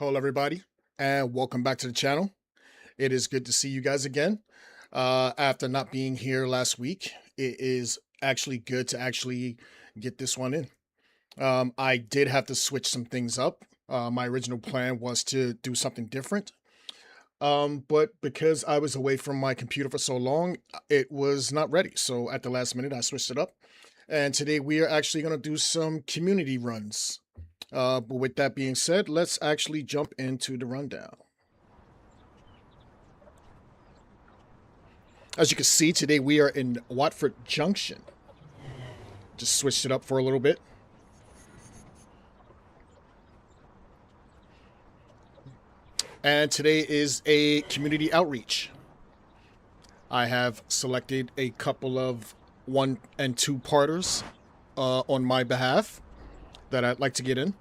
Hello, everybody, and welcome back to the channel. It is good to see you guys again. After not being here last week, it is actually good to actually get this one in. I did have to switch some things up. My original plan was to do something different, but because I was away from my computer for so long, it was not ready. So at the last minute, I switched it up. And today we are actually going to do some community runs. But with that being said, let's actually jump into the rundown. As you can see, today we are in Watford Junction. Just switched it up for a little bit. And today is a community outreach. I have selected a couple of 1 and 2 parters on my behalf that I'd like to get in.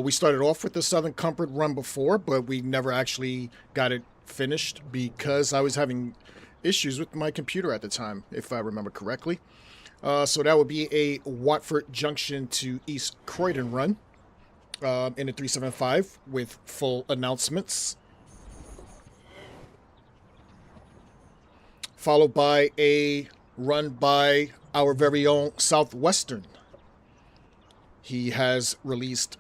We started off with the Southern Comfort run before, but we never actually got it finished because I was having issues with my computer at the time, if I remember correctly. So that would be a Watford Junction to East Croydon run in a 375 with full announcements. Followed by a run by our very own Southwestern. He has released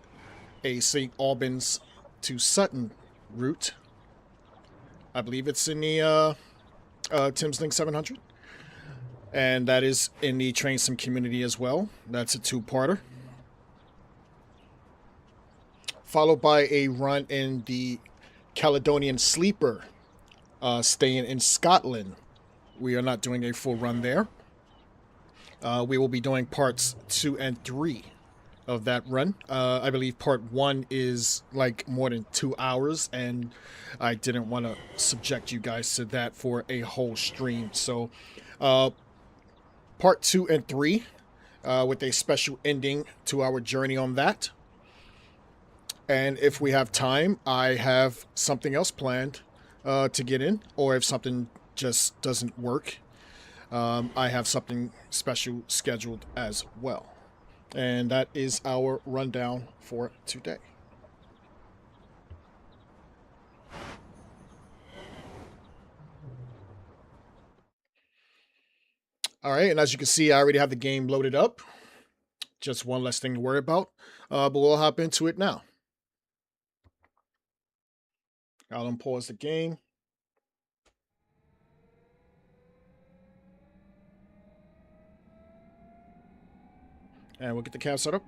a St. Albans to Sutton route. I believe it's in the Thameslink 700. And that is in the Train Sim community as well. That's a 2-parter. Followed by a run in the Caledonian Sleeper, staying in Scotland. We are not doing a full run there. We will be doing parts 2 and 3 of that run. I believe part 1 is like more than 2 hours, and I didn't want to subject you guys to that for a whole stream. So part 2 and 3 with a special ending to our journey on that. And if we have time, I have something else planned to get in, or if something just doesn't work, I have something special scheduled as well. And that is our rundown for today. All right, and as you can see, I already have the game loaded up. Just one less thing to worry about, but we'll hop into it now. I'll unpause the game. And we'll get the cab set up.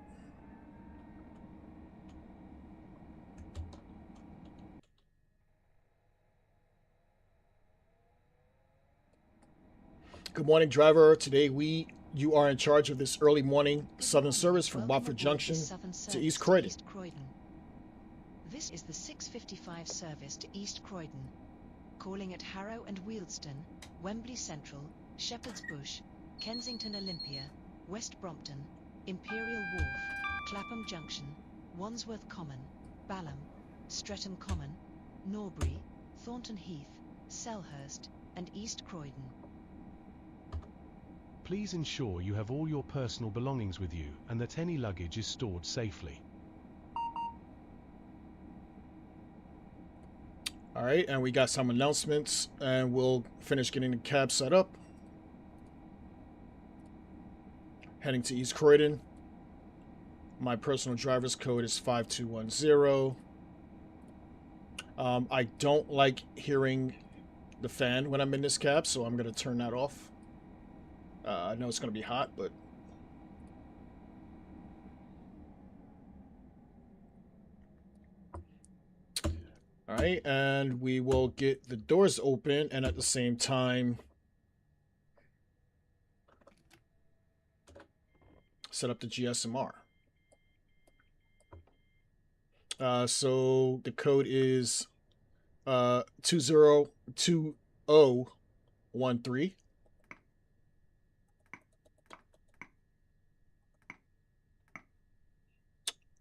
Good morning, driver. Today you are in charge of this early morning Southern service from Watford Junction to East Croydon. This is the 6:55 service to East Croydon, calling at Harrow and Wealdstone, Wembley Central, Shepherd's Bush, Kensington Olympia, West Brompton, Imperial Wharf, Clapham Junction, Wandsworth Common, Balham, Streatham Common, Norbury, Thornton Heath, Selhurst, and East Croydon. Please ensure you have all your personal belongings with you and that any luggage is stored safely. All right, and we got some announcements, and we'll finish getting the cab set up. Heading to East Croydon. My personal driver's code is 5210. I don't like hearing the fan when I'm in this cab, so I'm going to turn that off. I know it's going to be hot, but... All right, and we will get the doors open, and at the same time, set up the GSMR. So the code is 202013.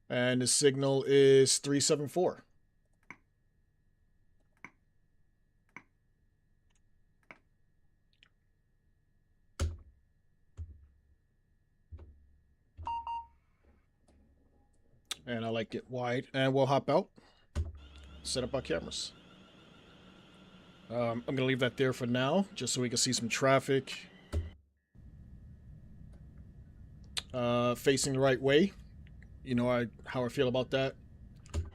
And the signal is 374. And I like it wide, and we'll hop out. set up our cameras. I'm going to leave that there for now, just so we can see some traffic. Facing the right way. You know how I feel about that.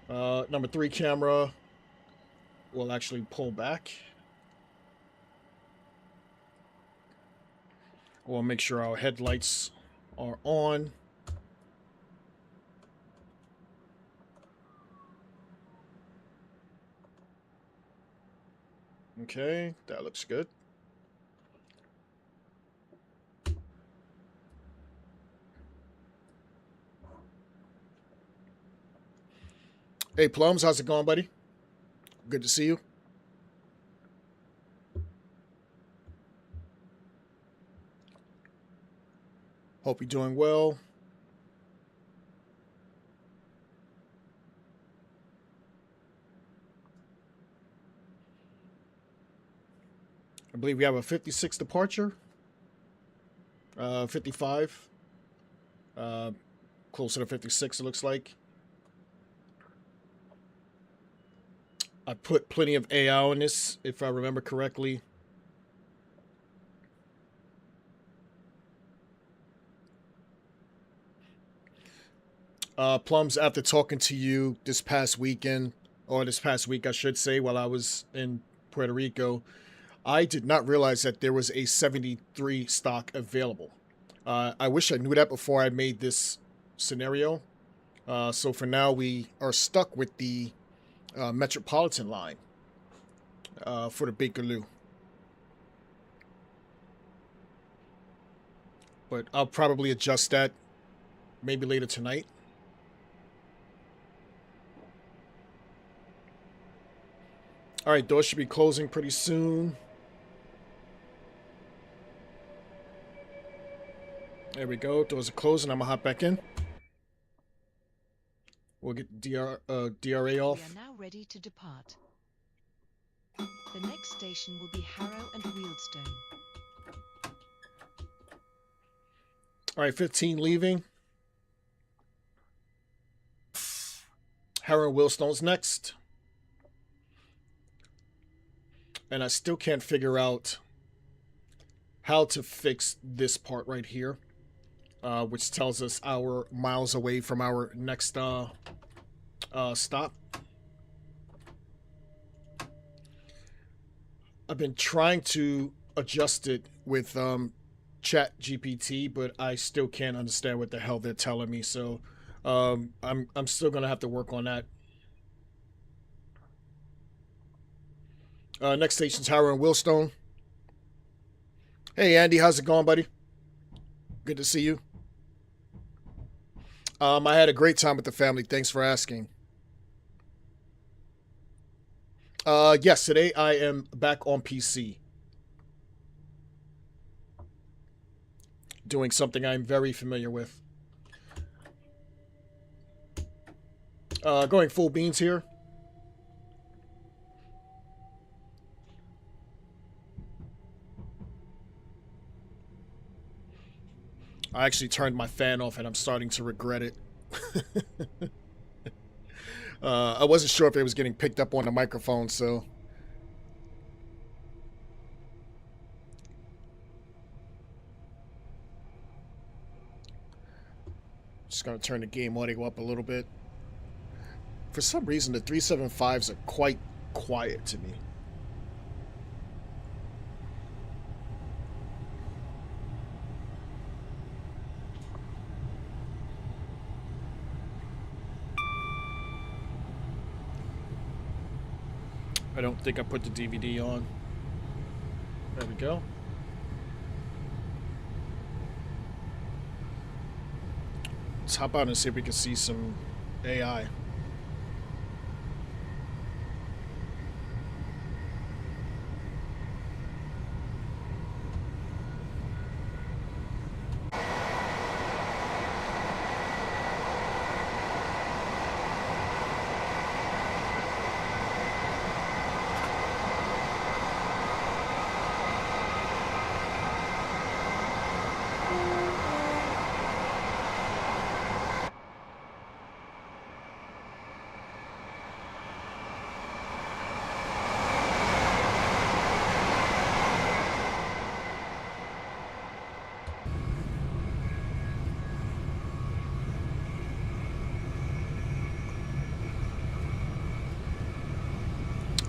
Number 3 camera will actually pull back. We'll make sure our headlights are on. Okay, that looks good. Hey, Plums, how's it going, buddy? Good to see you. Hope you're doing well. I believe we have a 56 departure. 55. Closer to 56, it looks like. I put plenty of AI on this, if I remember correctly. Plums, after talking to you this past weekend, or this past week, I should say, while I was in Puerto Rico, I did not realize that there was a 73 stock available. I wish I knew that before I made this scenario. So for now, we are stuck with the Metropolitan line for the Bakerloo. But I'll probably adjust that maybe later tonight. All right, doors should be closing pretty soon. There we go. Doors are closing. I'm going to hop back in. We'll get DRA off. We are now ready to depart. The next station will be Harrow and Wealdstone. All right, 15 leaving. Harrow and Wealdstone's next. And I still can't figure out how to fix this part right here, which tells us our miles away from our next stop. I've been trying to adjust it with Chat GPT, but I still can't understand what the hell they're telling me. So I'm still gonna have to work on that. Next station's Harrow and Wealdstone. Hey, Andy, how's it going, buddy? Good to see you. I had a great time with the family. Thanks for asking. Yes, today I am back on PC. Doing something I'm very familiar with. Going full beans here. I actually turned my fan off and I'm starting to regret it. I wasn't sure if it was getting picked up on the microphone, so. Just gonna turn the game audio up a little bit. For some reason, the 375s are quite quiet to me. I don't think I put the DVD on. There we go. Let's hop out and see if we can see some AI.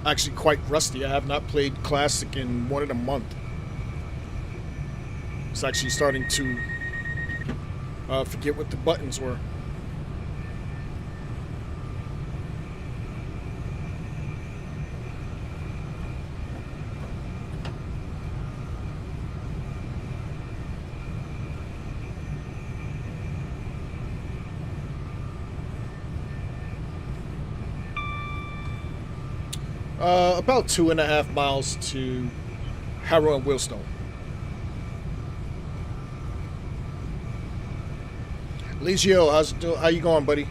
actually quite rusty. I have not played Classic in more than a month. It's actually starting to forget what the buttons were. About 2.5 miles to Harrow and Wealdstone. Legio, how you going, buddy?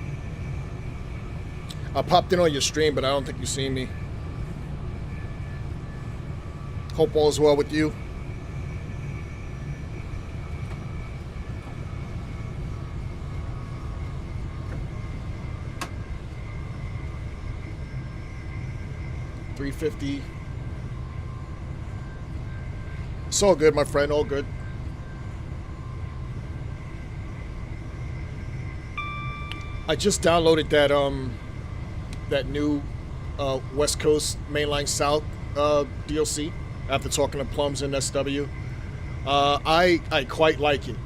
I popped in on your stream, but I don't think you've seen me. Hope all is well with you. $350. It's all good, my friend. All good. I just downloaded that new West Coast Mainline South DLC after talking to Plums and SW. I quite like it.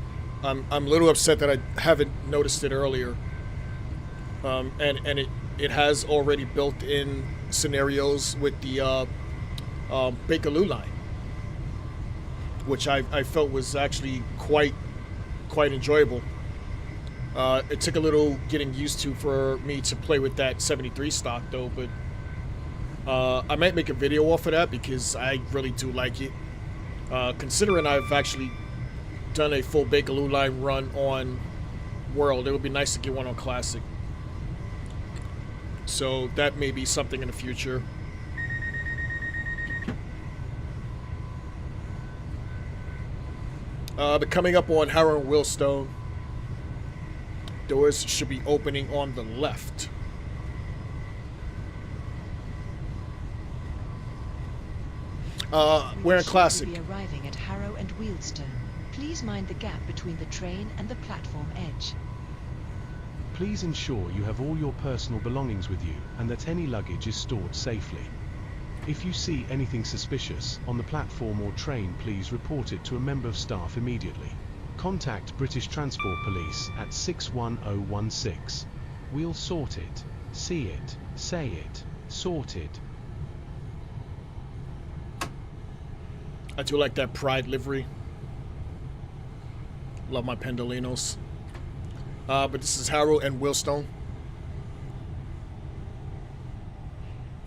I'm a little upset that I haven't noticed it earlier. And it has already built in scenarios with the Bakerloo line, which I felt was actually quite enjoyable. It took a little getting used to for me to play with that 73 stock though, but I might make a video off of that because I really do like it. Considering I've actually done a full Bakerloo line run on World, it would be nice to get one on Classic. So that may be something in the future. But coming up on Harrow and Wealdstone, doors should be opening on the left. We're in Classic. We will be arriving at Harrow and Wealdstone. Please mind the gap between the train and the platform edge. Please ensure you have all your personal belongings with you and that any luggage is stored safely. If you see anything suspicious on the platform or train, please report it to a member of staff immediately. Contact British Transport Police at 61016. We'll sort it, see it, say it, sorted. I do like that Pride livery. Love my Pendolinos. But this is Harrow and Wealdstone.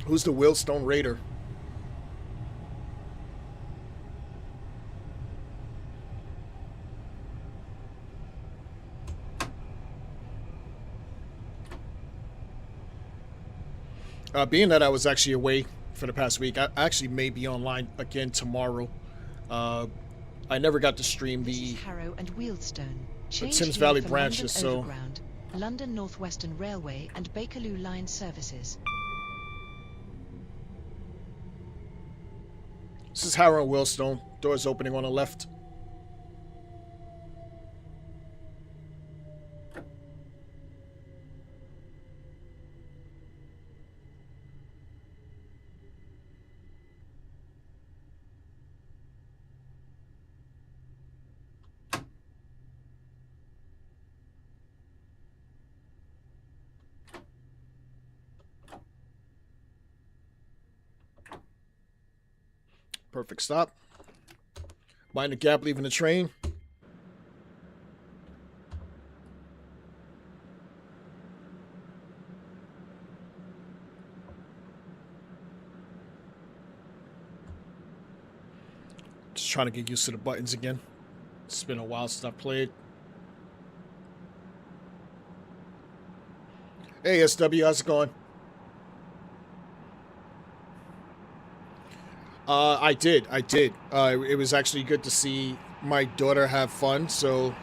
Who's the Wealdstone Raider? Being that I was actually away for the past week, I actually may be online again tomorrow. I never got to stream the Harrow and Wealdstone. Thames Valley branches, so Overground, London North Western Railway and Bakerloo line services. This is Harrow and Wealdstone. Doors opening on the left. Perfect stop. Mind the gap leaving the train. Just trying to get used to the buttons again. It's been a while since I played. Hey SW, how's it going? I did. It was actually good to see my daughter have fun, so...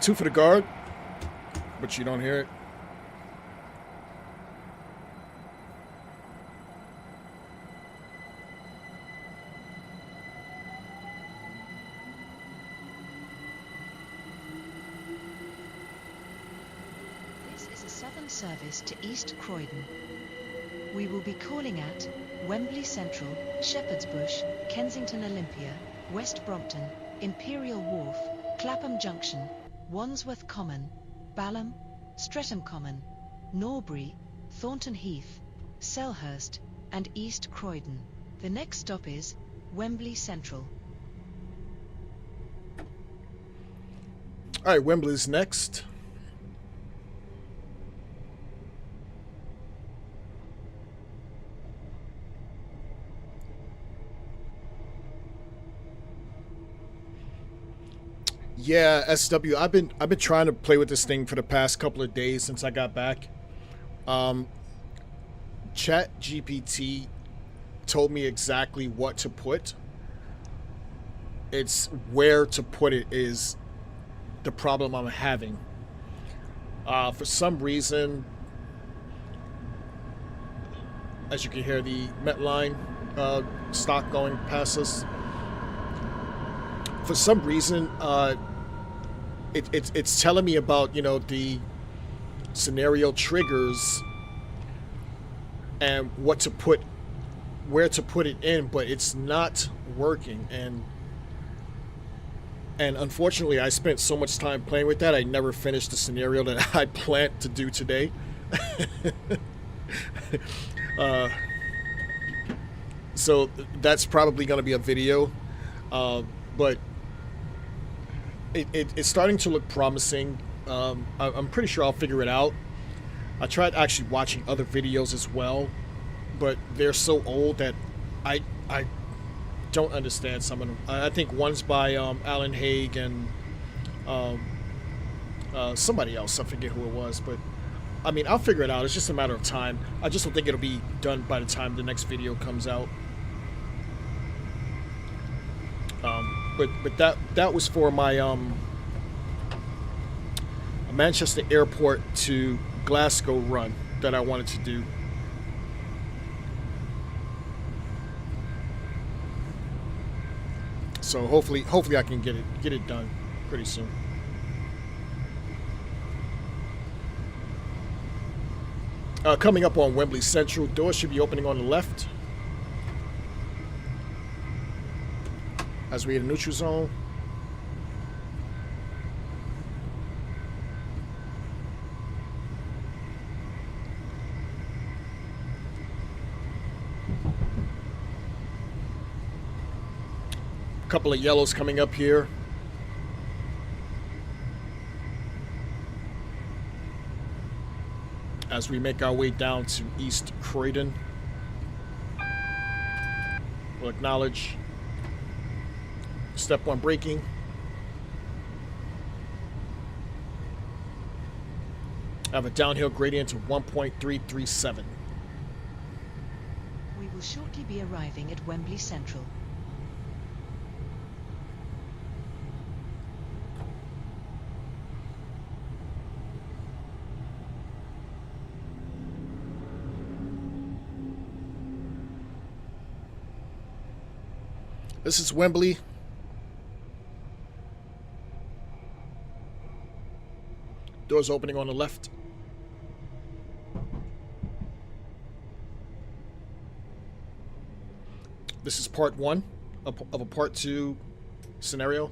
Two for the guard, but you don't hear it. one service to East Croydon. We will be calling at Wembley Central, Shepherd's Bush, Kensington Olympia, West Brompton, Imperial Wharf, Clapham Junction, Wandsworth Common, Balham, Streatham Common, Norbury, Thornton Heath, Selhurst, and East Croydon. The next stop is Wembley Central. All right, Wembley's next. Yeah, SW. I've been trying to play with this thing for the past couple of days since I got back. Chat GPT told me exactly what to put. It's where to put it is the problem I'm having. For some reason, as you can hear the Metline stock going past us. For some reason, it's telling me about, the scenario triggers and where to put it in, but it's not working. And unfortunately, I spent so much time playing with that, I never finished the scenario that I planned to do today. So that's probably going to be a video, but it's starting to look promising. I'm pretty sure I'll figure it out. I tried actually watching other videos as well, but they're so old that I don't understand some of them. I think one's by Alan Haig and somebody else. I forget who it was, but I mean, I'll figure it out. It's just a matter of time. I just don't think it'll be done by the time the next video comes out. But that was for my Manchester Airport to Glasgow run that I wanted to do. So hopefully I can get it done pretty soon. Coming up on Wembley Central, doors should be opening on the left as we hit a neutral zone. A couple of yellows coming up here. As we make our way down to East Croydon. We'll acknowledge step 1 braking. I have a downhill gradient of 1.337. We will shortly be arriving at Wembley Central. This is Wembley. Doors opening on the left. This is part 1 of a part 2 scenario.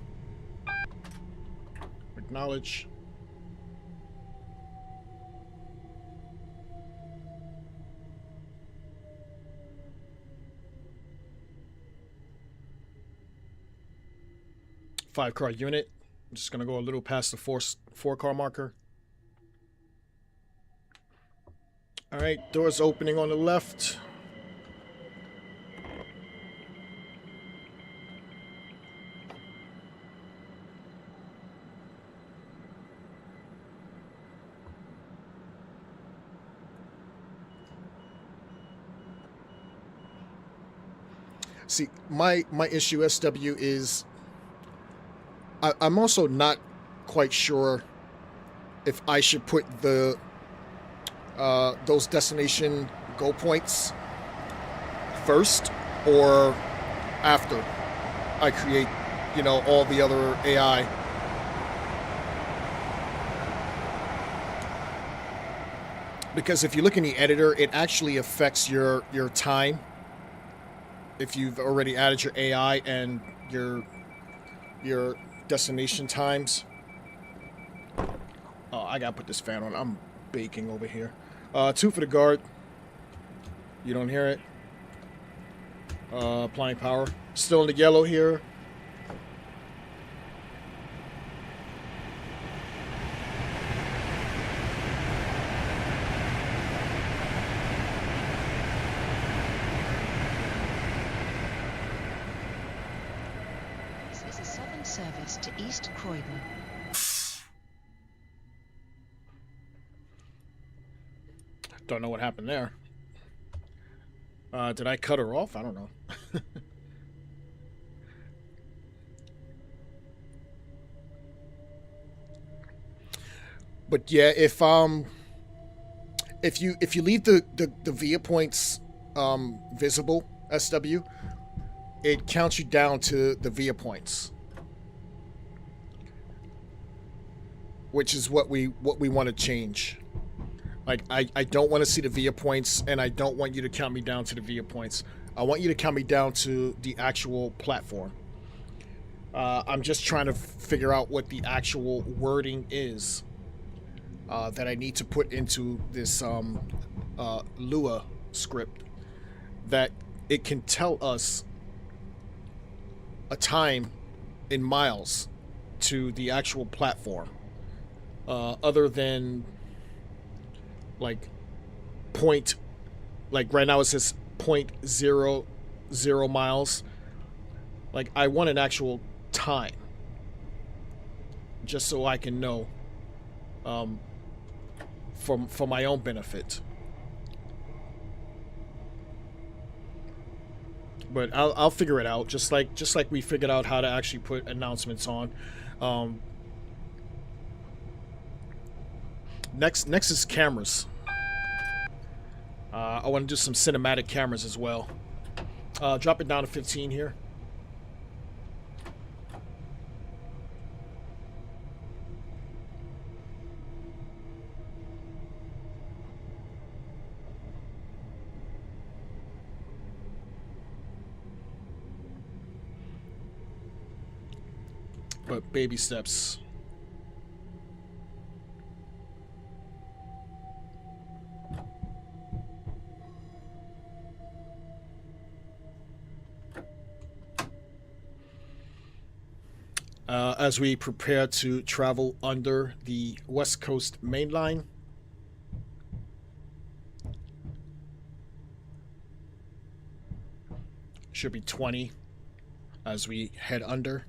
Acknowledge. Five-car unit. I'm just gonna go a little past the four-car marker. All right, doors opening on the left. See, my issue, SW, is I'm also not quite sure if I should put the those destination goal points first or after I create, all the other AI. Because if you look in the editor, it actually affects your time. If you've already added your AI and your destination times. Oh, I gotta put this fan on. I'm baking over here. 2 for the guard. You don't hear it. Applying power. Still in the yellow here. This is a southern service to East Croydon. Don't know what happened there. Did I cut her off? I don't know. But yeah, if you leave the via points visible, SW, it counts you down to the via points, which is what we want to change. Like, I don't want to see the via points, and I don't want you to count me down to the via points. I want you to count me down to the actual platform. I'm just trying to figure out what the actual wording is that I need to put into this Lua script, that it can tell us a time in miles to the actual platform, other than like point, like right now it says 0.00 miles. Like, I want an actual time, just so I can know, for my own benefit. But I'll figure it out, just like we figured out how to actually put announcements on. Next is cameras. I want to do some cinematic cameras as well. Drop it down to 15 here. But baby steps. As we prepare to travel under the West Coast Main Line. Should be 20 as we head under.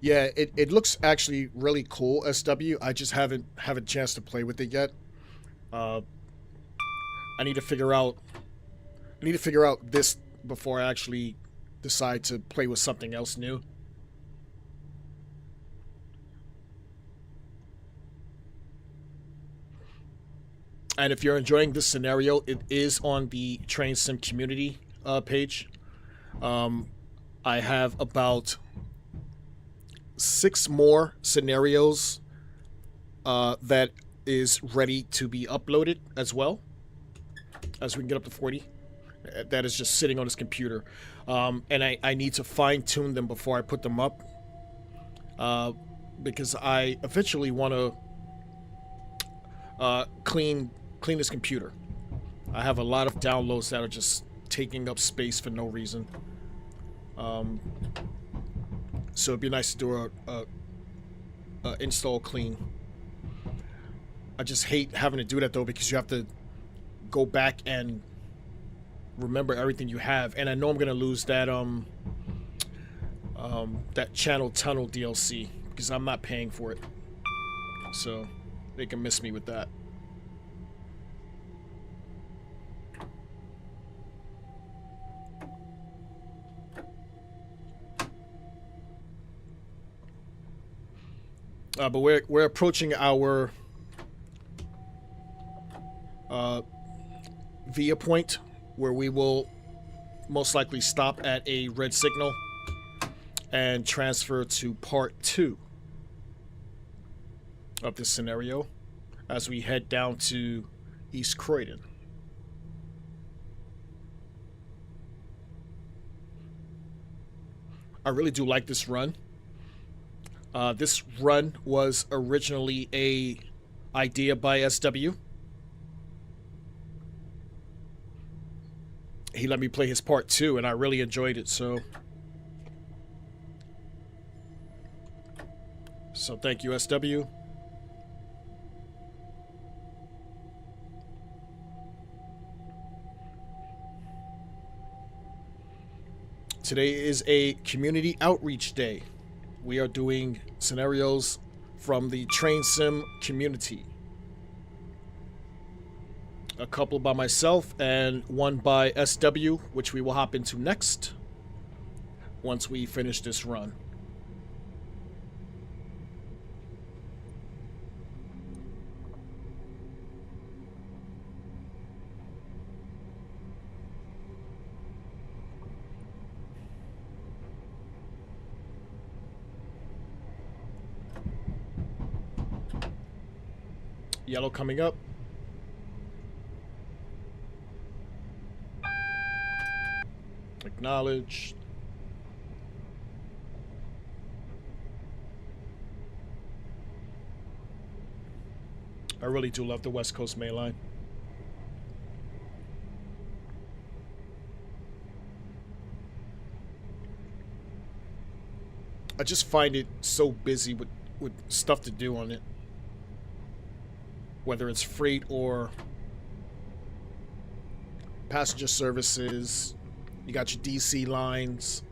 Yeah, it looks actually really cool, SW. I just haven't had a chance to play with it yet. I need to figure out this before I actually decide to play with something else new. And if you're enjoying this scenario, it is on the Train Sim community page. I have about 6 more scenarios that is ready to be uploaded as well, as we can get up to 40. That is just sitting on his computer, and I need to fine-tune them before I put them up, because I eventually want to clean this computer. I have a lot of downloads that are just taking up space for no reason. So it'd be nice to do a install clean. I just hate having to do that though, because you have to go back and remember everything you have, and I know I'm gonna lose that that Channel Tunnel DLC because I'm not paying for it, so they can miss me with that. But we're approaching our via point, where we will most likely stop at a red signal, and transfer to part 2 of this scenario as we head down to East Croydon. I really do like this run. This run was originally a idea by SW. He let me play his part 2 and I really enjoyed it, so thank you, SW. Today is a community outreach day. We are doing scenarios from the train sim community. A couple by myself and one by SW, which we will hop into next once we finish this run. Yellow coming up. Acknowledge. I really do love the West Coast Main Line. I just find it so busy with stuff to do on it. Whether it's freight or passenger services, you got your DC lines.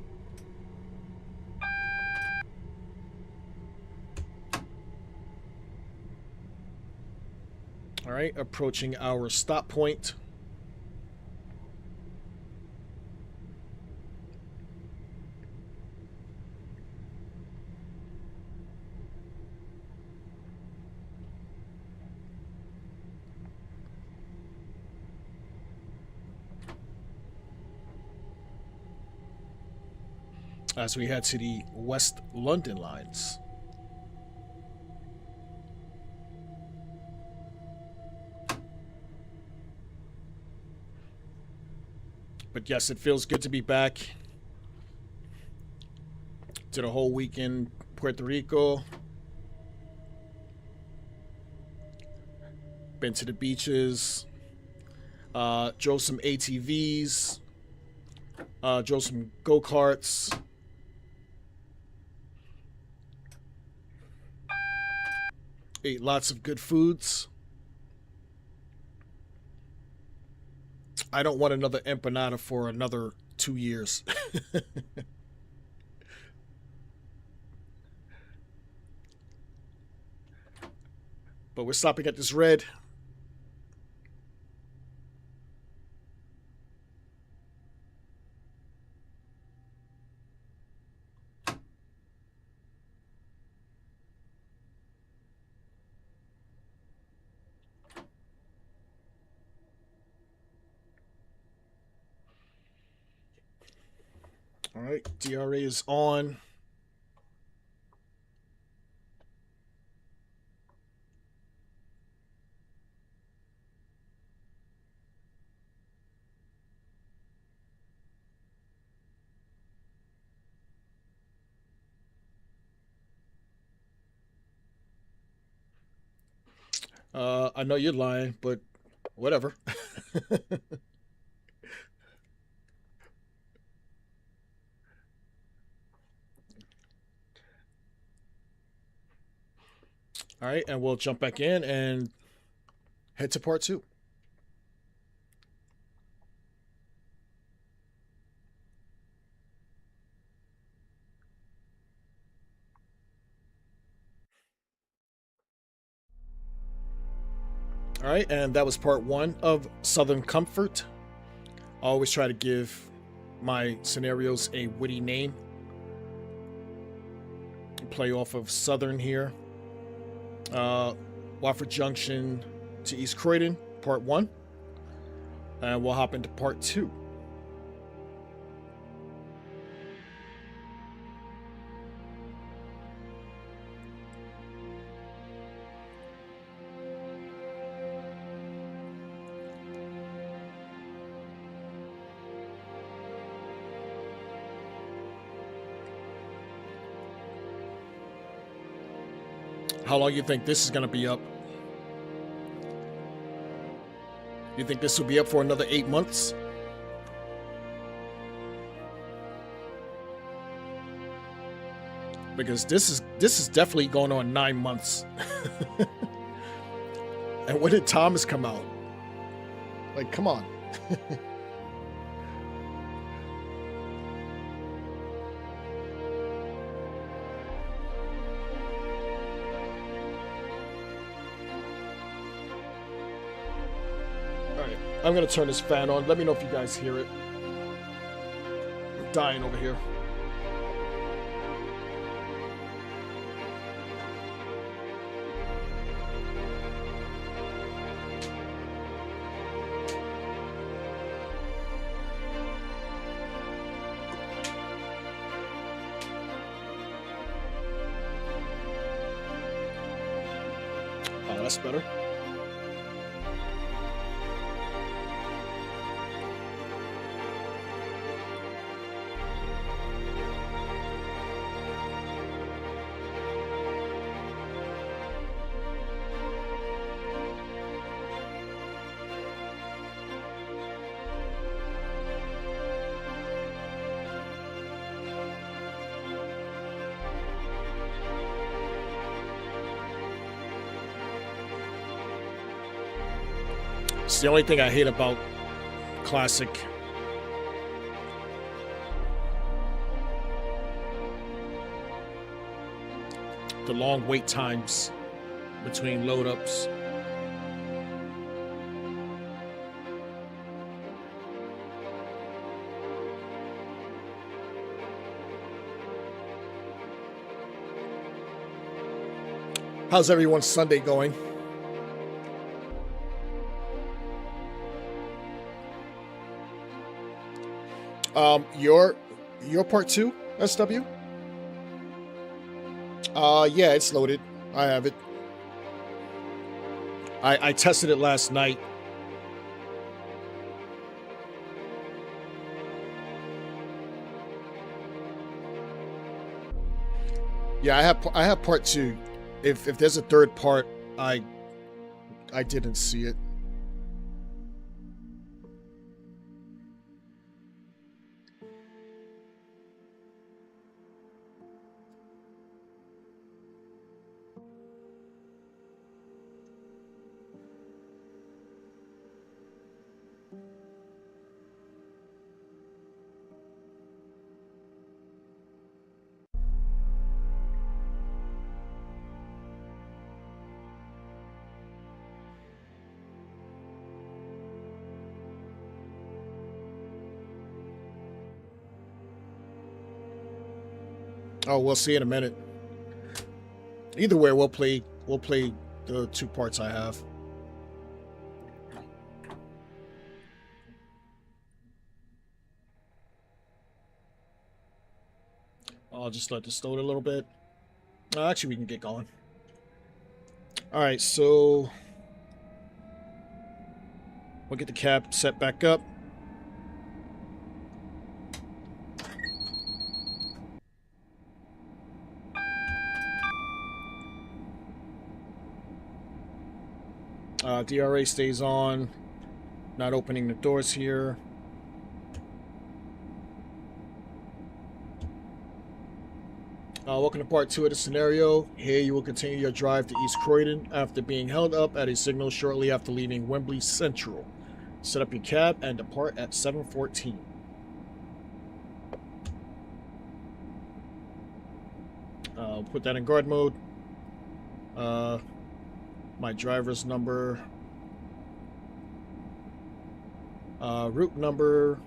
All right, approaching our stop point. As we head to the West London lines. But yes, it feels good to be back. Did a whole week in Puerto Rico. Been to the beaches. Drove some ATVs. Drove some go-karts. Ate lots of good foods. I don't want another empanada for another 2 years. But we're stopping at this red. All right, DRA is on. I know you're lying, but whatever. All right, and we'll jump back in and head to part 2. All right, and that was part 1 of Southern Comfort. I always try to give my scenarios a witty name. Play off of Southern here. Watford Junction to East Croydon, part 1. And we'll hop into part 2. How long you think this is gonna be up? You think this will be up for another 8 months? Because this is definitely going on 9 months. And when did Thomas come out? Like, come on. Alright, I'm gonna turn this fan on. Let me know if you guys hear it. I'm dying over here. Oh, that's better. It's the only thing I hate about Classic. The long wait times between load ups. How's everyone's Sunday going? Your part 2, SW? Yeah, it's loaded. I have it. I tested it last night. Yeah, I have part 2. If there's a third part, I didn't see it. Oh, we'll see in a minute. Either way, we'll play the 2 parts I have. I'll just let this load a little bit. Actually, we can get going. All right, so we'll get the cab set back up. DRA stays on. Not opening the doors here. Welcome to part 2 of the scenario. Here you will continue your drive to East Croydon after being held up at a signal shortly after leaving Wembley Central. Set up your cab and depart at 7:14. Put that in guard mode. My driver's number. Route number,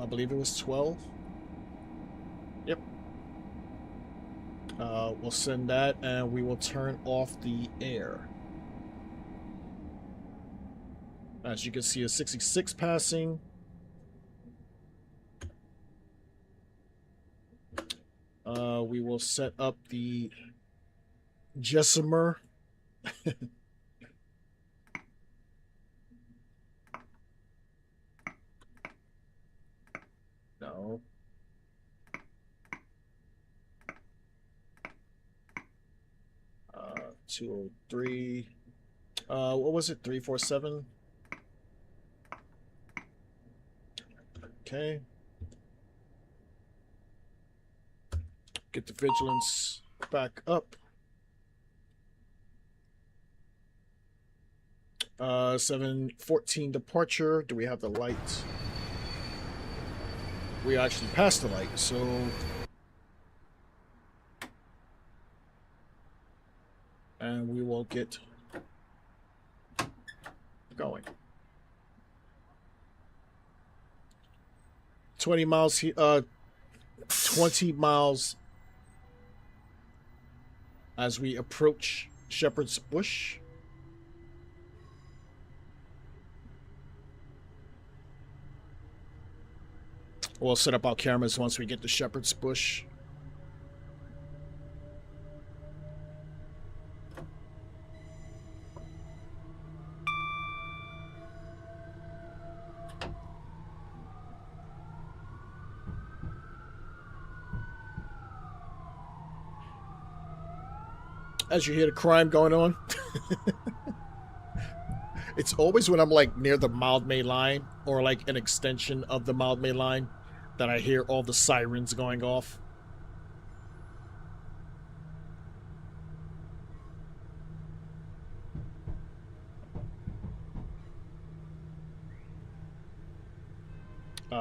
I believe it was 12. Yep. We'll send that and we will turn off the air. As you can see, a 66 passing. We will set up the Jessimer. No. 203. What was it? 347. Okay. Get the vigilance back up. 714 departure. Do we have the light? We actually passed the light, so... And we will get going. 20 miles here, 20 miles as we approach Shepherd's Bush. We'll set up our cameras once we get to Shepherd's Bush. As you hear the crime going on. It's always when I'm like near the Mildmay line or like an extension of the Mildmay line that I hear all the sirens going off.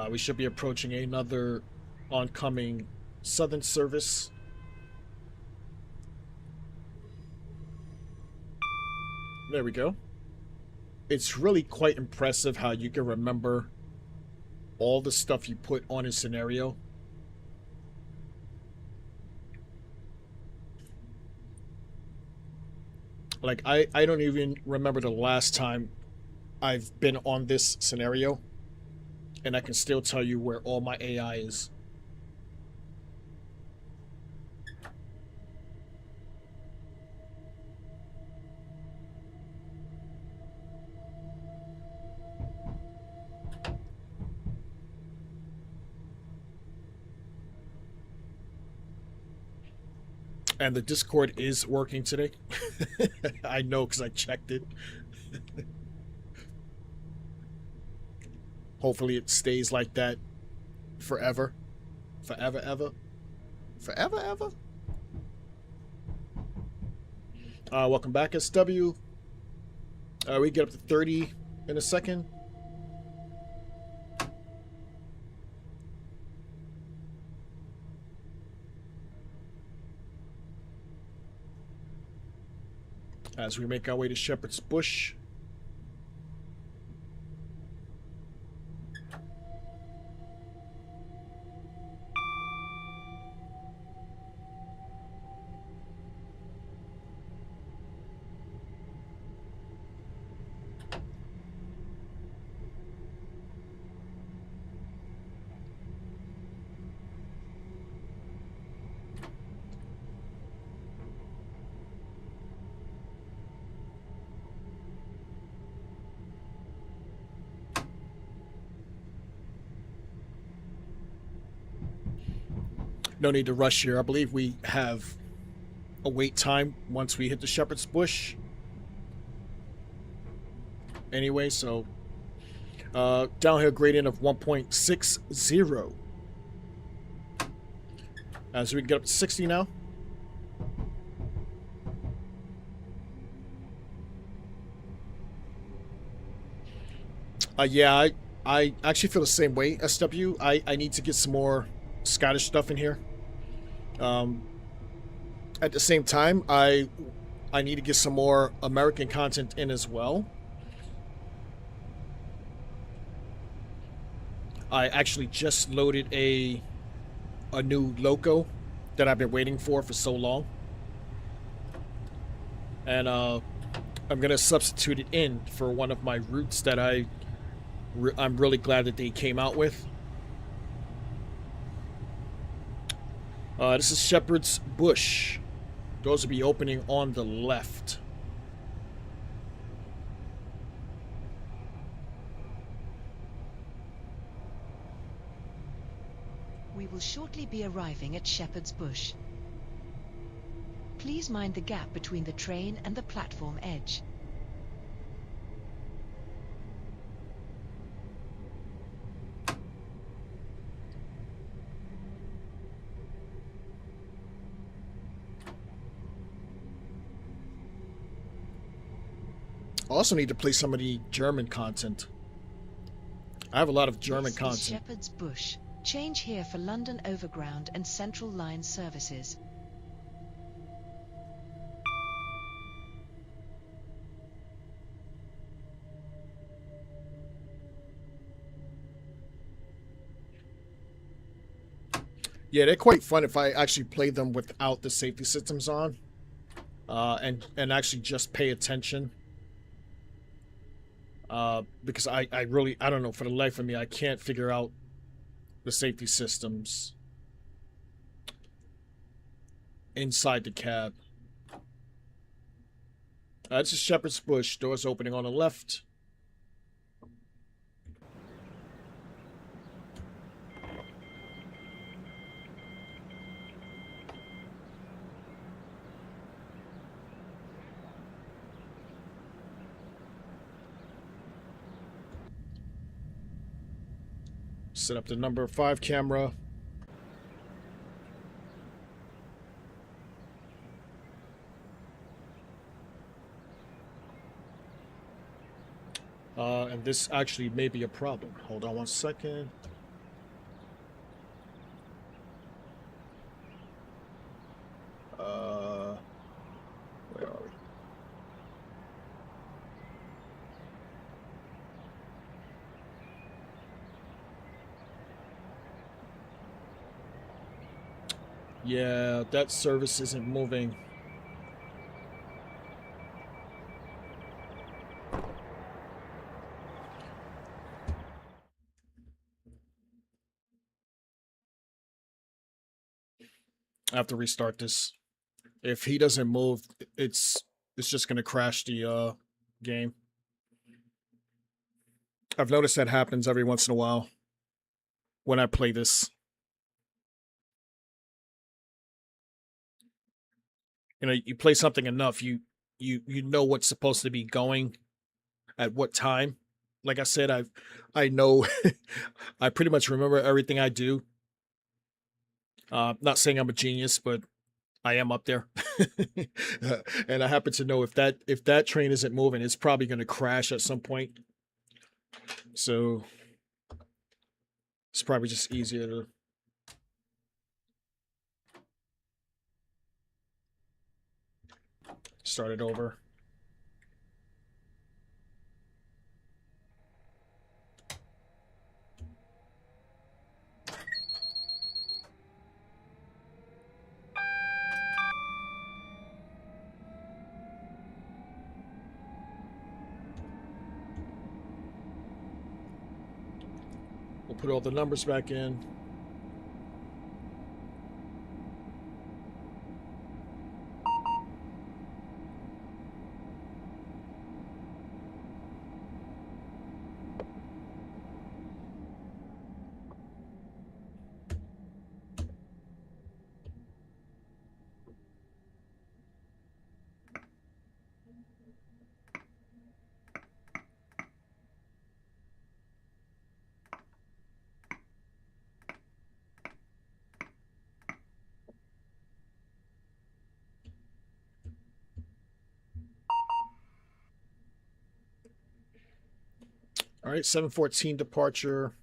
We should be approaching another oncoming Southern service. There we go. It's really quite impressive how you can remember all the stuff you put on a scenario. Like, I don't even remember the last time I've been on this scenario, and I can still tell you where all my AI is. And the Discord is working today. I know because I checked it. Hopefully it stays like that forever. Forever, ever. Forever, ever. Welcome back, SW. We get up to 30 in a second. As we make our way to Shepherd's Bush. No need to rush here. I believe we have a wait time once we hit the Shepherd's Bush. Anyway, so downhill gradient of 1.60. So we can get up to 60 now. Yeah, I actually feel the same way, SW. I need to get some more Scottish stuff in here. At the same time, I need to get some more American content in as well. I actually just loaded a new loco that I've been waiting for so long. And I'm gonna substitute it in for one of my routes that I'm really glad that they came out with. This is Shepherd's Bush. Doors will be opening on the left. We will shortly be arriving at Shepherd's Bush. Please mind the gap between the train and the platform edge. I also need to play some of the German content. I have a lot of German This is content. Shepherd's Bush. Change here for London Overground and Central Line services. Yeah, they're quite fun if I actually play them without the safety systems on, and actually just pay attention. Because I don't know, for the life of me, I can't figure out the safety systems inside the cab. This is Shepherd's Bush. Doors opening on the left. Set up the number 5 camera. And this actually may be a problem. Hold on one second. Where are we? Yeah, that service isn't moving. I have to restart this. If he doesn't move, it's just gonna crash the game. I've noticed that happens every once in a while when I play this. You know, you play something enough, you know what's supposed to be going at what time. Like I said, I know I pretty much remember everything I do. Not saying I'm a genius, but I am up there. And I happen to know if that train isn't moving, it's probably going to crash at some point. So it's probably just easier to start it over. We'll put all the numbers back in. All right, 7:14 departure.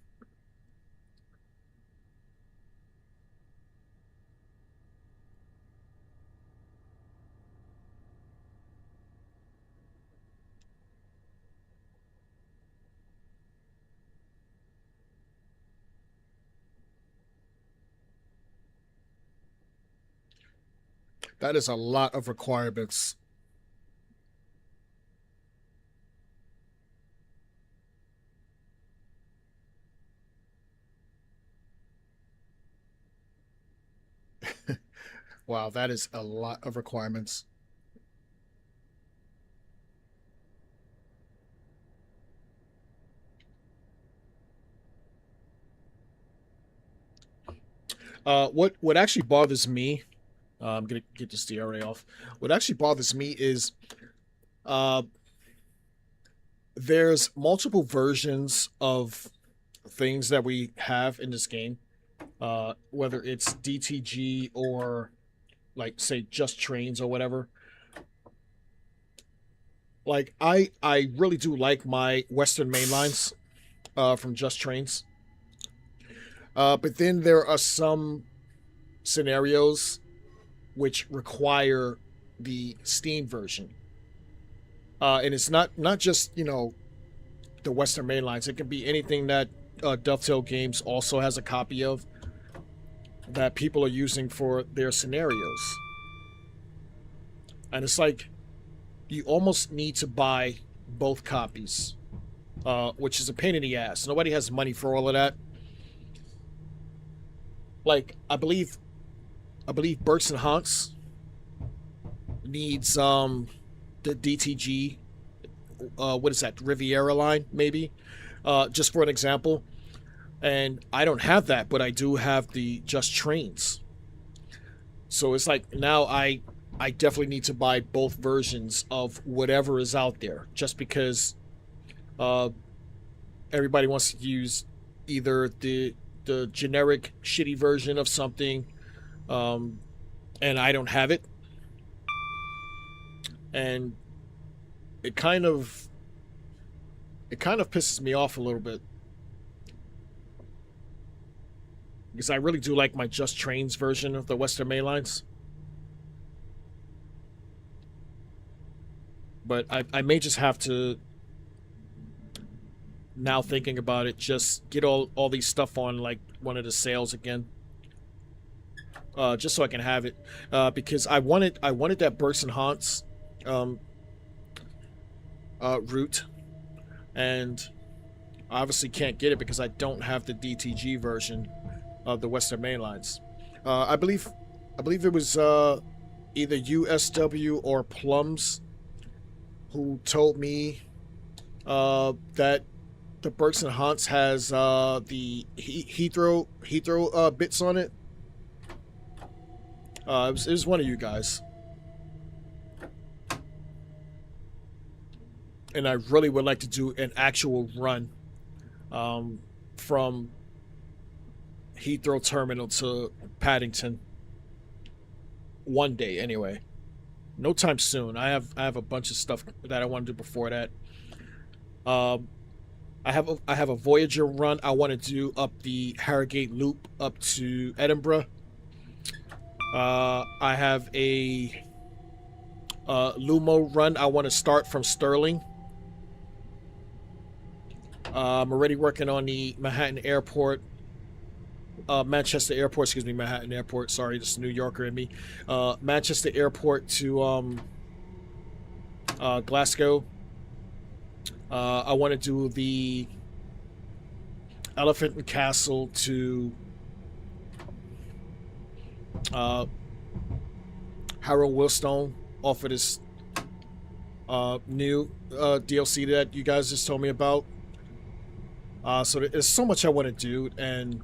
That is a lot of requirements. Wow, that is a lot of requirements. What actually bothers me I'm gonna get this DRA off. What actually bothers me is uh, there's multiple versions of things that we have in this game, whether it's DTG or like say just trains or whatever. Like I really do like my Western main lines from Just Trains, but then there are some scenarios which require the Steam version, and it's not just the Western main lines. It can be anything that Dovetail Games also has a copy of that people are using for their scenarios, and it's like you almost need to buy both copies, which is a pain in the ass. Nobody has money for all of that. Like I believe Burks and Hunts needs the DTG. What is that, Riviera line maybe? Just for an example. And I don't have that, but I do have the Just Trains. So it's like now I definitely need to buy both versions of whatever is out there, just because everybody wants to use either the generic shitty version of something, and I don't have it, and it kind of pisses me off a little bit, because I really do like my Just Trains version of the Western Main Lines. But I may just have to, now thinking about it, just get all these stuff on like one of the sales again, just so I can have it, because I wanted that Burks and Hunts route, and I obviously can't get it because I don't have the DTG version of the Western Main Lines. I believe it was either USW or Plums who told me that the Burks and Hunts has the Heathrow bits on it. It was one of you guys, and I really would like to do an actual run from Heathrow Terminal to Paddington one day anyway. No time soon. I have a bunch of stuff that I want to do before that. I have a Voyager run I want to do up the Harrogate Loop up to Edinburgh. I have a Lumo run I want to start from Stirling. I'm already working on the Manchester Airport, Manhattan Airport. Sorry, this is New Yorker in me. Manchester Airport to Glasgow. I want to do the Elephant and Castle to Harrow Willstone off of this new DLC that you guys just told me about. So there's so much I want to do, and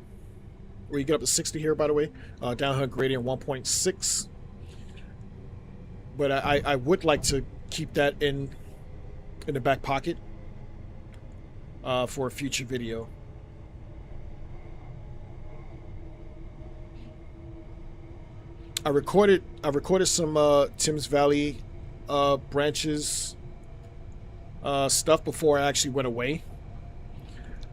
where you get up to 60 here, by the way, downhill gradient 1.6. But I would like to keep that in the back pocket for a future video. I recorded some Thames Valley branches stuff before I actually went away.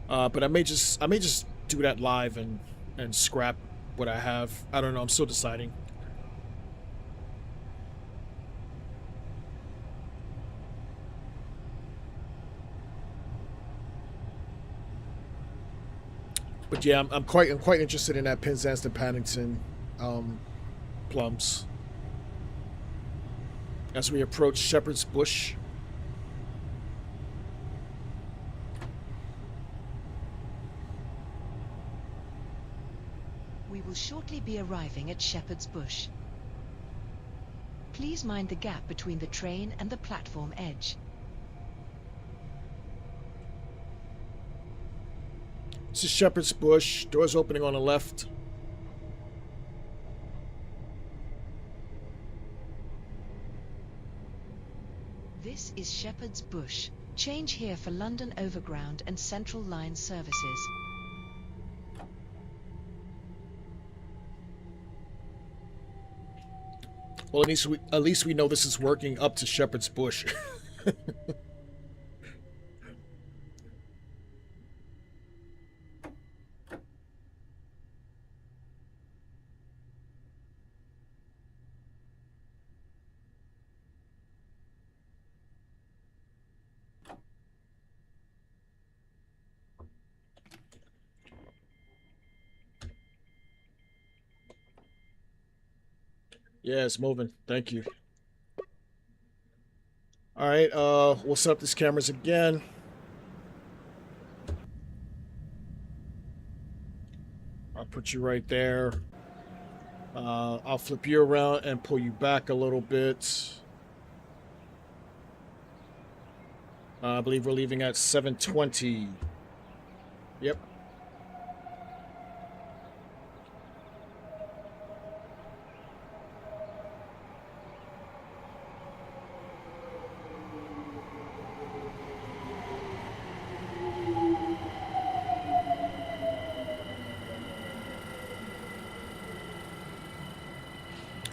But I may just do that live and scrap what I have. I don't know. I'm still deciding. But yeah, I'm quite interested in that Penzance and Paddington plums as we approach Shepherd's Bush. We will shortly be arriving at Shepherd's Bush. Please mind the gap between the train and the platform edge. This is Shepherd's Bush. Doors opening on the left. This is Shepherd's Bush. Change here for London Overground and Central Line services. Well, at least we know this is working up to Shepherd's Bush. Yeah, it's moving. Thank you. All right, we'll set up these cameras again. I'll put you right there. I'll flip you around and pull you back a little bit. I believe we're leaving at 7:20. Yep.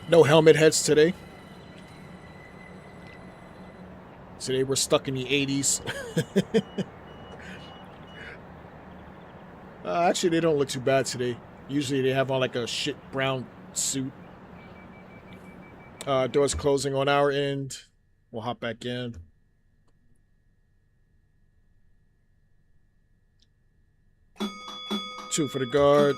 No helmet heads today. Today we're stuck in the 80s. Actually, they don't look too bad today. Usually they have on like a shit brown suit. Doors closing on our end. We'll hop back in. Two for the guard.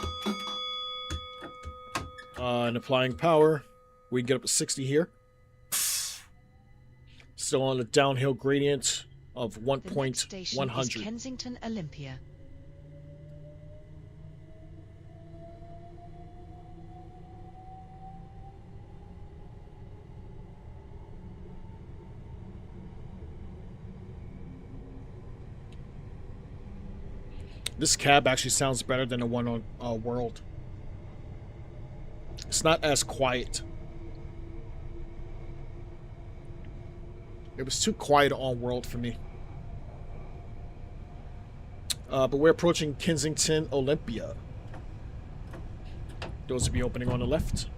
And applying power. We can get up to 60 here. Still on the downhill gradient of 1.100. Kensington Olympia. This cab actually sounds better than the one on World. It's not as quiet. It was too quiet on World for me. But we're approaching Kensington Olympia. Doors will be opening on the left.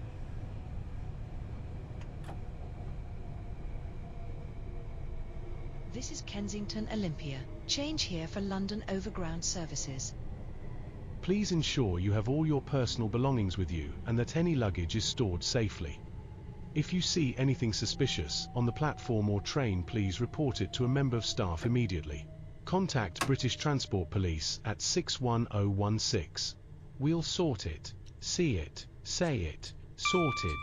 This is Kensington Olympia. Change here for London Overground services. Please ensure you have all your personal belongings with you and that any luggage is stored safely. If you see anything suspicious on the platform or train, please report it to a member of staff immediately. Contact British Transport Police at 61016. We'll sort it. See it. Say it. Sorted.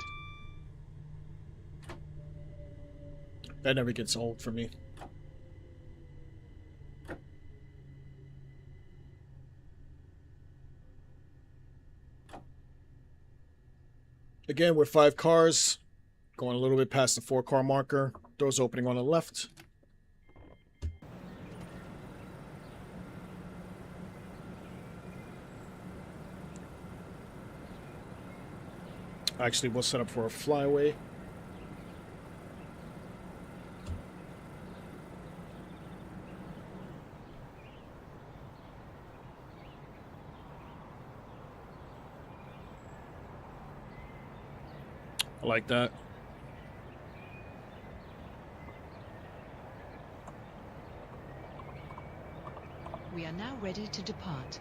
That never gets old for me. Again, we're 5 cars. Going a little bit past the 4-car marker. Doors opening on the left. Actually, we'll set up for a flyaway. I like that. We are now ready to depart.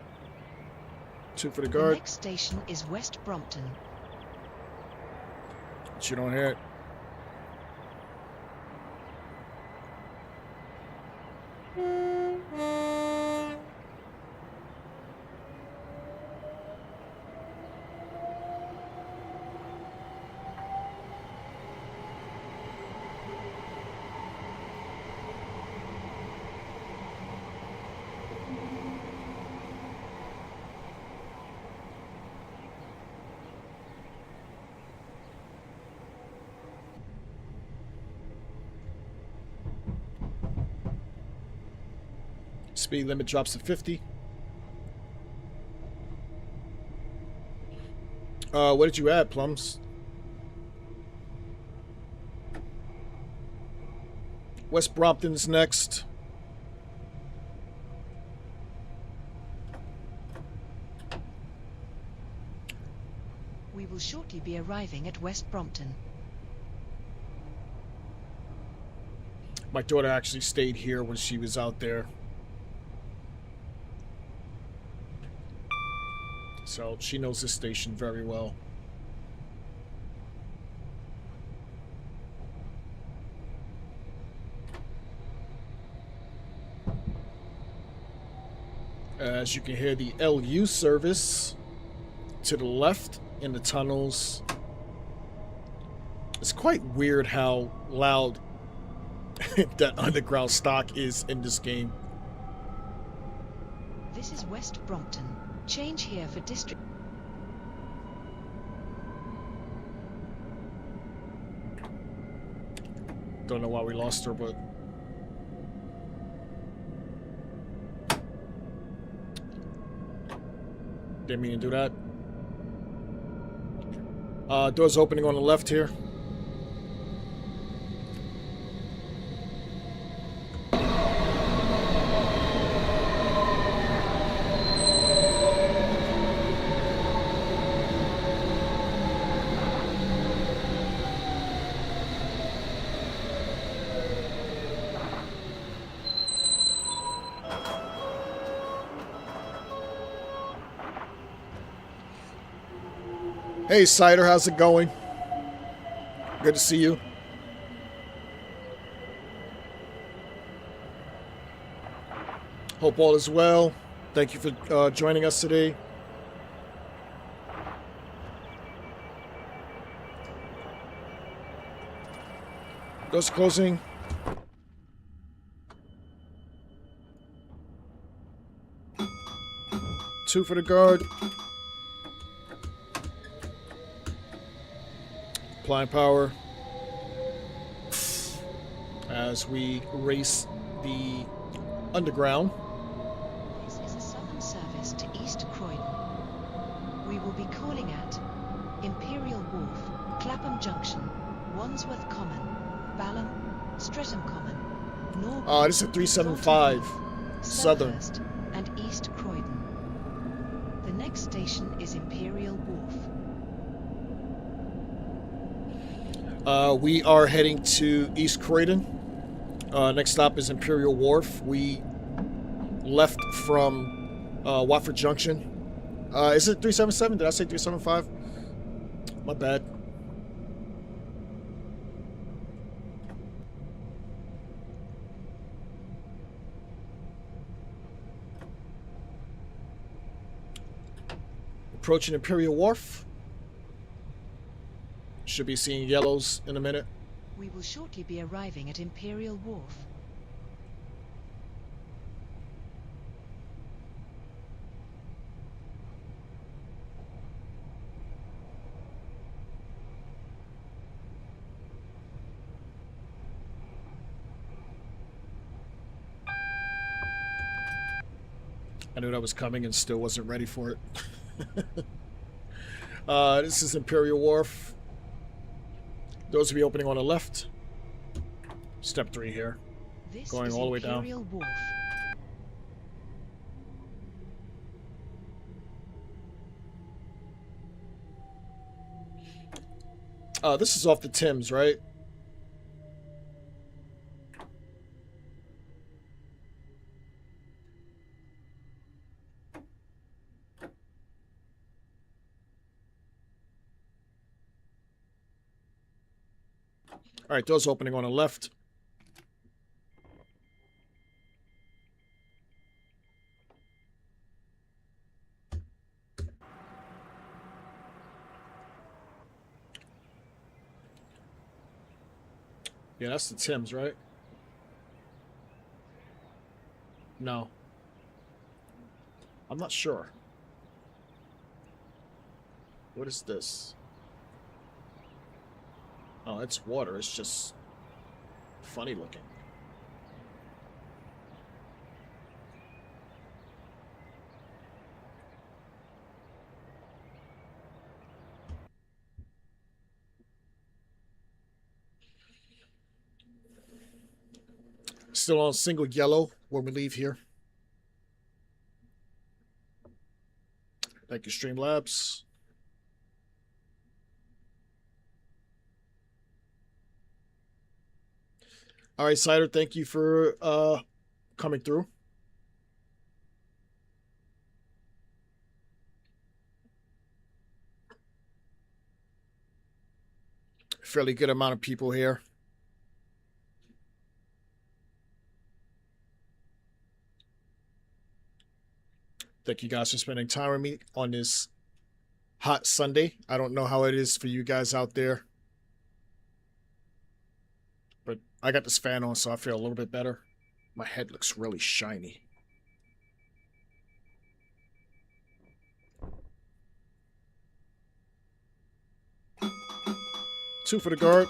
2 for the The guard. next station is West Brompton. But you don't hear it. Speed limit drops to 50. What did you add, Plums? West Brompton's next. We will shortly be arriving at West Brompton. My daughter actually stayed here when she was out there. So she knows this station very well. As you can hear, the LU service to the left in the tunnels. It's quite weird how loud that underground stock is in this game. This is West Brompton. Change here for district. Don't know why we lost her, but didn't mean to do that. Doors opening on the left here. Hey, Cider, how's it going? Good to see you. Hope all is well. Thank you for joining us today. Doors closing. Two for the guard. Applying power as we race the underground. This is a southern service to East Croydon. We will be calling at Imperial Wharf, Clapham Junction, Wandsworth Common, Balham, Streatham Common, Norwood, This is a 375 Southern. Selhurst, and East Croydon. The next station is Imperial Wharf. We are heading to East Croydon. Next stop is Imperial Wharf. We left from Watford Junction. Is it 377? Did I say 375? My bad. Approaching Imperial Wharf. Should be seeing yellows in a minute. We will shortly be arriving at Imperial Wharf. I knew that was coming and still wasn't ready for it. This is Imperial Wharf. Those will be opening on the left. Step 3 here. This Going is all the way down. Imperial Wharf. This is off the Thames, right? All right, doors opening on the left. Yeah, that's the Thames, right? No. I'm not sure. What is this? Oh, it's water. It's just funny looking. Still on single yellow when we leave here. Thank you, Streamlabs. All right, Cider, thank you for coming through. Fairly good amount of people here. Thank you guys for spending time with me on this hot Sunday. I don't know how it is for you guys out there, but I got this fan on, so I feel a little bit better. My head looks really shiny. Two for the guard.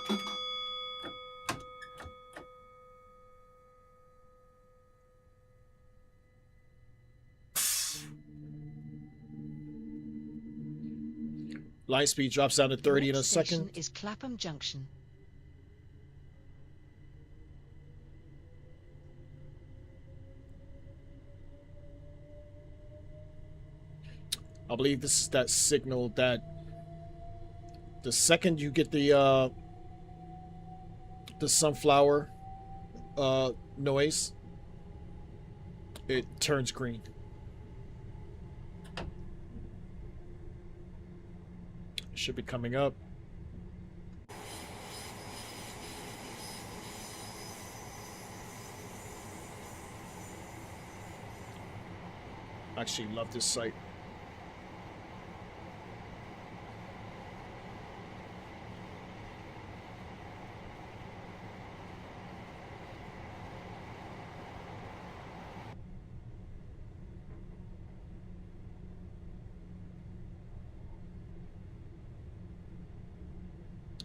Line speed drops down to 30 in a second. Is Clapham Junction. I believe this is that signal that the second you get the sunflower noise, it turns green. Should be coming up. I actually love this site.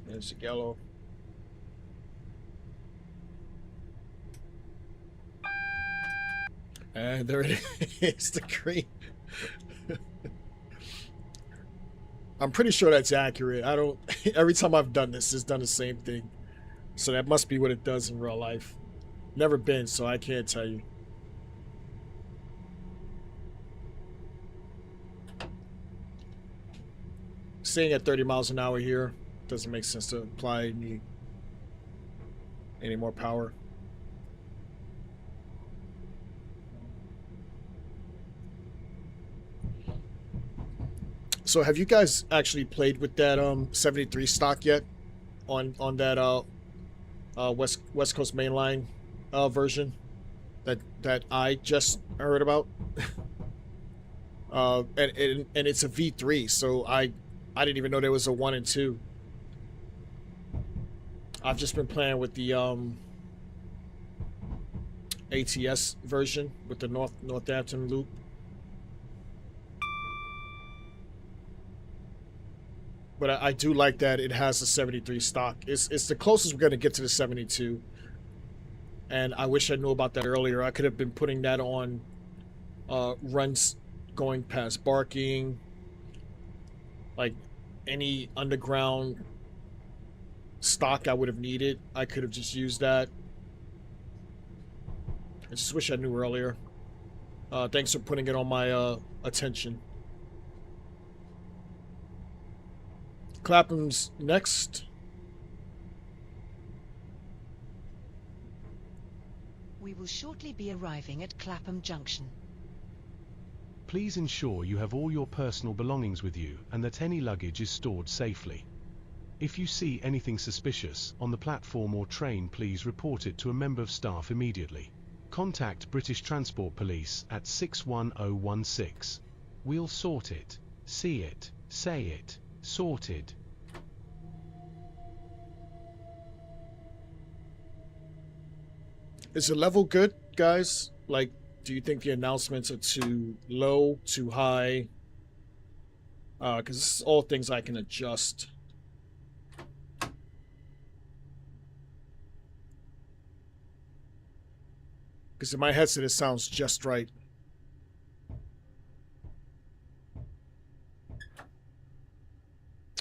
There's the yellow. And there it is, the green. I'm pretty sure that's accurate. I don't... Every time I've done this, it's done the same thing. So that must be what it does in real life. Never been, so I can't tell you. Staying at 30 miles an hour here doesn't make sense to apply any more power. So have you guys actually played with that 73 stock yet on that West Coast Mainline version that I just heard about? And it's a V3, so I didn't even know there was a 1 and 2. I've just been playing with the ATS version with the Northampton loop. But I do like that it has the 73 stock. It's the closest we're going to get to the 72. And I wish I knew about that earlier. I could have been putting that on runs going past Barking, like any underground stock I would have needed. I could have just used that. I just wish I knew earlier. Thanks for putting it on my attention. Clapham's next. We will shortly be arriving at Clapham Junction. Please ensure you have all your personal belongings with you and that any luggage is stored safely. If you see anything suspicious on the platform or train, please report it to a member of staff immediately. Contact British Transport Police at 61016. We'll sort it. See it. Say it. Sorted. Is the level good, guys? Like, do you think the announcements are too low, too high? Because this is all things I can adjust. Because in my headset it sounds just right.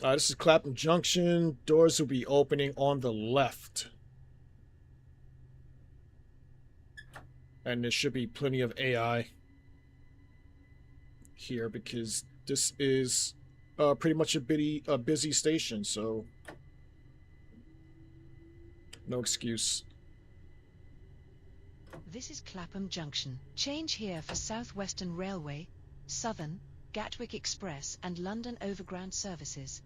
This is Clapham Junction. Doors will be opening on the left. And there should be plenty of AI here because this is pretty much a busy station, so no excuse. This is Clapham Junction. Change here for South Western Railway, Southern, Gatwick Express and London Overground services.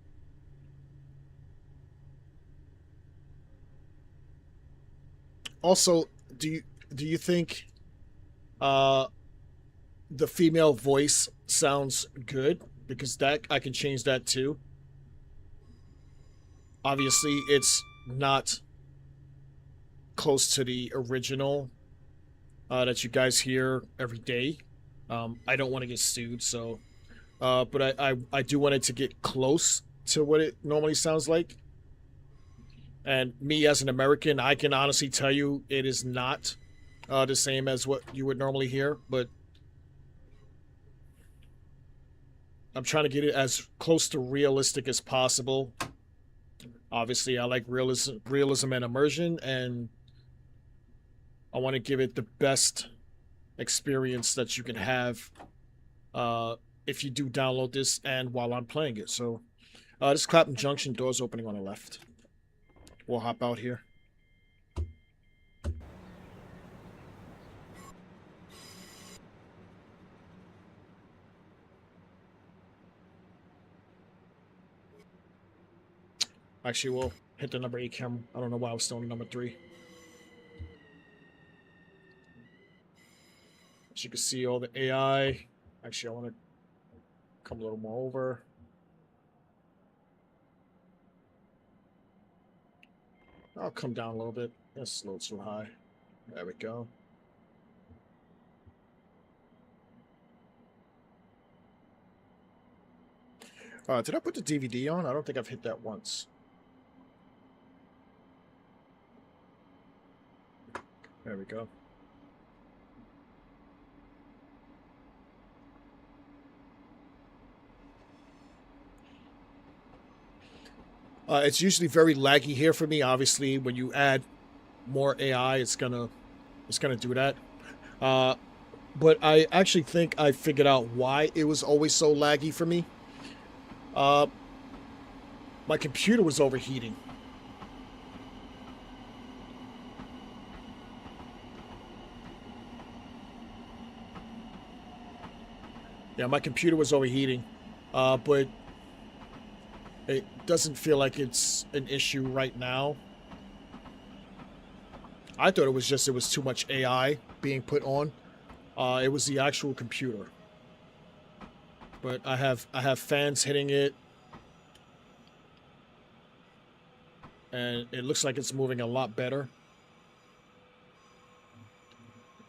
Also, do you think the female voice sounds good? Because that I can change that too. Obviously, it's not close to the original that you guys hear every day. I don't want to get sued, so but I do want it to get close to what it normally sounds like. And me as an American, I can honestly tell you it is not the same as what you would normally hear, but I'm trying to get it as close to realistic as possible. Obviously, I like realism and immersion, and I want to give it the best experience that you can have if you do download this and while I'm playing it. So, this is Clapham Junction, doors opening on the left. We'll hop out here. Actually, we'll hit the number 8 camera. I don't know why I was still on number 3. As you can see, all the AI. Actually, I want to come a little more over. I'll come down a little bit. That's a little too high. There we go. Did I put the DVD on? I don't think I've hit that once. There we go. It's usually very laggy here for me. Obviously, when you add more AI, it's gonna do that. But I actually think I figured out why it was always so laggy for me. My computer was overheating. Yeah, my computer was overheating, but it doesn't feel like it's an issue right now. I thought it was too much AI being put on. It was the actual computer. But I have fans hitting it, and it looks like it's moving a lot better.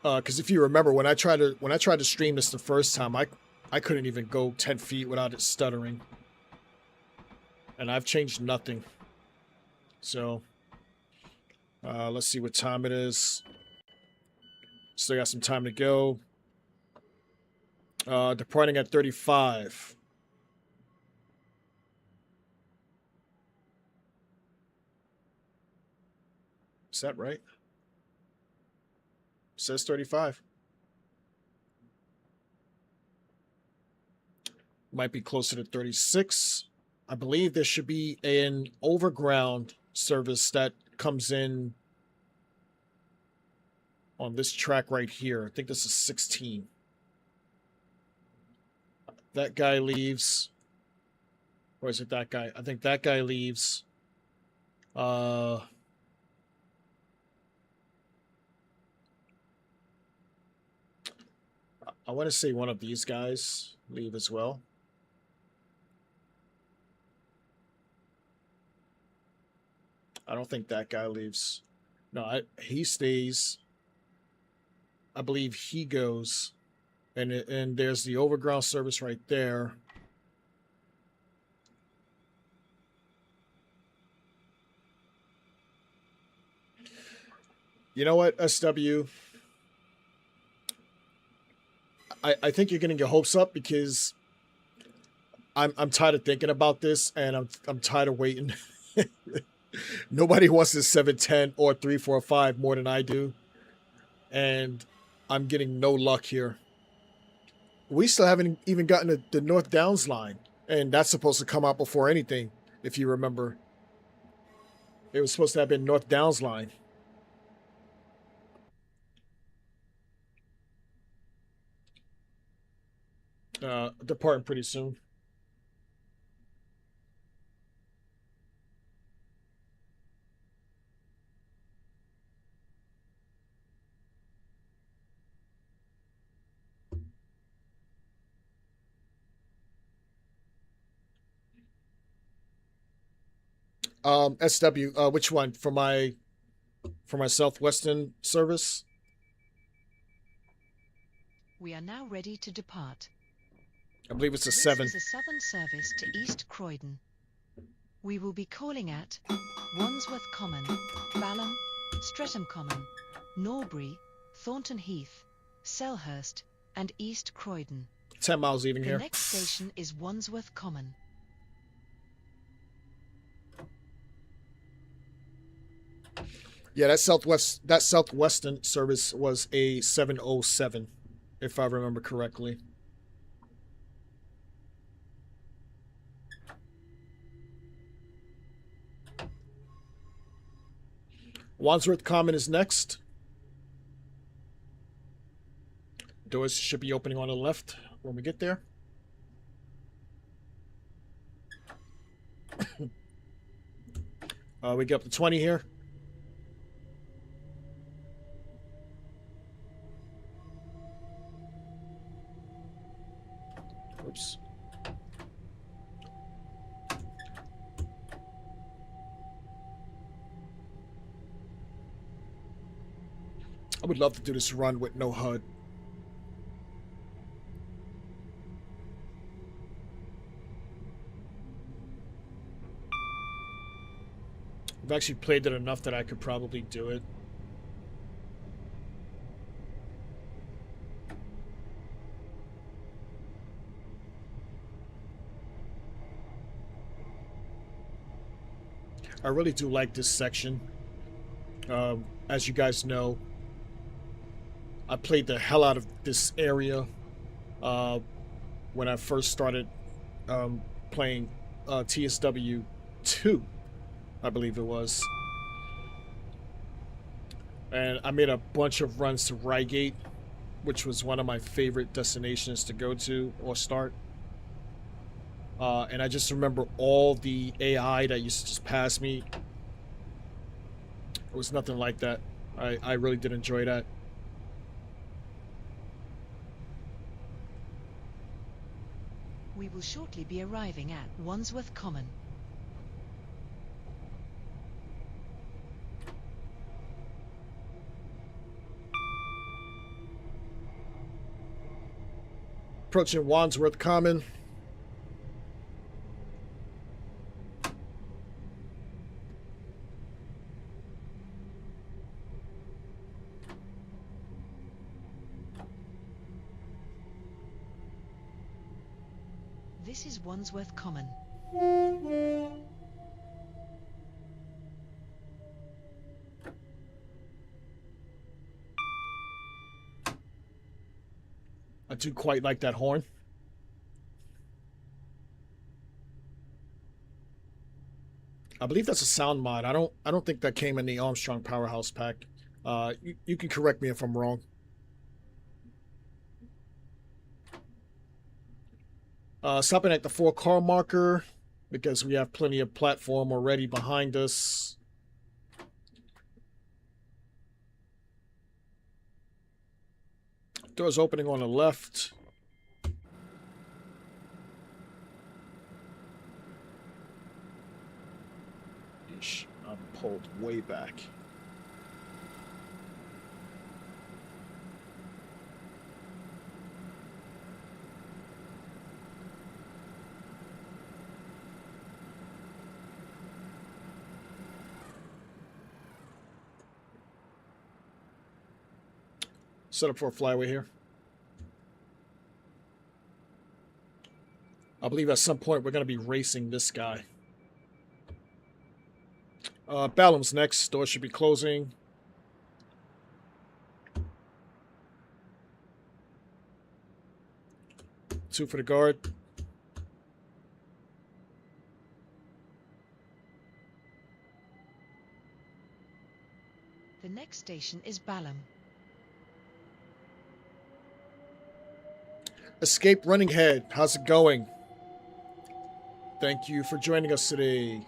Because if you remember, when I tried to stream this the first time, I couldn't even go 10 feet without it stuttering. And I've changed nothing. So, let's see what time it is. Still got some time to go. Departing at 35. Is that right? It says 35. Might be closer to 36. I believe there should be an overground service that comes in on this track right here. I think this is 16. That guy leaves. Or is it that guy? I think that guy leaves. I want to say one of these guys leave as well. I don't think that guy leaves. No, he stays. I believe he goes. And there's the overground service right there. You know what, SW? I think you're getting your hopes up because I'm tired of thinking about this, and I'm tired of waiting. Nobody wants this 710 or 345 more than I do. And I'm getting no luck here. We still haven't even gotten the North Downs line, and that's supposed to come out before anything, if you remember. It was supposed to have been North Downs line. Departing pretty soon. SW, which one? For my Southwestern service? We are now ready to depart. I believe it's a This 7. is a southern service to East Croydon. We will be calling at Wandsworth Common, Balham, Streatham Common, Norbury, Thornton Heath, Selhurst, and East Croydon. 10 miles leaving The here. next station is Wandsworth Common. Yeah, that Southwestern service was a 707, if I remember correctly. Wandsworth Common is next. Doors should be opening on the left when we get there. We get up to 20 here. Oops. I would love to do this run with no HUD. I've actually played it enough that I could probably do it. I really do like this section. As you guys know, I played the hell out of this area when I first started playing TSW 2, I believe it was. And I made a bunch of runs to Reigate, which was one of my favorite destinations to go to or start. And I just remember all the AI that used to just pass me. It was nothing like that. I really did enjoy that. We will shortly be arriving at Wandsworth Common. Approaching Wandsworth Common. This is Wandsworth Common. I do quite like that horn. I believe that's a sound mod. I don't think that came in the Armstrong Powerhouse pack. You can correct me if I'm wrong. Stopping at the 4-car marker because we have plenty of platform already behind us. Doors opening on the left. Ish, I'm pulled way back. Set up for a flyway here. I believe at some point we're going to be racing this guy. Balham's next. Door should be closing. 2 for the guard. The next station is Balham. Escape Running Head, how's it going? Thank you for joining us today.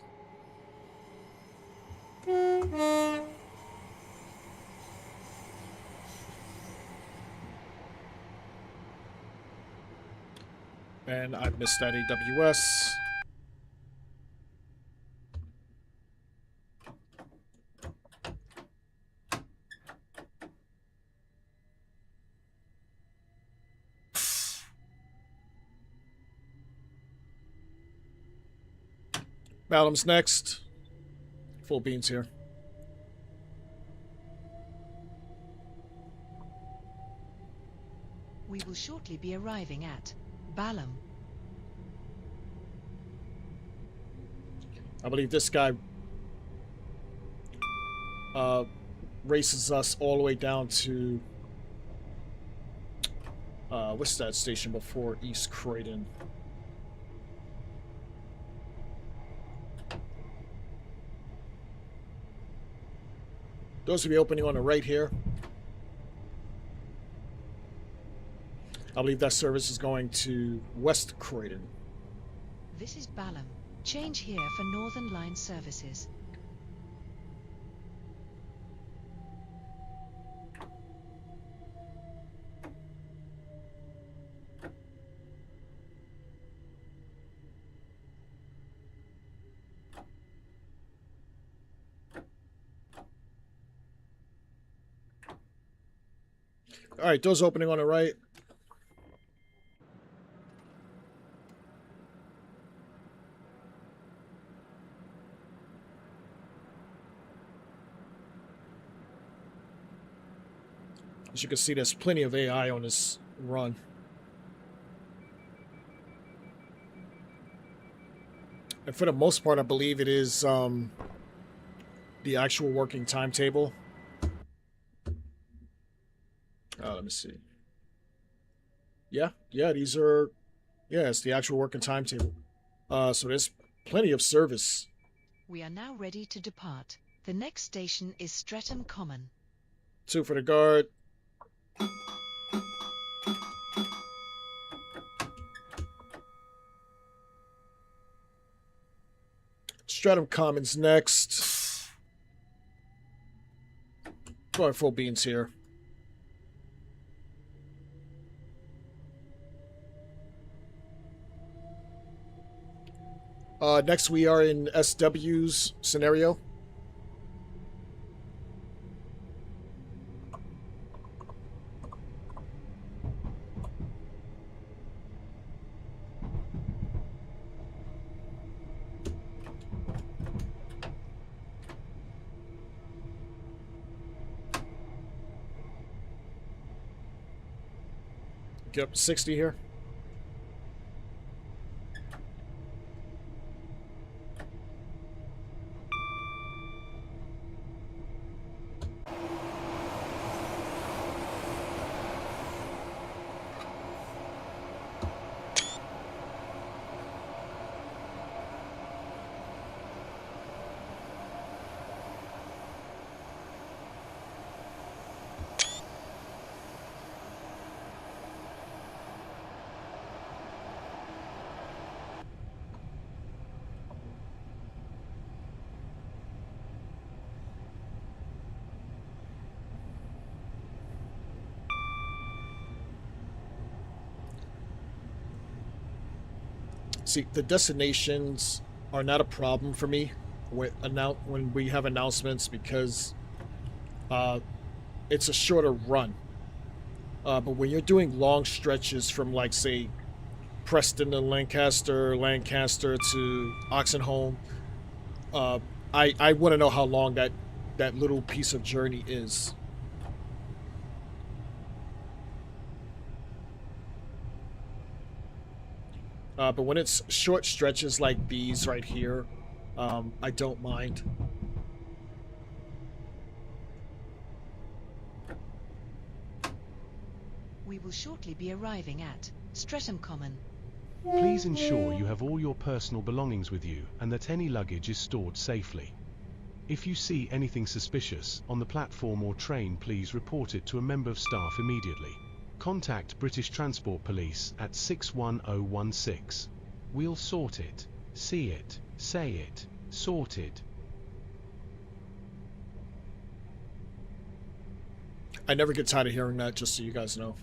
And I missed that AWS. Balham's next. Full beans here. We will shortly be arriving at Balham. I believe this guy races us all the way down to what's that station before East Croydon? Those will be opening on the right here. I believe that service is going to West Croydon. This is Balham. Change here for Northern Line services. All right, doors opening on the right. As you can see, there's plenty of AI on this run. And for the most part, I believe it is the actual working timetable. Let me see. Yeah, these are... Yeah, it's the actual working timetable. So there's plenty of service. We are now ready to depart. The next station is Streatham Common. 2 for the guard. Streatham Common's next. Going full beans here. Next we are in SW's scenario. Get up to 60 here. See, the destinations are not a problem for me when we have announcements because it's a shorter run. But when you're doing long stretches from, like, say, Preston to Lancaster to Oxenholme, I want to know how long that little piece of journey is. But when it's short stretches like these right here, I don't mind. We will shortly be arriving at Streatham Common. Please ensure you have all your personal belongings with you and that any luggage is stored safely. If you see anything suspicious on the platform or train, please report it to a member of staff immediately. Contact British Transport Police at 61016. We'll sort it. See it. Say it. Sorted. I never get tired of hearing that, just so you guys know.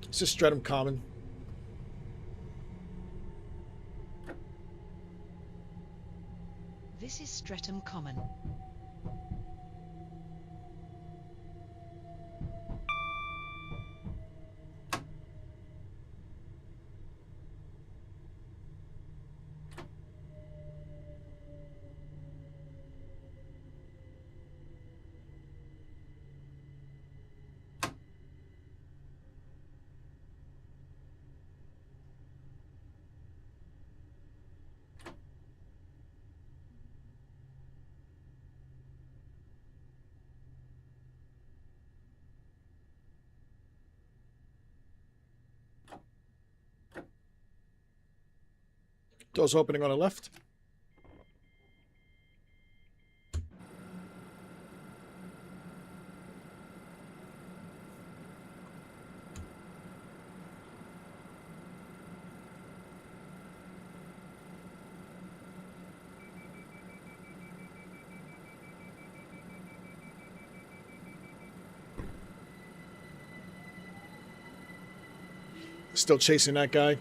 This is Streatham Common. This is Streatham Common. Doors opening on the left. Still chasing that guy.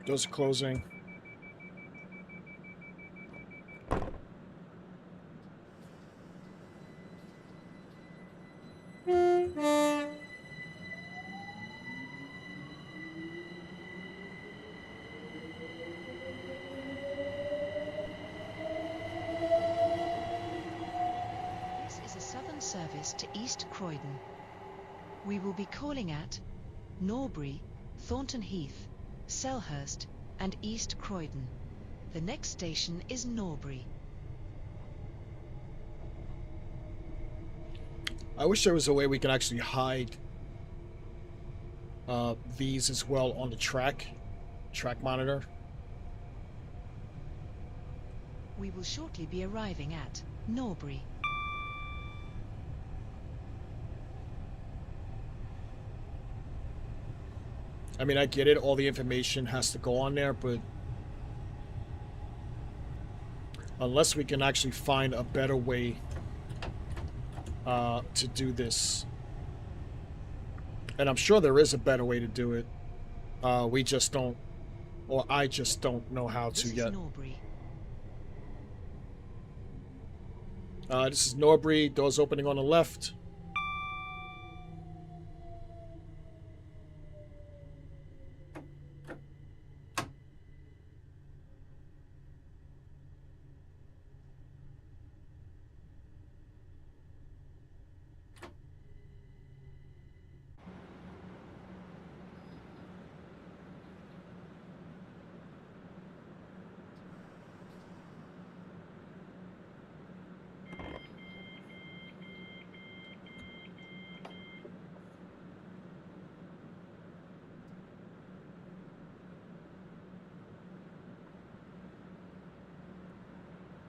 Doors are closing. This is a southern service to East Croydon. We will be calling at Norbury, Thornton Heath, Selhurst and East Croydon. The next station is Norbury. I wish there was a way we could actually hide these as well on the track monitor. We will shortly be arriving at Norbury. I mean, I get it, all the information has to go on there, but unless we can actually find a better way to do this, and I'm sure there is a better way to do it, we just don't, or I just don't know how to This yet. is Norbury. This is Norbury, doors opening on the left.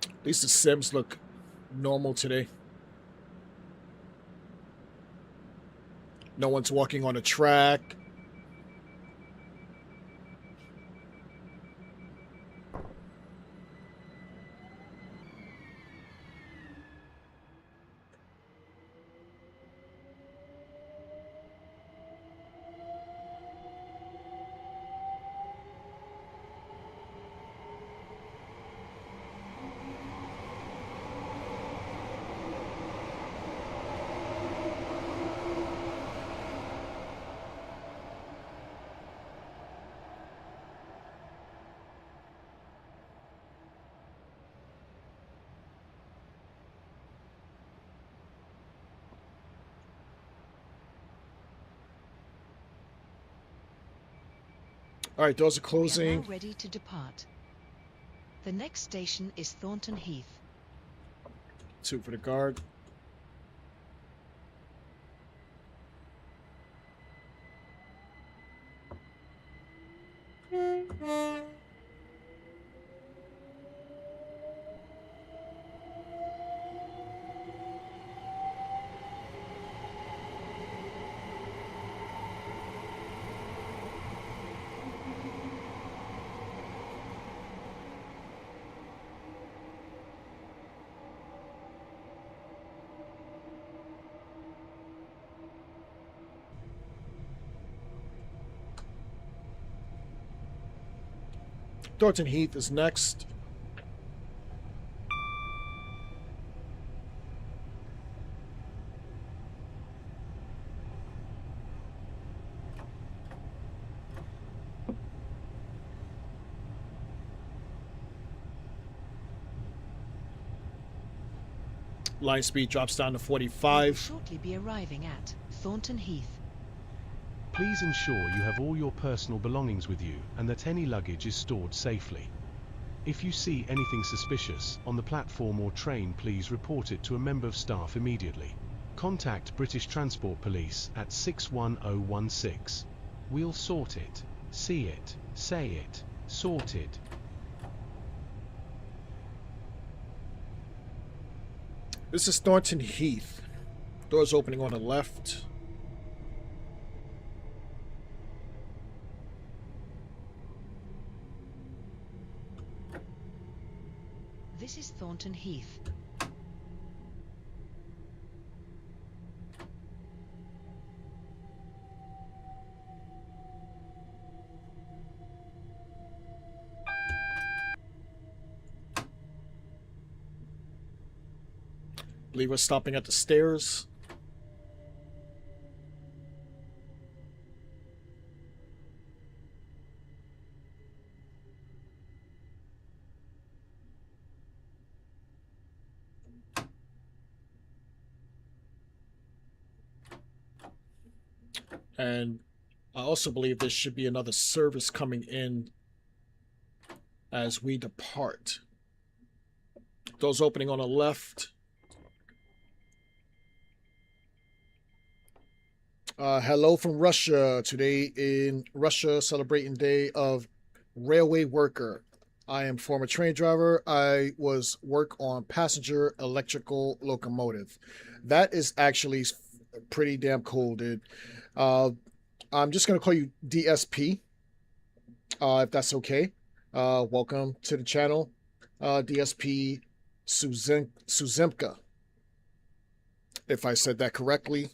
At least the Sims look normal today. No one's walking on a track. All right, doors are We are closing. now ready to depart. The next station is Thornton Heath. 2 for the guard. Thornton Heath is next. Line speed drops down to We will 45. shortly be arriving at Thornton Heath. Please ensure you have all your personal belongings with you and that any luggage is stored safely. If you see anything suspicious on the platform or train, please report it to a member of staff immediately. Contact British Transport Police at 61016. We'll sort it, see it, say it, sorted. This is Thornton Heath. Doors opening on the left. This is Thornton Heath. Believe we're stopping at the stairs. And I also believe there should be another service coming in as we depart. Doors opening on the left. Hello from Russia. Today in Russia, celebrating Day of Railway Worker. I am former train driver. I was work on passenger electrical locomotive. That is actually pretty damn cool, dude. I'm just gonna call you DSP, if that's okay. Welcome to the channel, DSP Suzemka, if I said that correctly.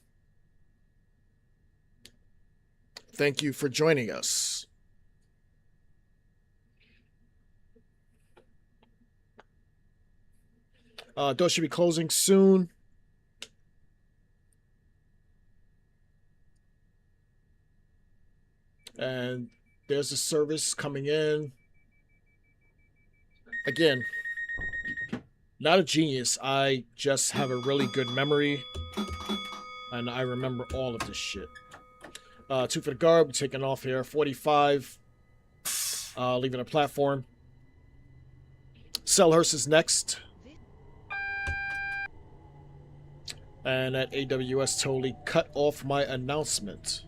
Thank you for joining us. Doors should be closing soon. And there's a service coming in. Again, not a genius. I just have a really good memory. And I remember all of this shit. 2 for the guard. We're taking off here. 45. Leaving the platform. Selhurst is next. And that AWS totally cut off my announcement.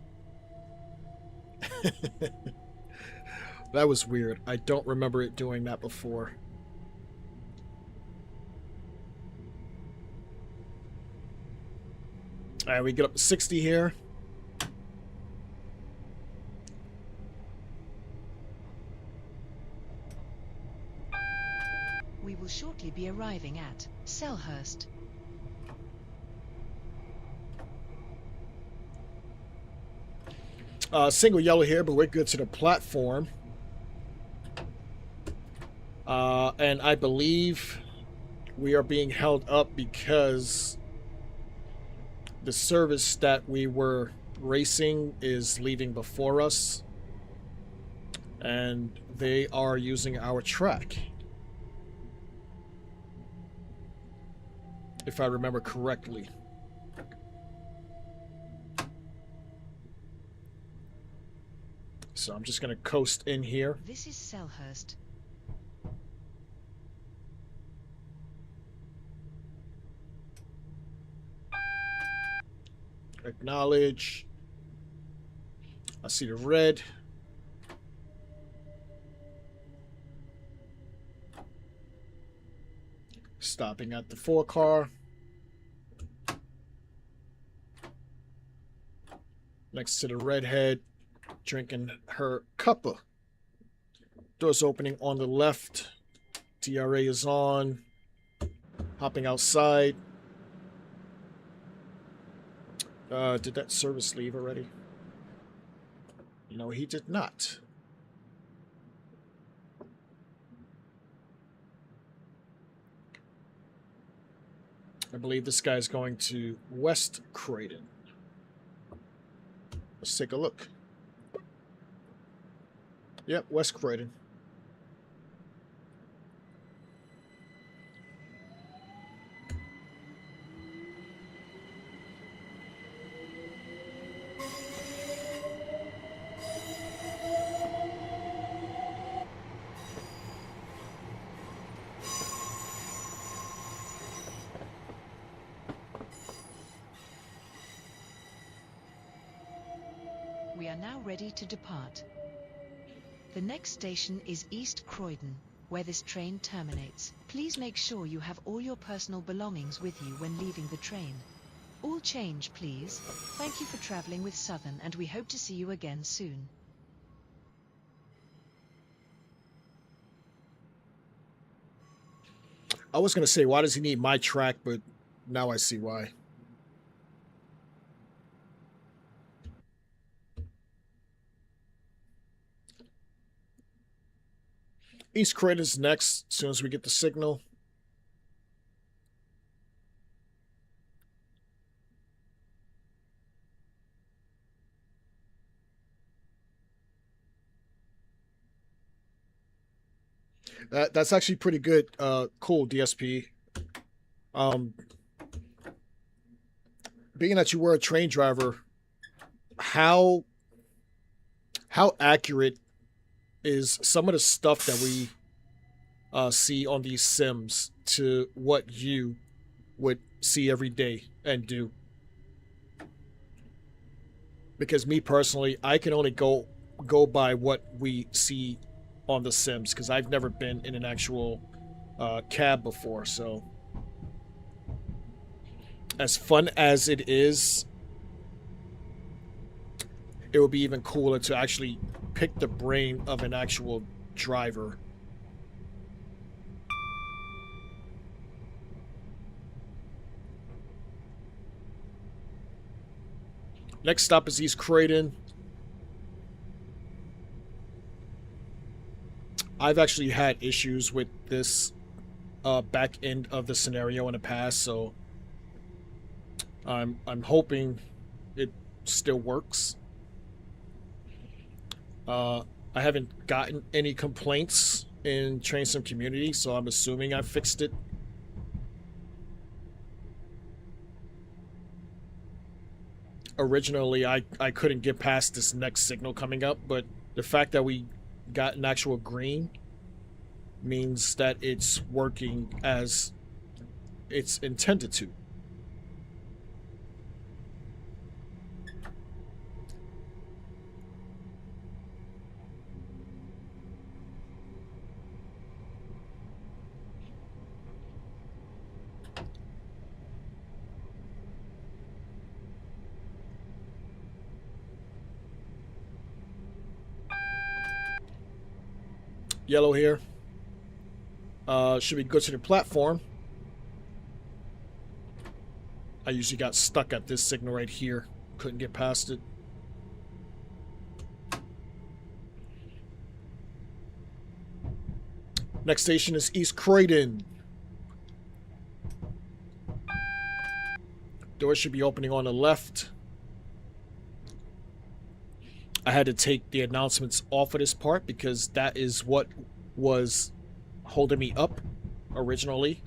That was weird. I don't remember it doing that before. Alright, we get up to 60 here. We will shortly be arriving at Selhurst. Single yellow here, but we're good to the platform. And I believe we are being held up because the service that we were racing is leaving before us. And they are using our track, if I remember correctly. So I'm just going to coast in here. This is Selhurst. Acknowledge. I see the red. Stopping at the 4 car. Next to the redhead, drinking her cuppa. Doors opening on the left. DRA is on. Hopping outside. Did that service leave already? No, he did not. I believe this guy's going to West Croydon. Let's take a look. Yep, West Croydon. We are now ready to depart. The next station is East Croydon, where this train terminates. Please make sure you have all your personal belongings with you when leaving the train. All change, please. Thank you for travelling with Southern, and we hope to see you again soon. I was going to say, why does he need my track? But now I see why. East Croydon's next, as soon as we get the signal. That's actually pretty good. Cool, DSP. Being that you were a train driver, how accurate is some of the stuff that we see on these sims to what you would see every day and do? Because me personally, I can only go by what we see on the sims, because I've never been in an actual cab before. So as fun as it is, it would be even cooler to actually pick the brain of an actual driver. Next stop is East Croydon. I've actually had issues with this back end of the scenario in the past, so I'm hoping it still works. I haven't gotten any complaints in Train Sim community, so I'm assuming I fixed it. Originally, I couldn't get past this next signal coming up, but the fact that we got an actual green means that it's working as it's intended to. Yellow here. Should be good to the platform. I usually got stuck at this signal right here. Couldn't get past it. Next station is East Croydon. Doors should be opening on the left. I had to take the announcements off of this part because that is what was holding me up originally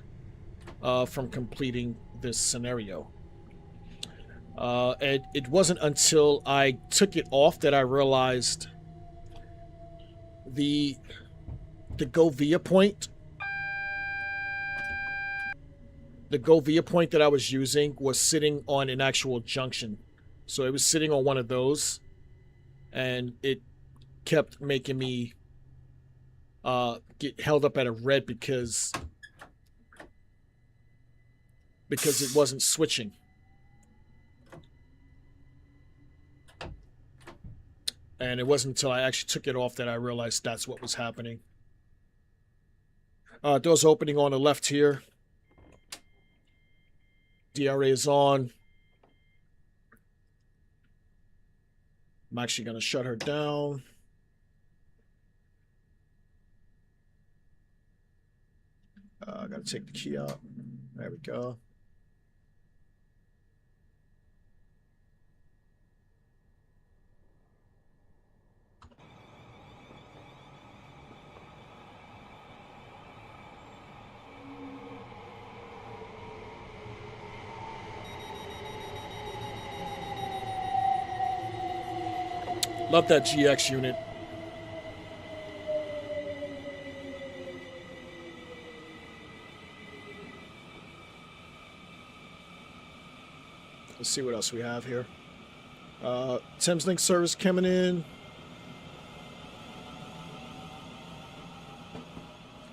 from completing this scenario. And it wasn't until I took it off that I realized the Go Via point. The Go Via point that I was using was sitting on an actual junction. So it was sitting on one of those, and it kept making me get held up at a red because it wasn't switching. And it wasn't until I actually took it off that I realized that's what was happening. Doors opening on the left here. DRA is on. I'm actually going to shut her down. I got to take the key out. There we go. Love that GX unit. Let's see what else we have here. Thameslink service coming in.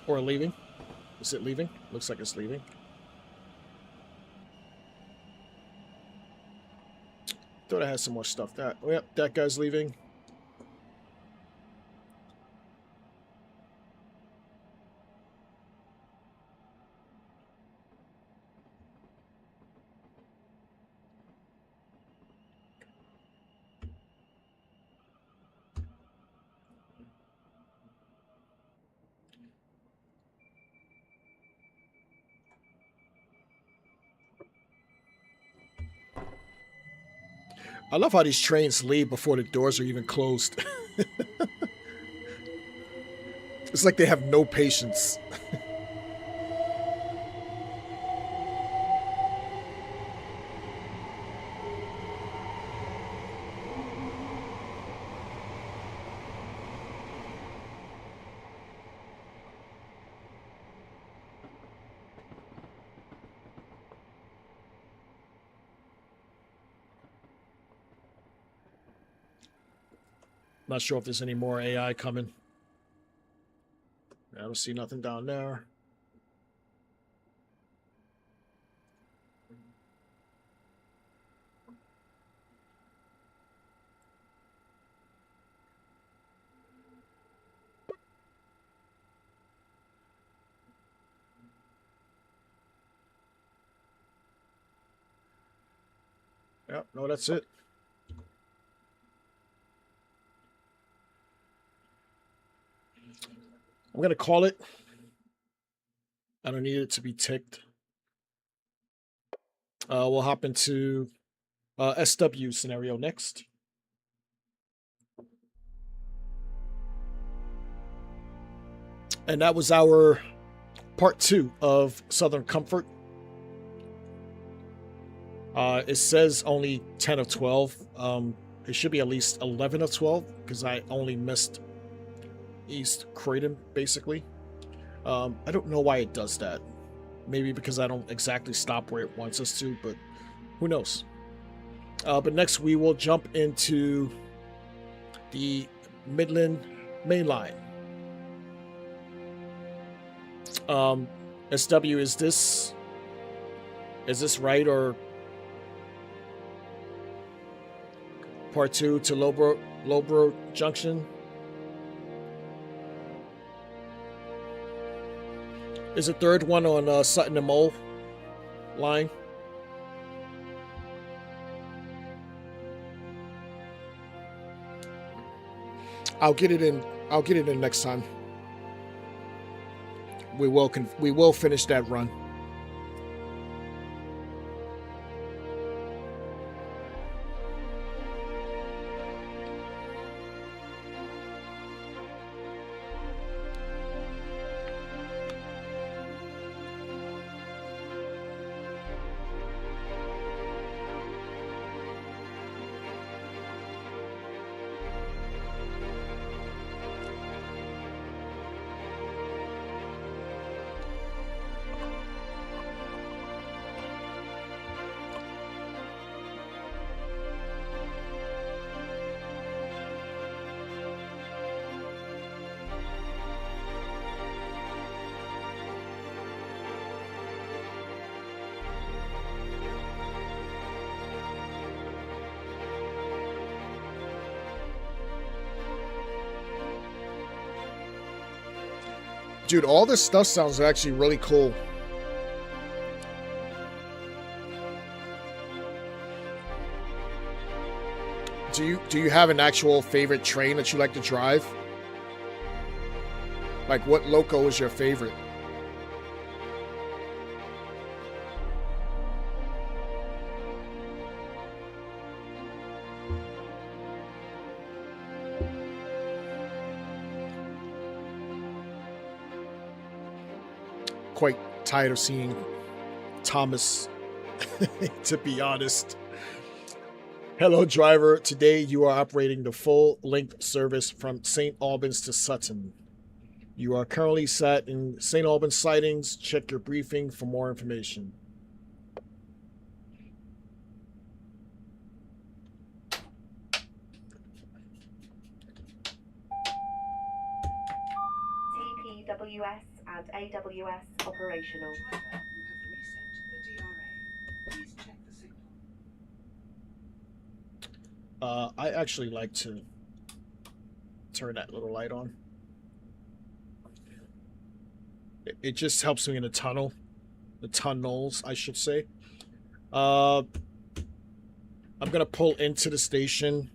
Or leaving. Is it leaving? Looks like it's leaving. Thought I had some more stuff. Oh, yep, that guy's leaving. I love how these trains leave before the doors are even closed. It's like they have no patience. Not sure if there's any more AI coming. I don't see nothing down there. Yep, no, that's it. I'm going to call it. I don't need it to be ticked. We'll hop into SW scenario next. And that was our part 2 of Southern Comfort. It says only 10 of 12. It should be at least 11 of 12 because I only missed East Croydon, basically. I don't know why it does that. Maybe because I don't exactly stop where it wants us to, but who knows. But next we will jump into the Midland Main Line. SW, is this right, or part 2 to Loughborough Junction? Is a third one on Sutton and Mole line? I'll get it in. I'll get it in next time. We will finish that run. Dude, all this stuff sounds actually really cool. Do you have an actual favorite train that you like to drive? Like, what loco is your favorite? Quite tired of seeing Thomas, to be honest. Hello, driver. Today you are operating the full-length service from St. Albans to Sutton. You are currently sat in St. Albans sidings. Check your briefing for more information. TPWS and AWS operational. I actually like to turn that little light on. It just helps me in the tunnel. The tunnels, I should say. I'm gonna pull into the station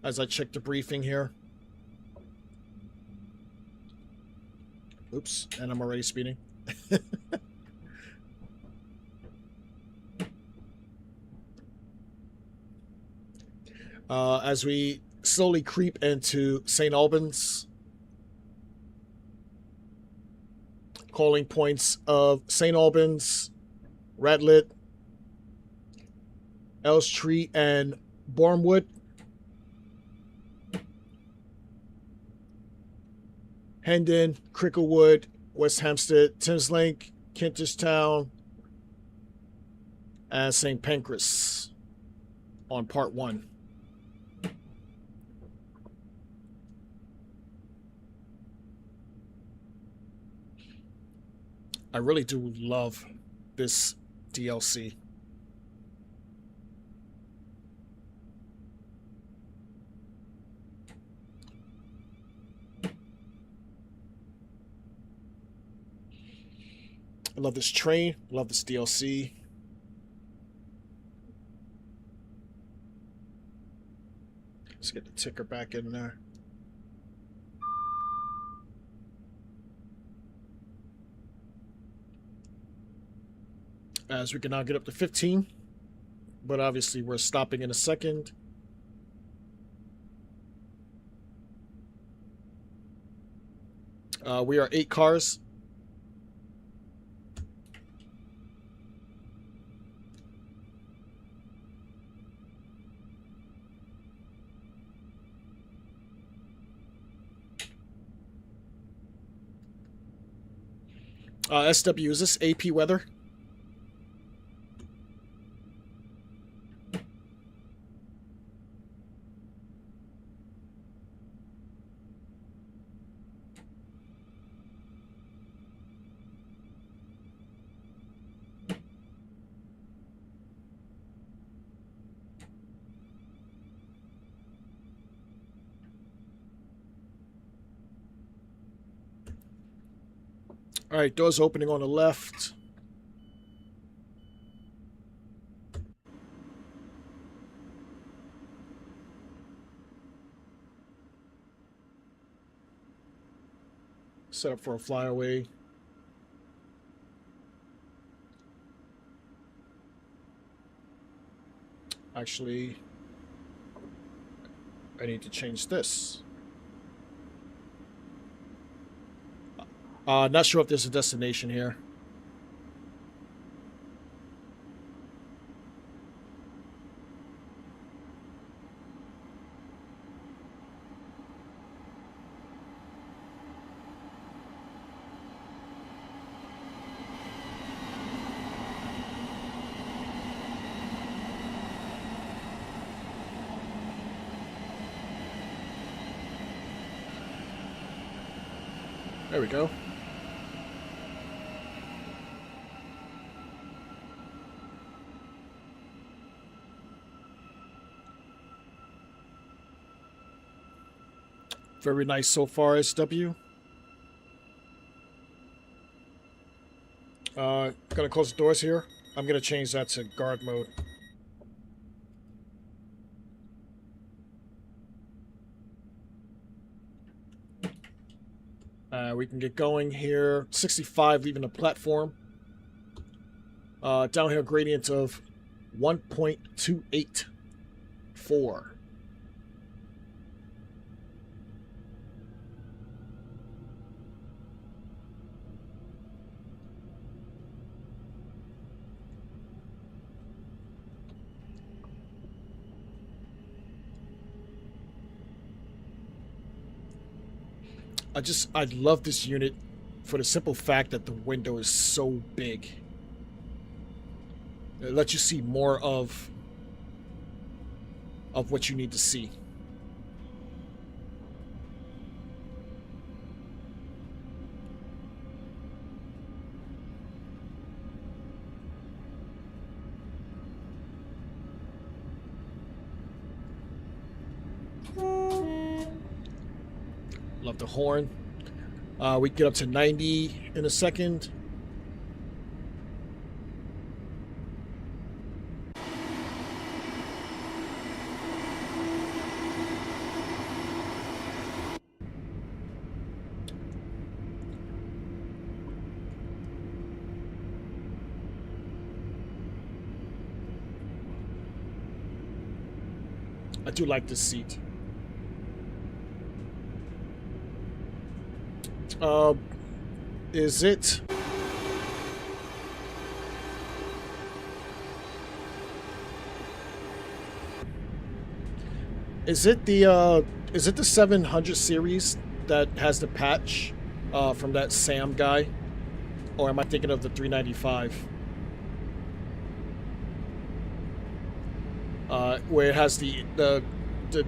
as I check the briefing here. Oops, and I'm already speeding. As we slowly creep into St. Albans, calling points of St. Albans, Radlett, Elstree, and Bournemouth. Hendon, Cricklewood, West Hampstead, Thameslink, Kentish Town, and St. Pancras on part 1. I really do love this DLC. I love this train, love this DLC. Let's get the ticker back in there. As we can now get up to 15, but obviously we're stopping in a second. We are 8 cars. SW, is this AP weather? All right, doors opening on the left. Set up for a flyaway. Actually, I need to change this. Not sure if there's a destination here. There we go. Very nice so far, SW. Gonna close the doors here. I'm gonna change that to guard mode. We can get going here. 65 leaving the platform. Downhill gradient of 1.284. I love this unit for the simple fact that the window is so big. It lets you see more of what you need to see. Love the horn. We get up to 90 in a second. I do like this seat. Is it? Is it the 700 series that has the patch from that Sam guy? Or am I thinking of the 395? Where it has the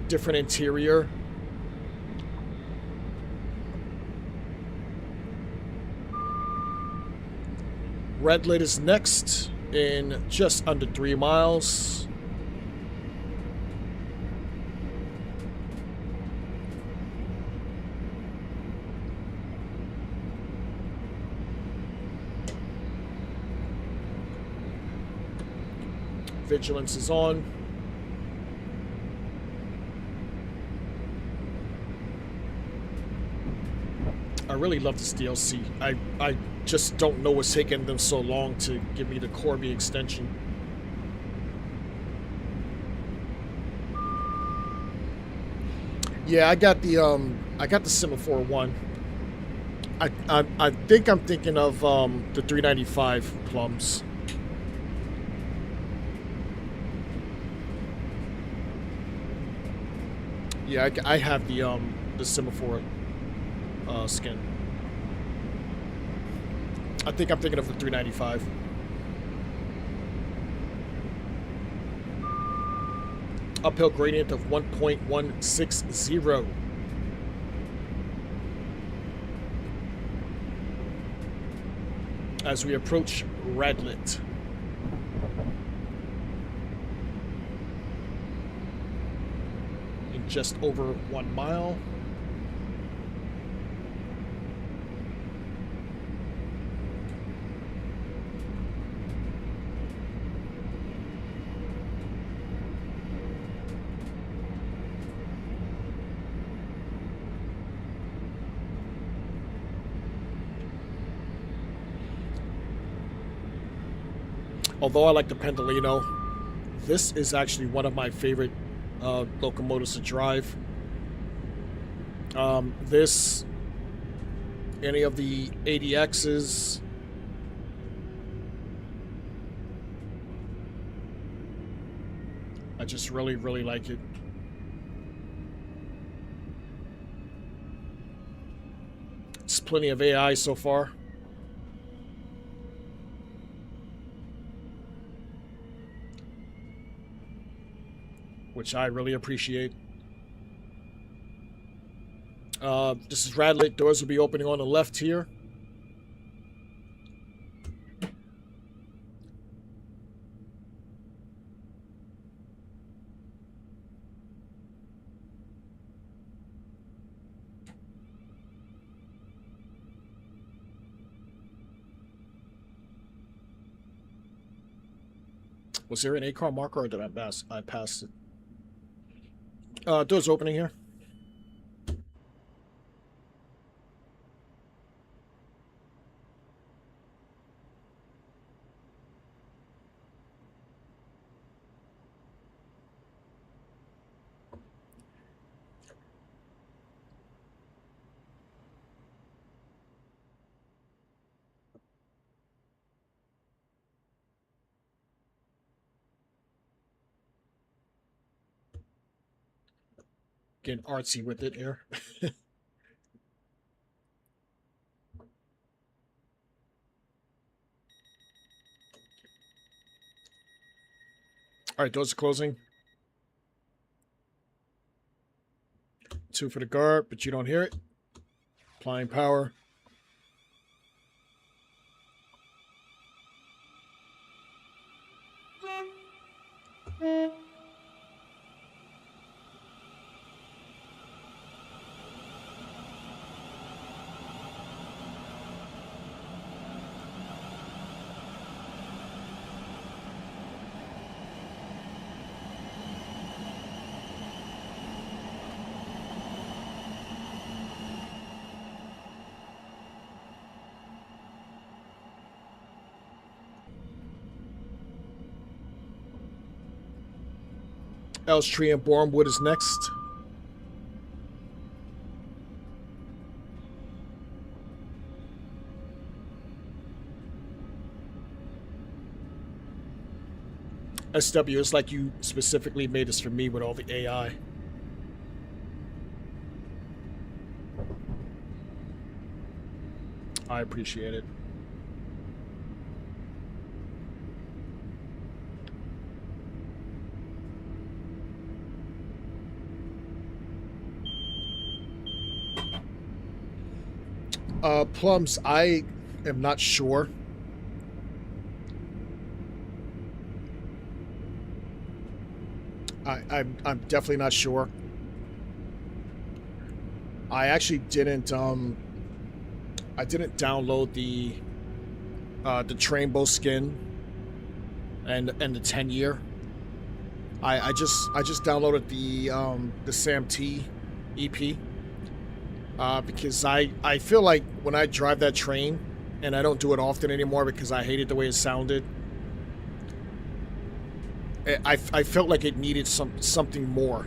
different interior. Redlit is next in just under 3 miles. Vigilance is on. I really love this DLC. I just don't know what's taking them so long to give me the Corby extension. Yeah, I got the Semaphore one. I think I'm thinking of the 395 plums. Yeah, I have the Semaphore skin. I think I'm thinking of the 395. Uphill gradient of 1.160. As we approach Radlett. In just over 1 mile. Although I like the Pendolino, this is actually one of my favorite locomotives to drive. This, any of the ADXs, I just really, really like it. It's plenty of AI so far. Which I really appreciate. This is Radlett. Doors will be opening on the left here. Was there an ACAR marker or did I pass? I passed it. Doors opening here. Getting artsy with it here. All right, doors are closing. 2 for the guard, but you don't hear it. Applying power. Elstree and Bournemouth is next. SW, it's like you specifically made this for me with all the AI. I appreciate it. Plums, I am not sure. I'm definitely not sure. I actually didn't I didn't download the Trainbow skin and the 10-year. I just downloaded the Sam T EP. Because I feel like when I drive that train, and I don't do it often anymore because I hated the way it sounded, I felt like it needed something more.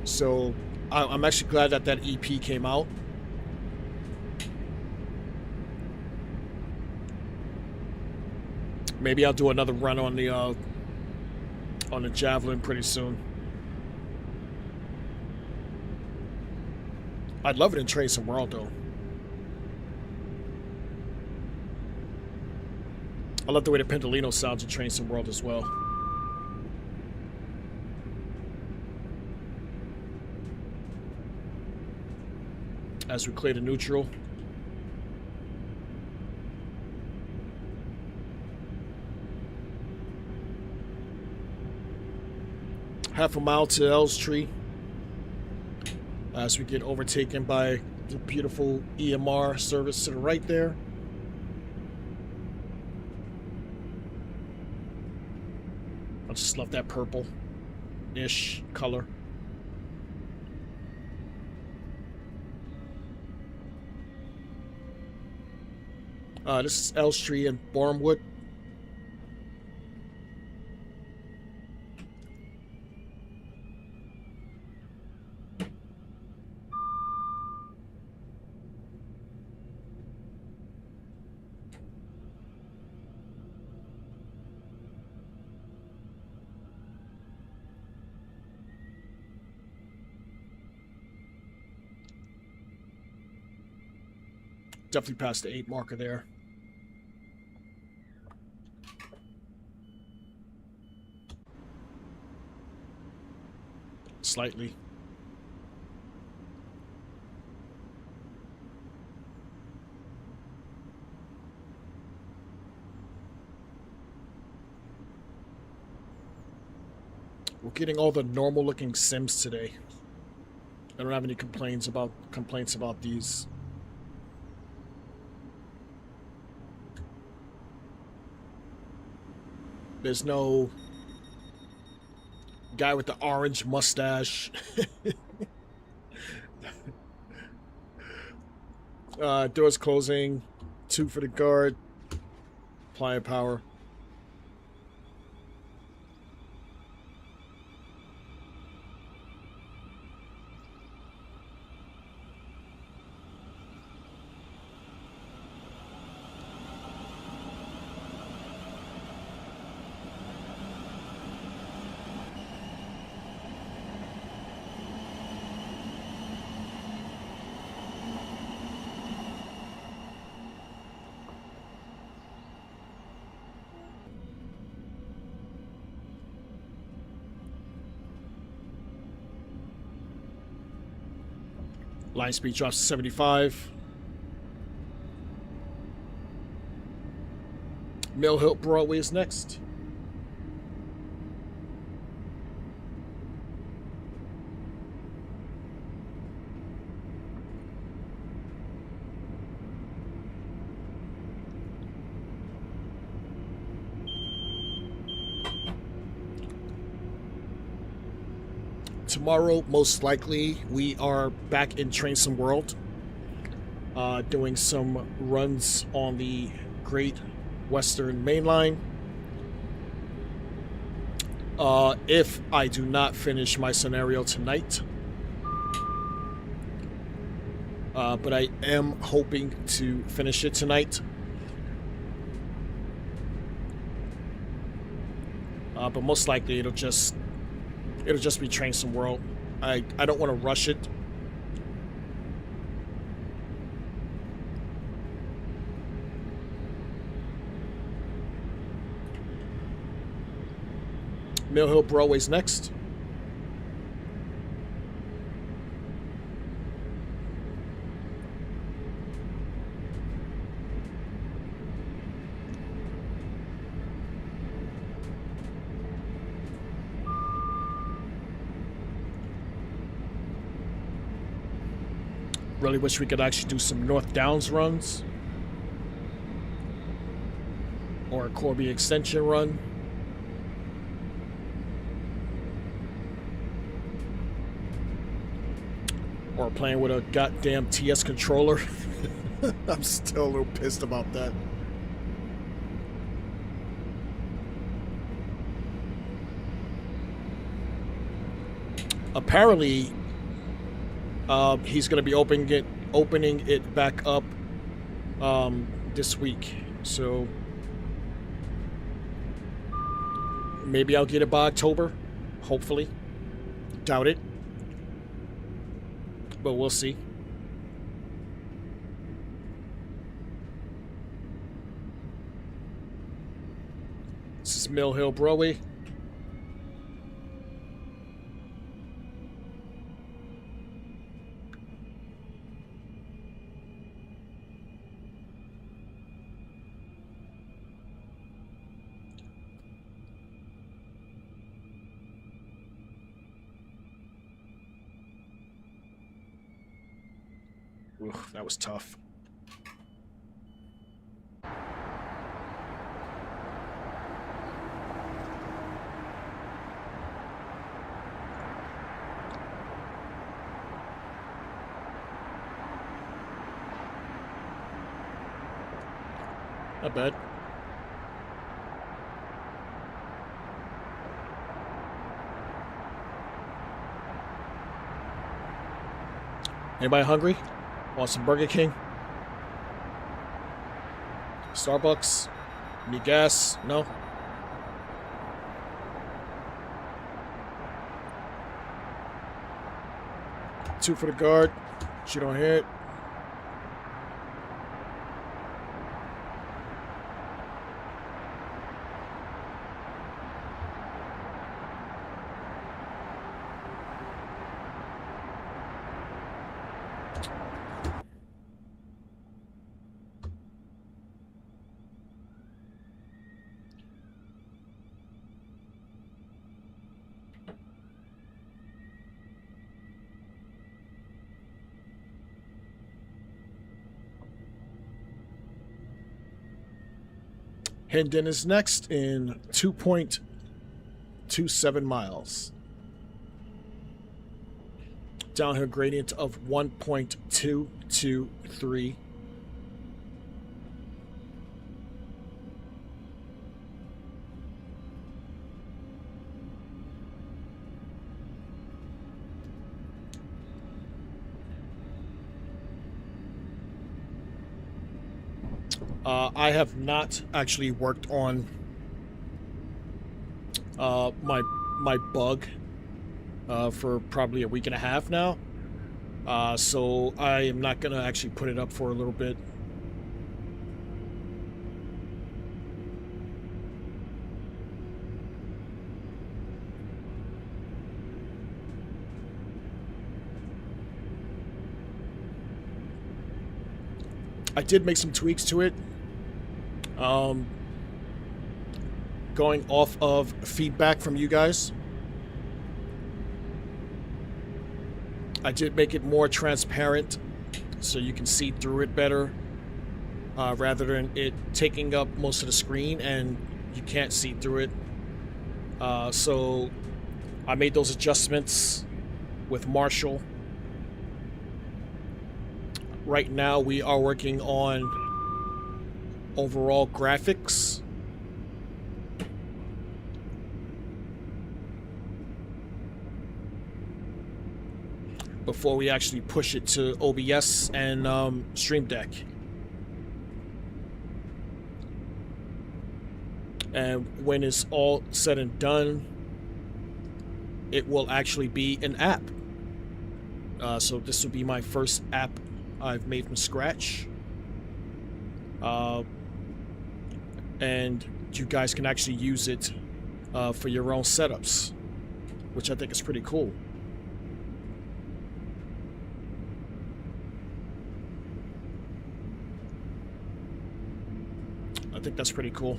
So I'm actually glad that EP came out. Maybe I'll do another run on the Javelin pretty soon. I'd love it in Train Some World, though. I love the way the Pendolino sounds in Train Some World as well. As we clear the neutral. Half a mile to Elstree. As we get overtaken by the beautiful EMR service to the right there. I just love that purple-ish color. This is Elstree and Bournemouth. Definitely past the 8 marker there. Slightly. We're getting all the normal looking sims today. I don't have any complaints about these. There's no Guy with the orange mustache. Doors closing. 2 for the guard. Applying power. Line speed drops to 75. Mill Hill Broadway is next. Tomorrow, most likely, we are back in Trainson World, doing some runs on the Great Western Main Line. If I do not finish my scenario tonight, but I am hoping to finish it tonight. But most likely it'll just be Trainson World. I don't want to rush it. Mill Hill Broadway's next. Really wish we could actually do some North Downs runs or a Corby extension run. Or playing with a goddamn TS controller. I'm still a little pissed about that. Apparently, he's going to be opening it back up this week. So maybe I'll get it by October. Hopefully. Doubt it. But we'll see. This is Mill Hill Broadway. Oof, that was tough. Not bad. Anybody hungry? Want some Burger King? Starbucks? Need gas? No? Two for the guard. She don't hear it. Hendon is next in 2.27 miles. downhill gradient of 1.223. I have not actually worked on my bug for probably a week and a half now, so I am not gonna actually put it up for a little bit. I did make some tweaks to it, going off of feedback from you guys. I did make it more transparent so you can see through it better, rather than it taking up most of the screen and you can't see through it. So I made those adjustments with Marshall. Right now we are working on overall graphics. Before we actually push it to OBS and Stream Deck. And when it's all said and done, it will actually be an app. So this will be my first app I've made from scratch. And you guys can actually use it for your own setups, which I think is pretty cool. I think that's pretty cool.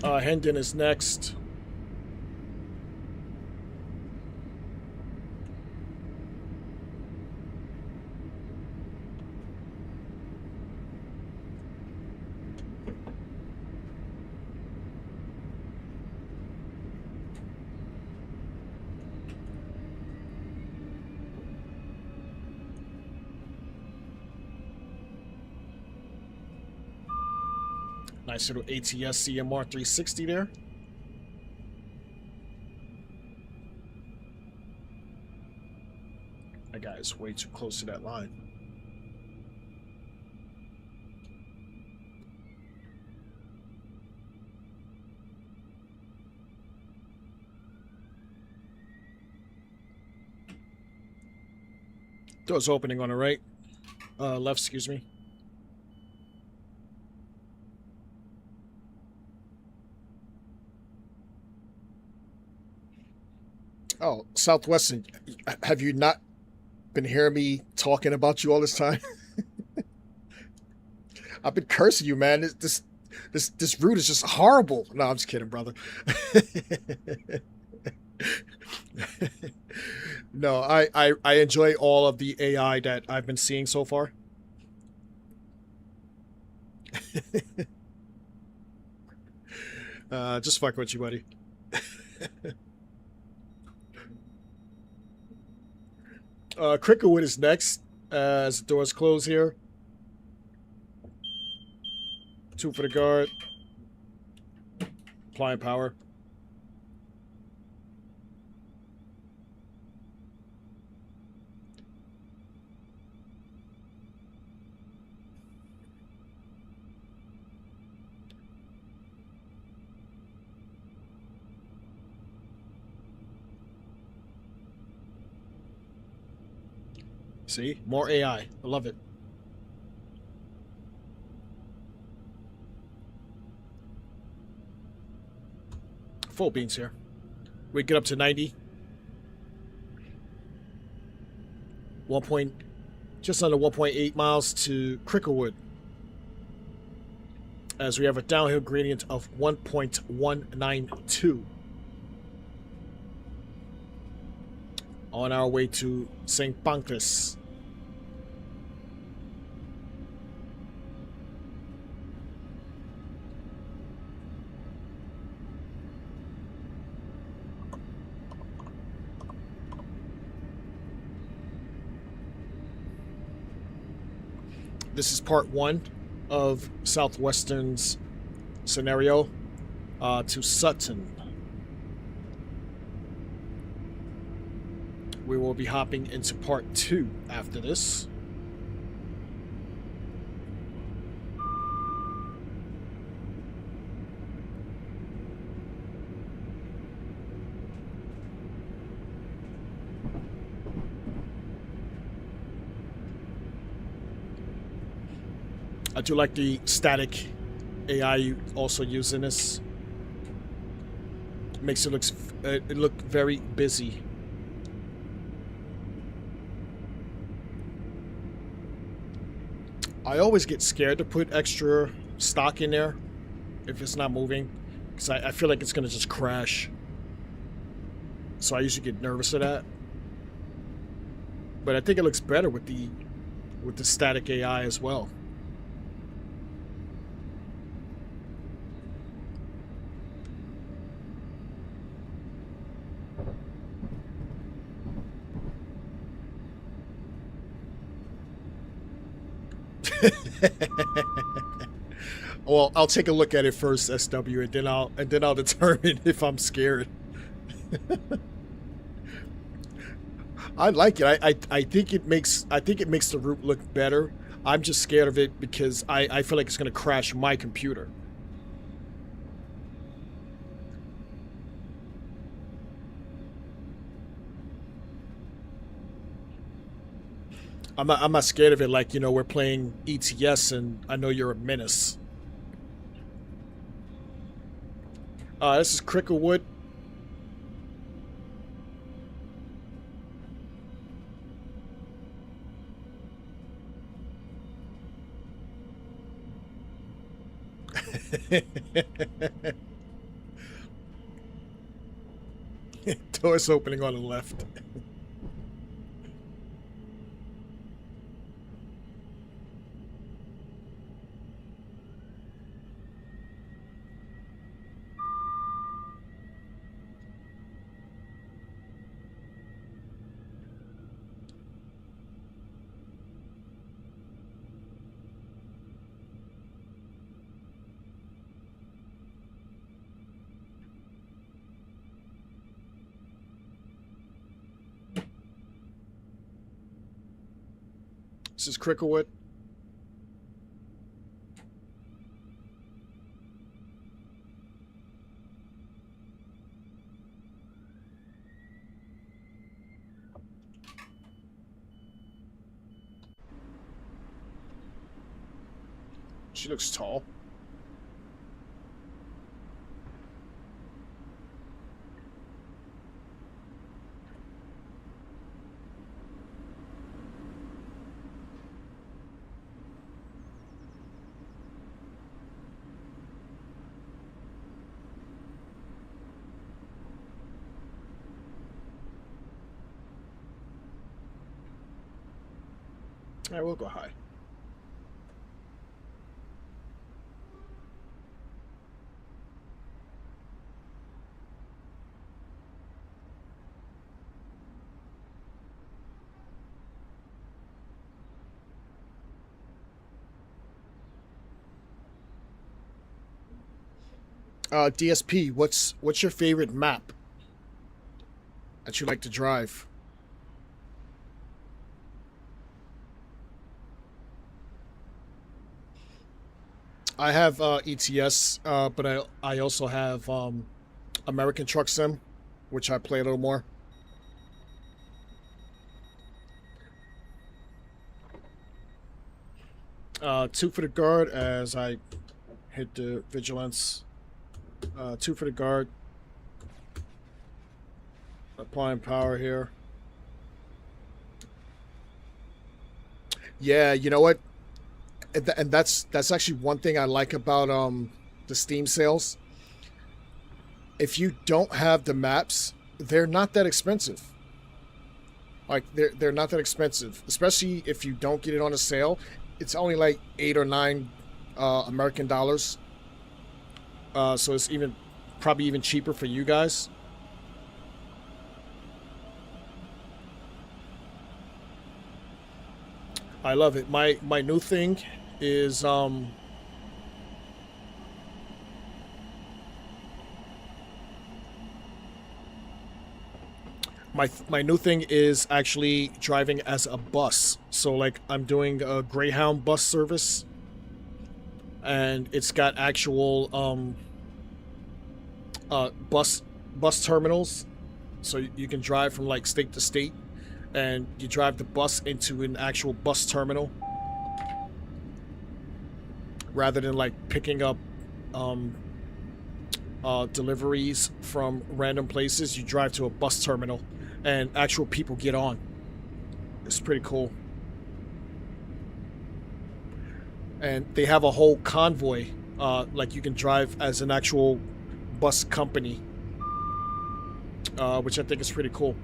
Hendon is next. Nice little ATS CMR 360 there. That guy is way too close to that line. Door's opening on the right. Left, excuse me. Oh, Southwestern, have you not been hearing me talking about you all this time? I've been cursing you, man. This route is just horrible. No, I'm just kidding, brother. No, I enjoy all of the AI that I've been seeing so far. Just fuck with you, buddy. Cricklewood is next as the doors close here. 2 for the guard. Applying power. See? More AI. I love it. Full beans here. We get up to 90. Just under 1.8 miles to Cricklewood. As we have a downhill gradient of 1.192. On our way to St. Pancras. This is part 1 of Southwestern's scenario to Sutton. We will be hopping into part 2 after this. I do like the static AI you also use in this. Makes it look very busy. I always get scared to put extra stock in there if it's not moving, because I feel like it's gonna just crash. So I usually get nervous of that. But I think it looks better with the static AI as well. Well, I'll take a look at it first, SW, and then I'll determine if I'm scared. I like it. I think it makes the route look better. I'm just scared of it because I feel like it's gonna crash my computer. I'm not scared of it like, you know, we're playing ETS and I know you're a menace. This is Cricklewood. Door's opening on the left. This is Cricklewood. She looks tall. I will go high. DSP, what's your favorite map that you like to drive? I have ETS, but I also have American Truck Sim, which I play a little more. Two for the guard as I hit the vigilance. Two for the guard. Applying power here. Yeah, you know what? And that's actually one thing I like about the Steam sales. If you don't have the maps, they're not that expensive. Like they're not that expensive, especially if you don't get it on a sale. It's only like 8 or 9 American dollars. So it's probably even cheaper for you guys. I love it. My new thing is my new thing is actually driving as a bus. So like I'm doing a Greyhound bus service, and it's got actual bus terminals, so you can drive from like state to state, and you drive the bus into an actual bus terminal rather than like picking up deliveries from random places. You drive to a bus terminal and actual people get on. It's pretty cool. And they have a whole convoy, like you can drive as an actual bus company, which I think is pretty cool.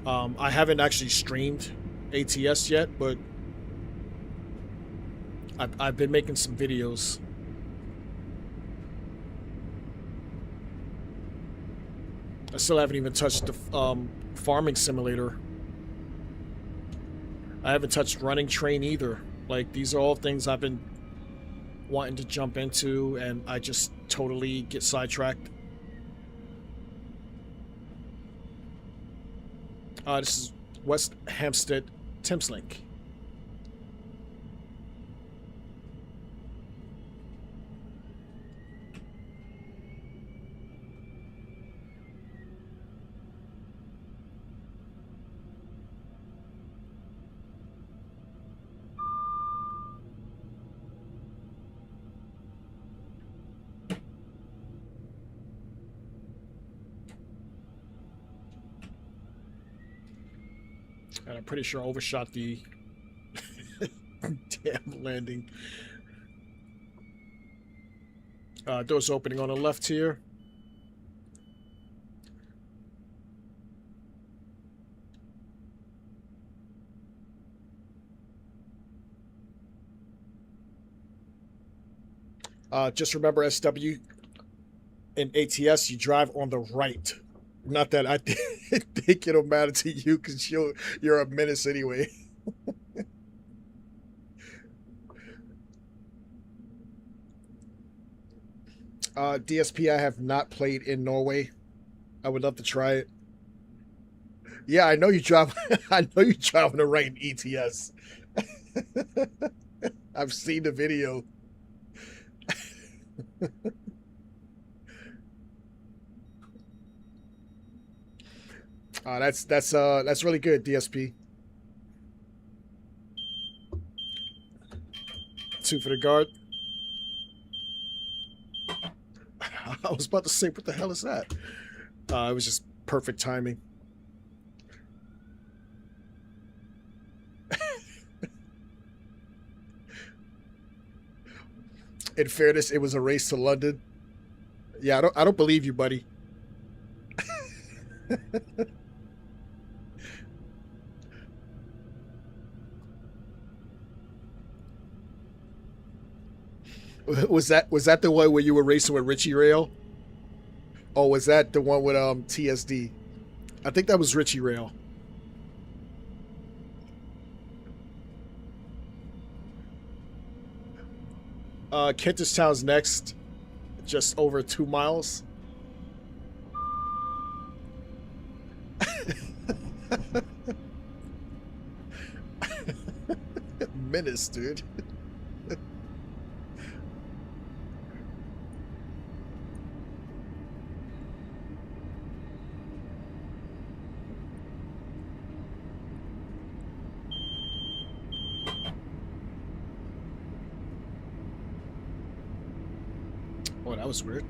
I haven't actually streamed ATS yet, but I've been making some videos. I still haven't even touched the farming simulator. I haven't touched running train either. Like, these are all things I've been wanting to jump into, and I just totally get sidetracked. This is West Hampstead Thameslink. And I'm pretty sure I overshot the damn landing. Doors opening on the left here. Just remember, SW, in ATS, you drive on the right. Not that I think it'll matter to you, because you're a menace anyway. DSP, I have not played in Norway. I would love to try it. Yeah, I know you drive. I know you drive on the right in ETS. I've seen the video. That's really good, DSP. 2 for the guard. I was about to say, what the hell is that? It was just perfect timing. In fairness, it was a race to London. Yeah, I don't believe you, buddy. Was that the one where you were racing with Richie Rail? Or was that the one with TSD? I think that was Richie Rail. Kentish Town's next, just over 2 miles. Menace, dude. Oh, that was weird.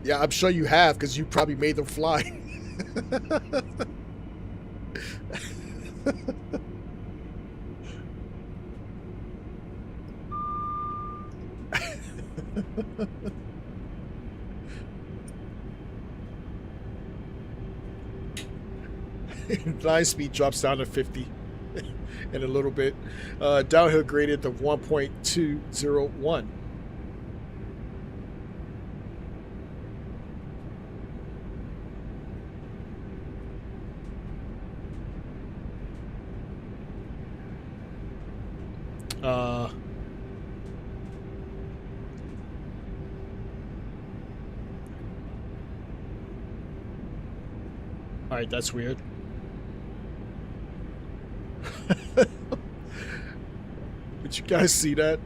Yeah, I'm sure you have, because you probably made them fly. Line speed drops down to 50 in a little bit. Downhill gradient of 1.201. All right, that's weird. Did you guys see that?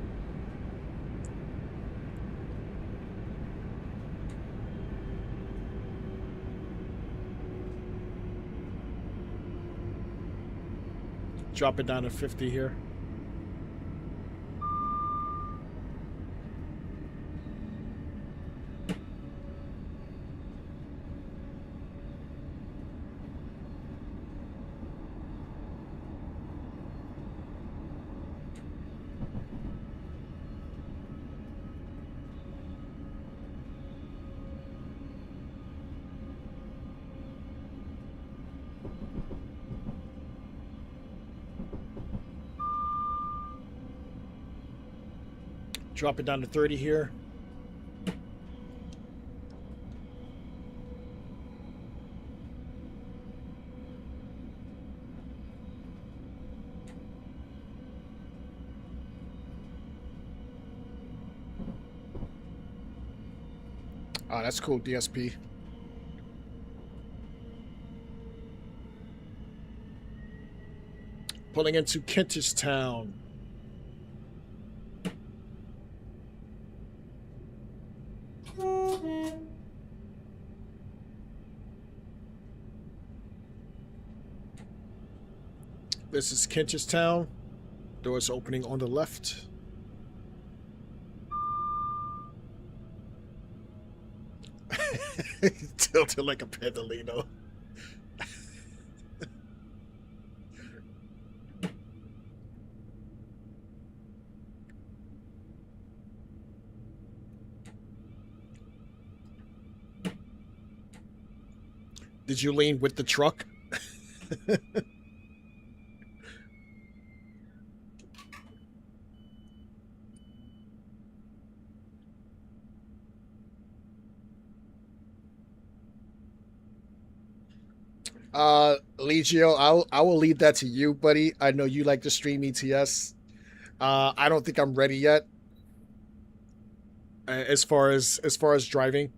Drop it down to 50 here. Drop it down to 30 here. Oh, that's cool, DSP. Pulling into Kentish Town. This is Kentish Town. Doors opening on the left. Tilted like a pedalino. Did you lean with the truck? Legio, I will leave that to you, buddy. I know you like to stream ETS. I don't think I'm ready yet. As far as driving.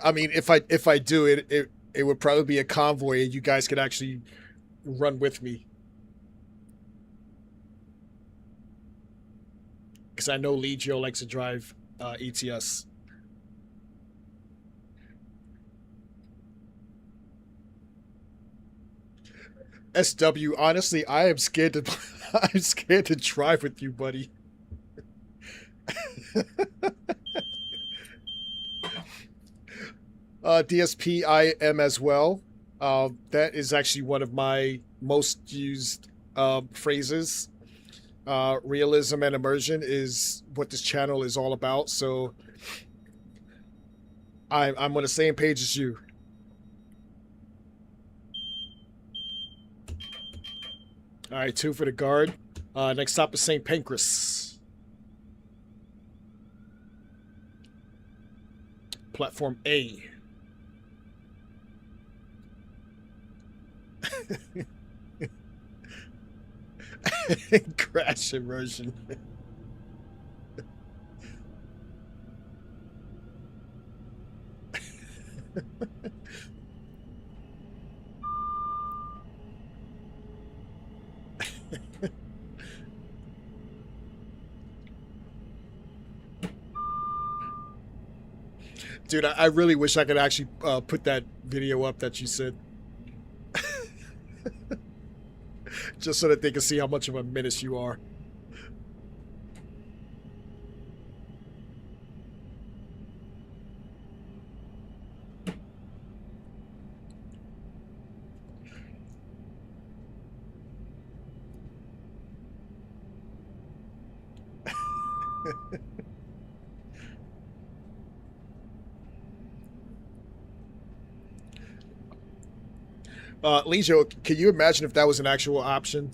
I mean, if I do it, it would probably be a convoy, and you guys could actually run with me. Because I know Legio likes to drive ETS. SW, honestly, I am scared to I'm scared to drive with you, buddy. DSP, I am as well. That is actually one of my most used phrases. Realism and immersion is what this channel is all about, so I'm on the same page as you. All right, 2 for the guard. Next stop is St. Pancras. Platform A. Crash immersion. Dude, I really wish I could actually put that video up that you said. Just so that they can see how much of a menace you are. Legio, can you imagine if that was an actual option?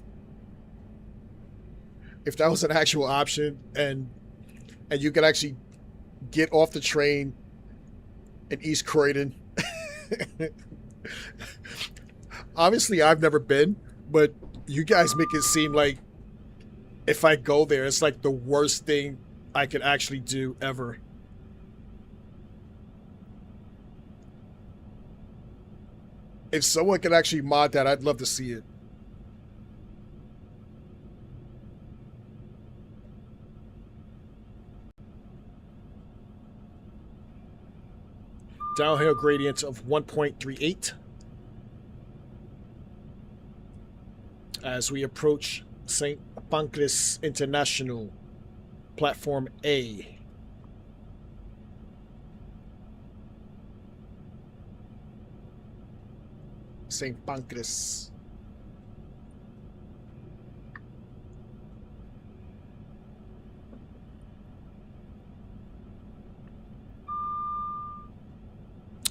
If that was an actual option, and you could actually get off the train in East Croydon Obviously, I've never been, but you guys make it seem like if I go there, it's like the worst thing I could actually do ever. If someone could actually mod that, I'd love to see it. Downhill gradient of 1.38 as we approach St. Pancras International, Platform A. St. Pancras.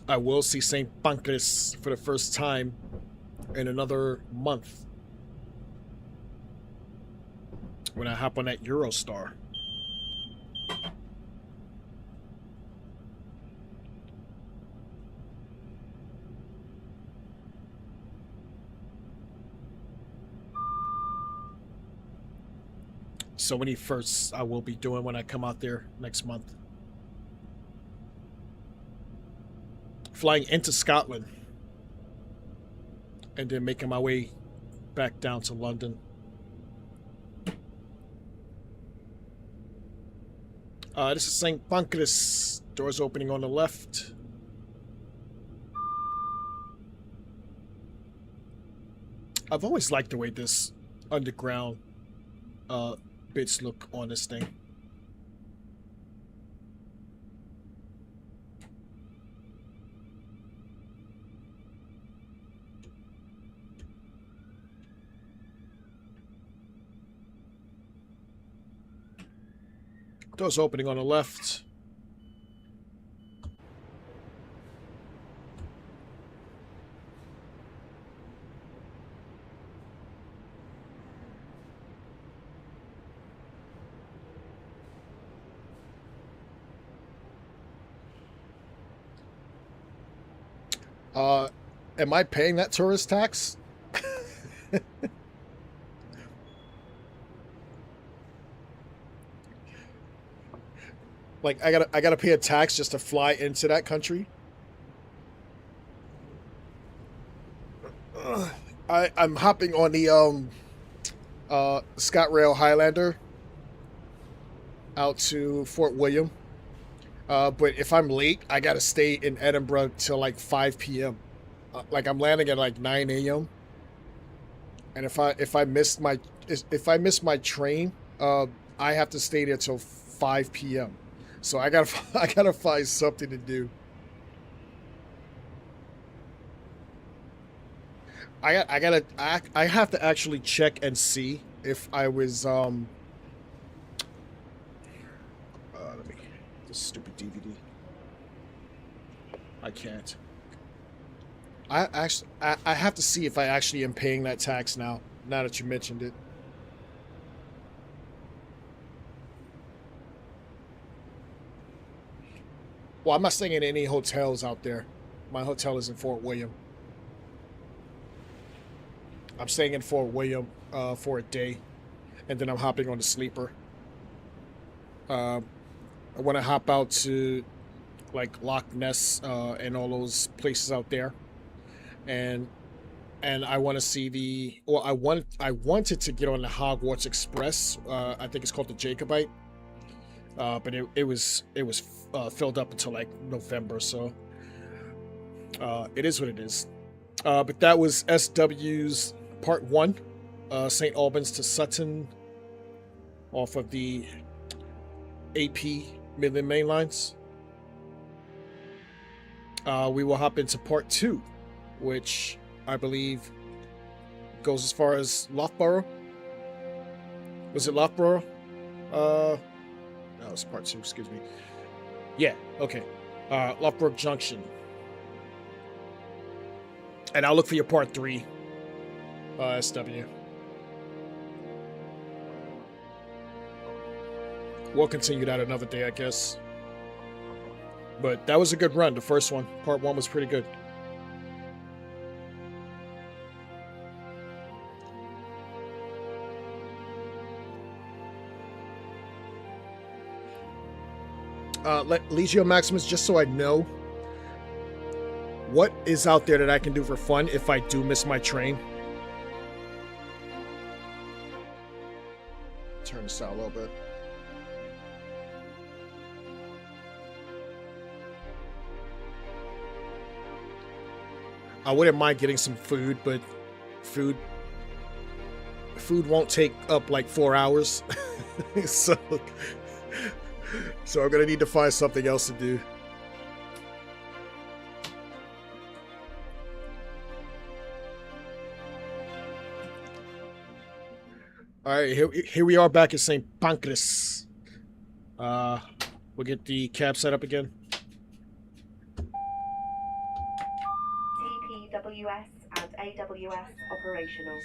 I will see St. Pancras for the first time in another month when I hop on that Eurostar. So many firsts I will be doing when I come out there next month. Flying into Scotland and then making my way back down to London. This is St. Pancras. Doors opening on the left. I've always liked the way this underground bits look on this thing. Doors opening on the left. Am I paying that tourist tax? Like I gotta pay a tax just to fly into that country? I'm hopping on the ScotRail Highlander out to Fort William. But if I'm late, I gotta stay in Edinburgh till like 5 p.m. Like I'm landing at like 9 a.m. And if I miss my train, I have to stay there till 5 p.m. So I gotta find something to do. I have to actually check and see if I was let me, this stupid DVD. I can't. I have to see if I actually am paying that tax now that you mentioned it. Well, I'm not staying in any hotels out there. My hotel is in Fort William. I'm staying in Fort William for a day, and then I'm hopping on the sleeper. I want to hop out to like Loch Ness and all those places out there, and I want to see the. Well, I wanted to get on the Hogwarts Express. I think it's called the Jacobite, but it was filled up until like November, so it is what it is. But that was SW's Part 1, St. Albans to Sutton, off of the AP Midland Main Lines. We will hop into Part 2, which I believe goes as far as Loughborough. Was it Loughborough? No, it's Part 2, excuse me. Yeah, okay. Loughborough Junction. And I'll look for your Part 3, SW. We'll continue that another day, I guess. But that was a good run, the first one. Part 1 was pretty good. Legio Maximus, just so I know, what is out there that I can do for fun if I do miss my train? Turn this down a little bit. I wouldn't mind getting some food, but food won't take up like 4 hours. so I'm gonna need to find something else to do. All right, here we are back at St. Pancras. We'll get the cab set up again. TPWS and AWS operational.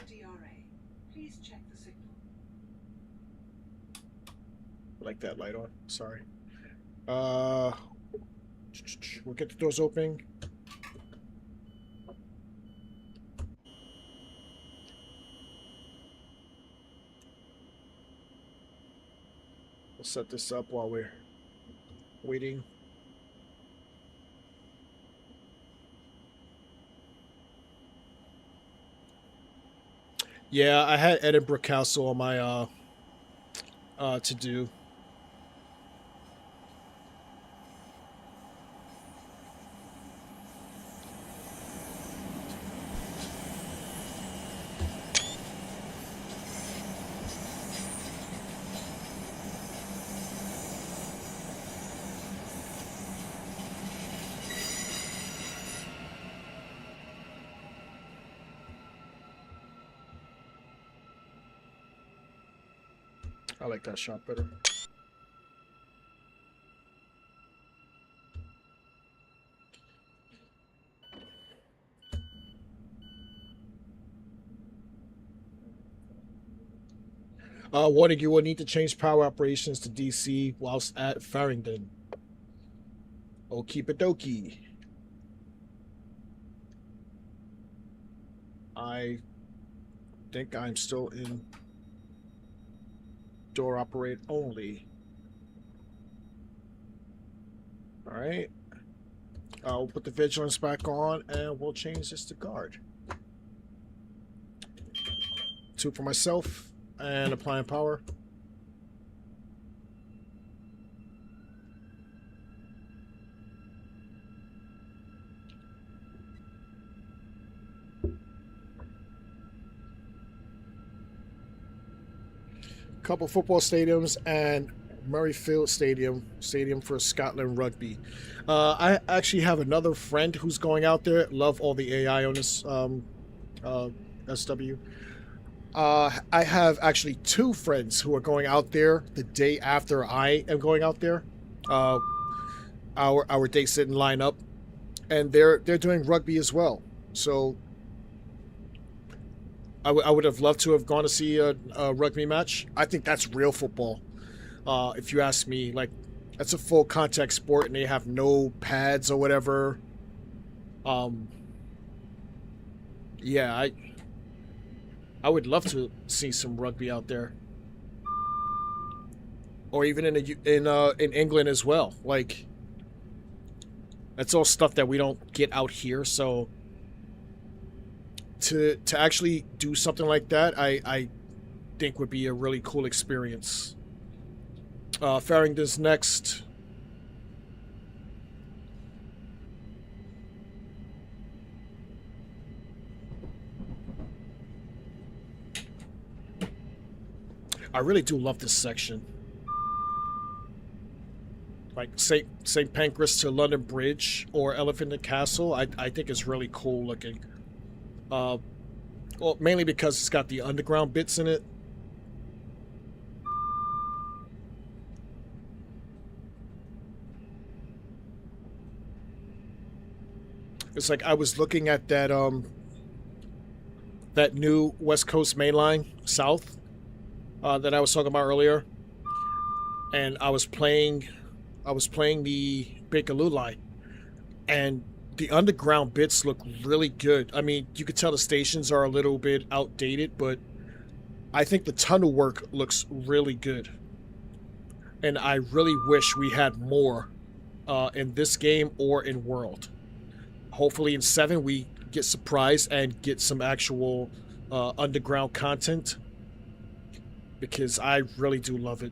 DRA, please check the signal. Like that light on. Sorry. We'll get the doors open. We'll set this up while we're waiting. Yeah, I had Edinburgh Castle on my to do. I like that shot better. Warning, you will need to change power operations to DC whilst at Farringdon. Okie dokie. I think I'm still in door operate only. All right. We'll put the vigilance back on and we'll change this to guard. 2 for myself and applying power. Couple football stadiums and Murrayfield Stadium for Scotland Rugby. I actually have another friend who's going out there. Love all the AI on this SW. I have actually 2 friends who are going out there the day after I am going out there. Our dates didn't line up, and they're doing rugby as well. So I would have loved to have gone to see a rugby match. I think that's real football. If you ask me, like, that's a full contact sport and they have no pads or whatever. Yeah, I would love to see some rugby out there. Or even in England as well. Like, that's all stuff that we don't get out here, so to actually do something like that, I think would be a really cool experience. Farringdon's next. I really do love this section. Like St. Pancras to London Bridge or Elephant and Castle, I think it's really cool looking. Well, mainly because it's got the underground bits in it. It's like I was looking at that that new West Coast Main Line South that I was talking about earlier, and I was playing the Bakerloo line, and the underground bits look really good. I mean, you could tell the stations are a little bit outdated, but I think the tunnel work looks really good. and I really wish we had more in this game or in World. Hopefully in 7 we get surprised and get some actual underground content, because I really do love it.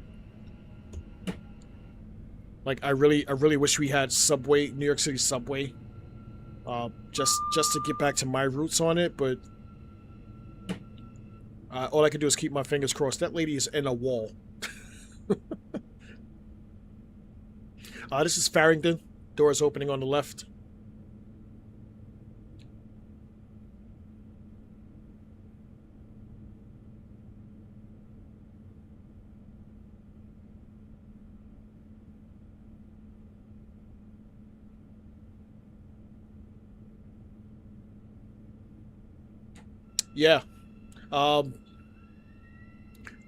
Like I really wish we had Subway, New York City Subway, just to get back to my roots on it. But all I can do is keep my fingers crossed. That lady is in a wall. This is Farringdon. Doors opening on the left. Yeah.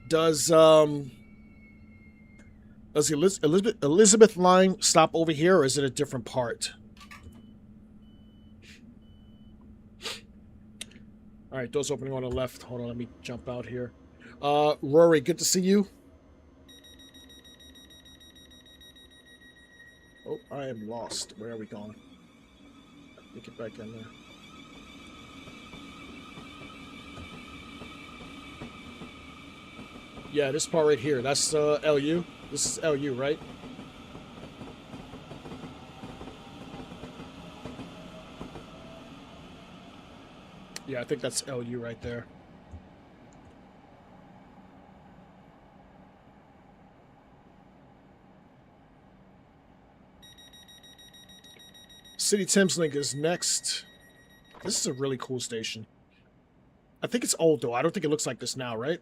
Does the Elizabeth line stop over here, or is it a different part? All right, doors opening on the left. Hold on, let me jump out here. Rory, good to see you. Oh, I am lost. Where are we going? Let me get back in there. Yeah, this part right here. That's LU. This is LU, right? Yeah, I think that's LU right there. City Thameslink is next. This is a really cool station. I think it's old, though. I don't think it looks like this now, right?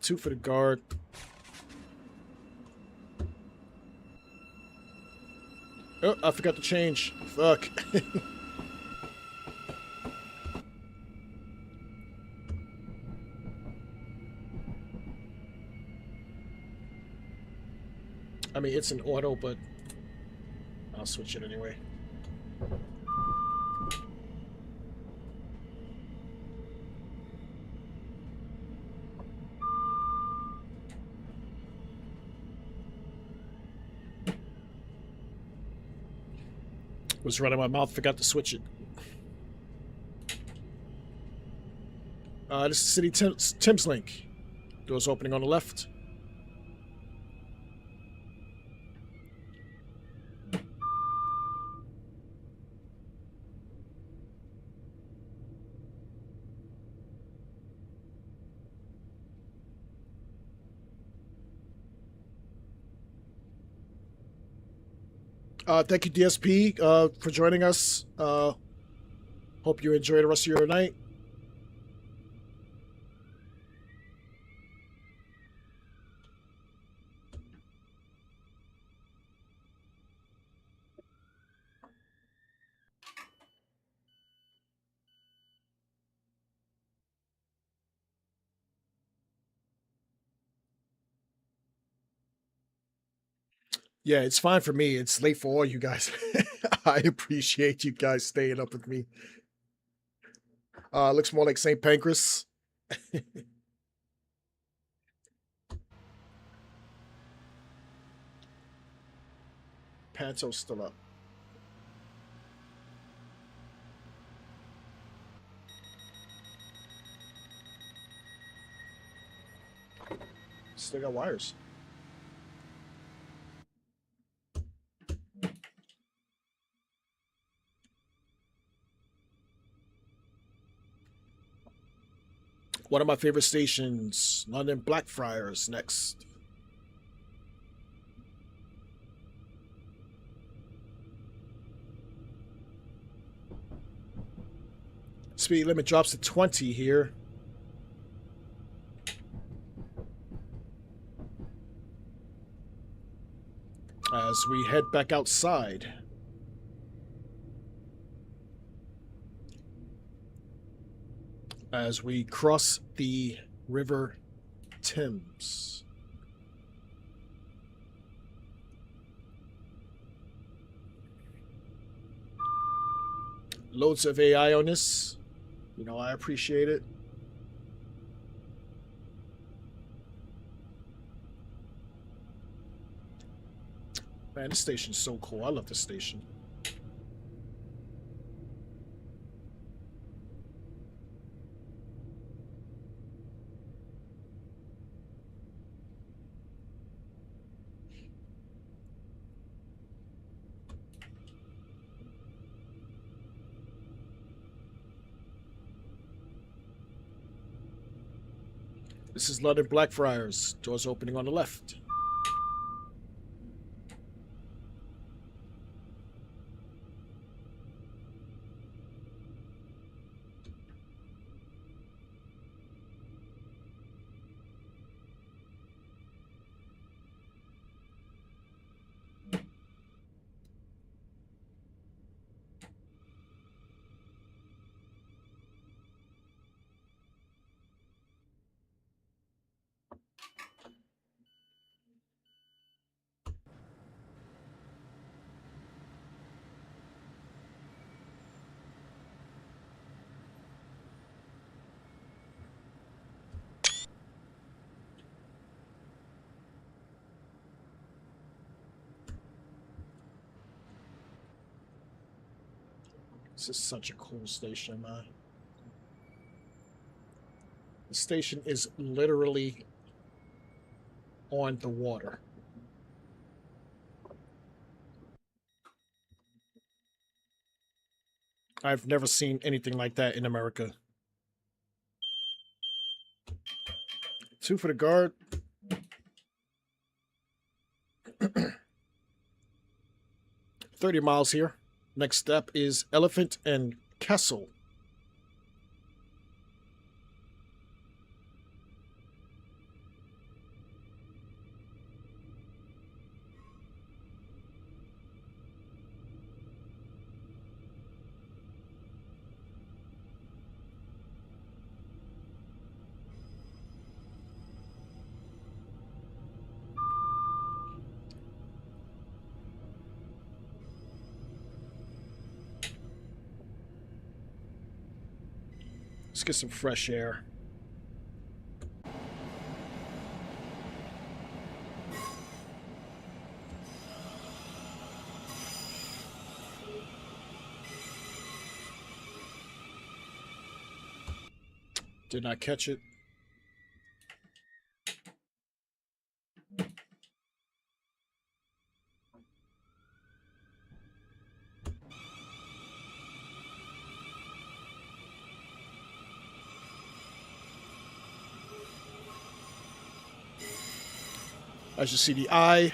2 for the guard. Oh, I forgot to change. Fuck. I mean, it's an auto, but I'll switch it anyway. Was running my mouth, forgot to switch it. This is City Thameslink. Doors opening on the left. Thank you, DSP, for joining us. Hope you enjoy the rest of your night. Yeah, it's fine for me. It's late for all you guys. I appreciate you guys staying up with me. Looks more like St. Pancras. Panto's still up. Still got wires. One of my favorite stations, London Blackfriars, next. Speed limit drops to 20 here. As we head back outside. As we cross the River Thames. Loads of AI on this. You know, I appreciate it. Man, this station's so cool. I love this station. This is London Blackfriars. Doors opening on the left. This is such a cool station, man. The station is literally on the water. I've never seen anything like that in America. 2 for the guard. 30 miles here. Next step is Elephant and Castle. Let's get some fresh air. Did not catch it. As you see, the eye.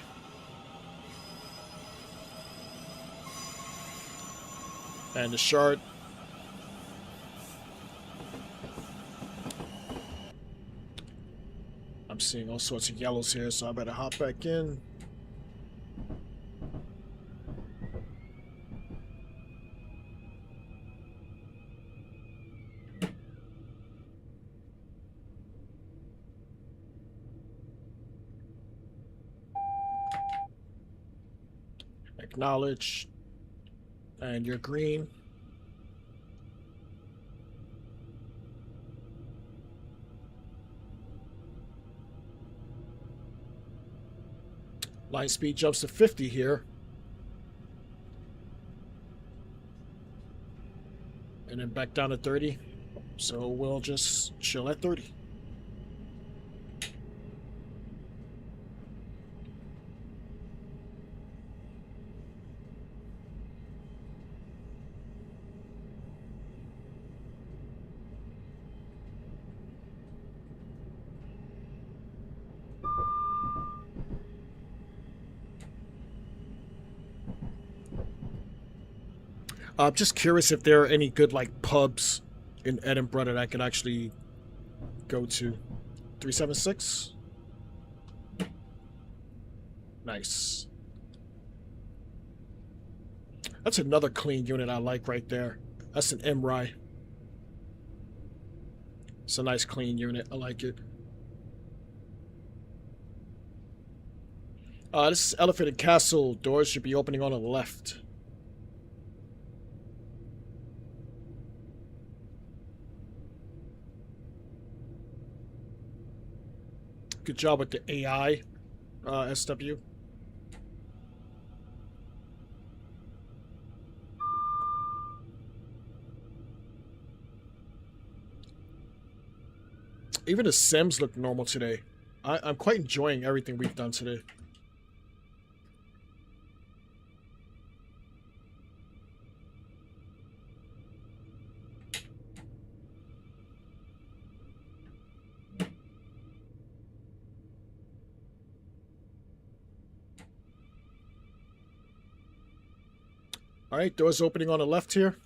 And the shard. I'm seeing all sorts of yellows here, so I better hop back in. Acknowledge. And you're green. Line speed jumps to 50 here. And then back down to 30. So we'll just chill at 30. I'm just curious if there are any good like pubs in Edinburgh that I could actually go to. 376. Nice. That's another clean unit I like right there. That's an MRI. It's a nice clean unit. I like it. This is Elephant and Castle. Doors should be opening on the left. Good job with the AI, SW. Even the Sims look normal today. I'm quite enjoying everything we've done today. All right, doors opening on the left here.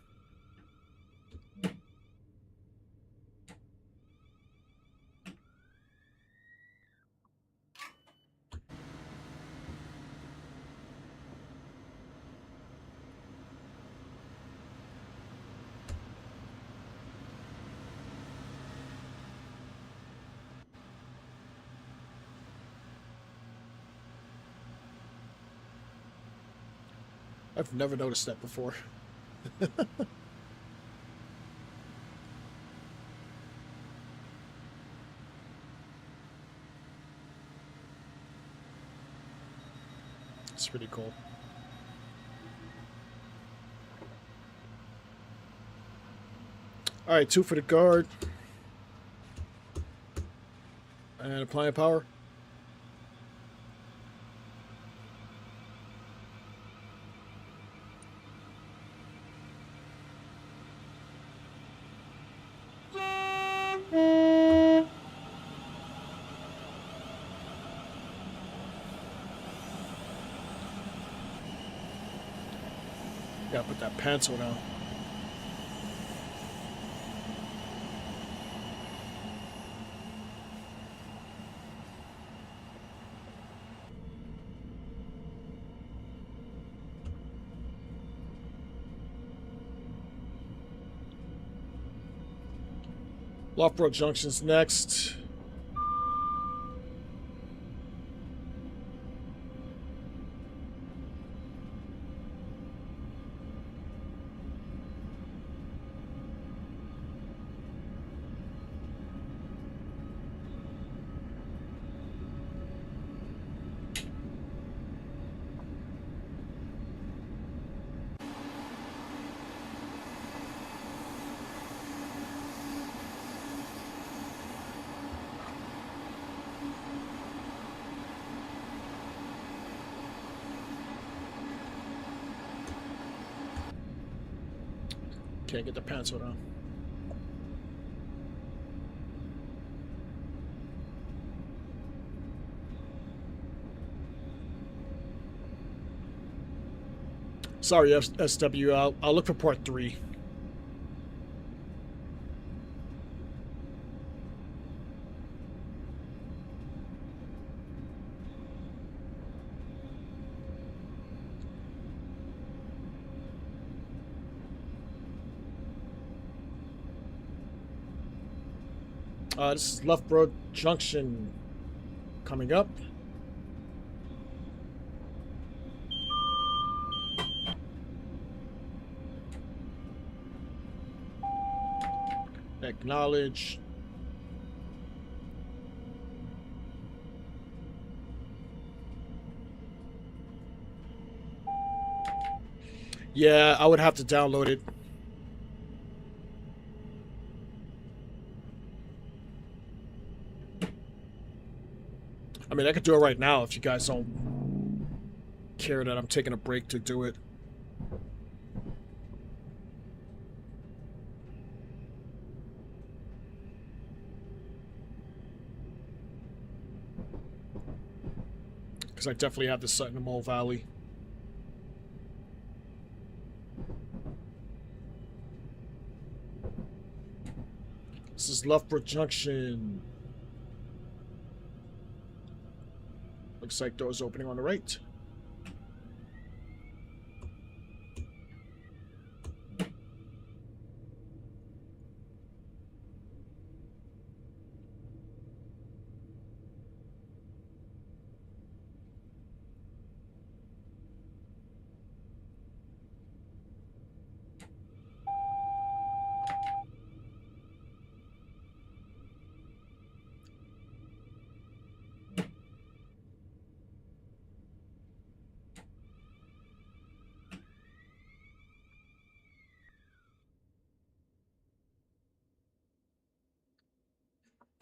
I've never noticed that before. It's pretty cool. All right, 2 for the guard. And applying power. Gotta put that pencil down. Loughborough Junction's next. Can't get the pencil down. Sorry, SW. I'll look for part 3. This is Loughborough Junction coming up. Acknowledge. Yeah, I would have to download it. I mean, I could do it right now if you guys don't care that I'm taking a break to do it. Because I definitely have this Sutton and Mole Valley. This is Loughborough Junction. Looks like doors opening on the right.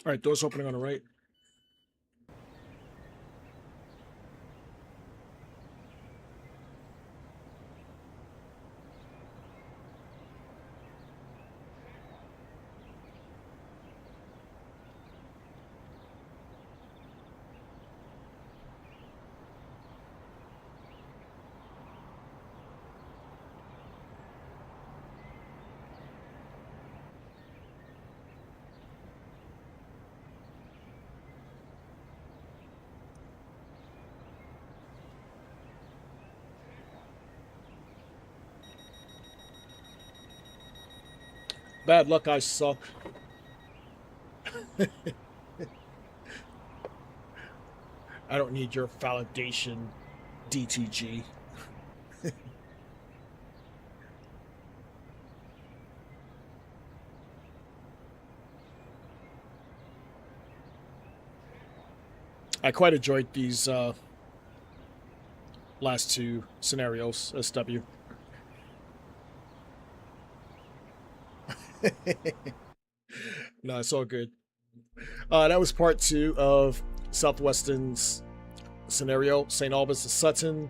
All right, doors opening on the right. Bad luck, I suck. I don't need your validation, DTG. I quite enjoyed these last two scenarios, SW. No, it's all good. That was part 2 of Southwestern's scenario, St. Albans Sutton.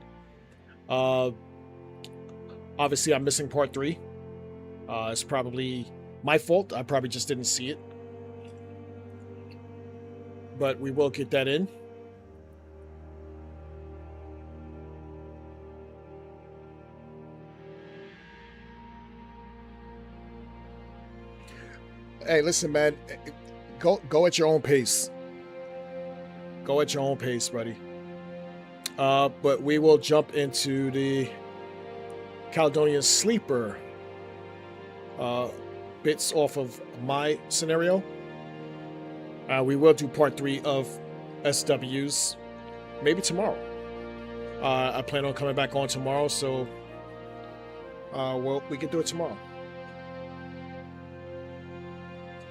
Obviously, I'm missing part 3. It's probably my fault. I probably just didn't see it. But we will get that in. Hey, listen, man. Go at your own pace. Go at your own pace, buddy. But we will jump into the Caledonian Sleeper bits off of my scenario. We will do part 3 of SW's maybe tomorrow. I plan on coming back on tomorrow, so well, we can do it tomorrow.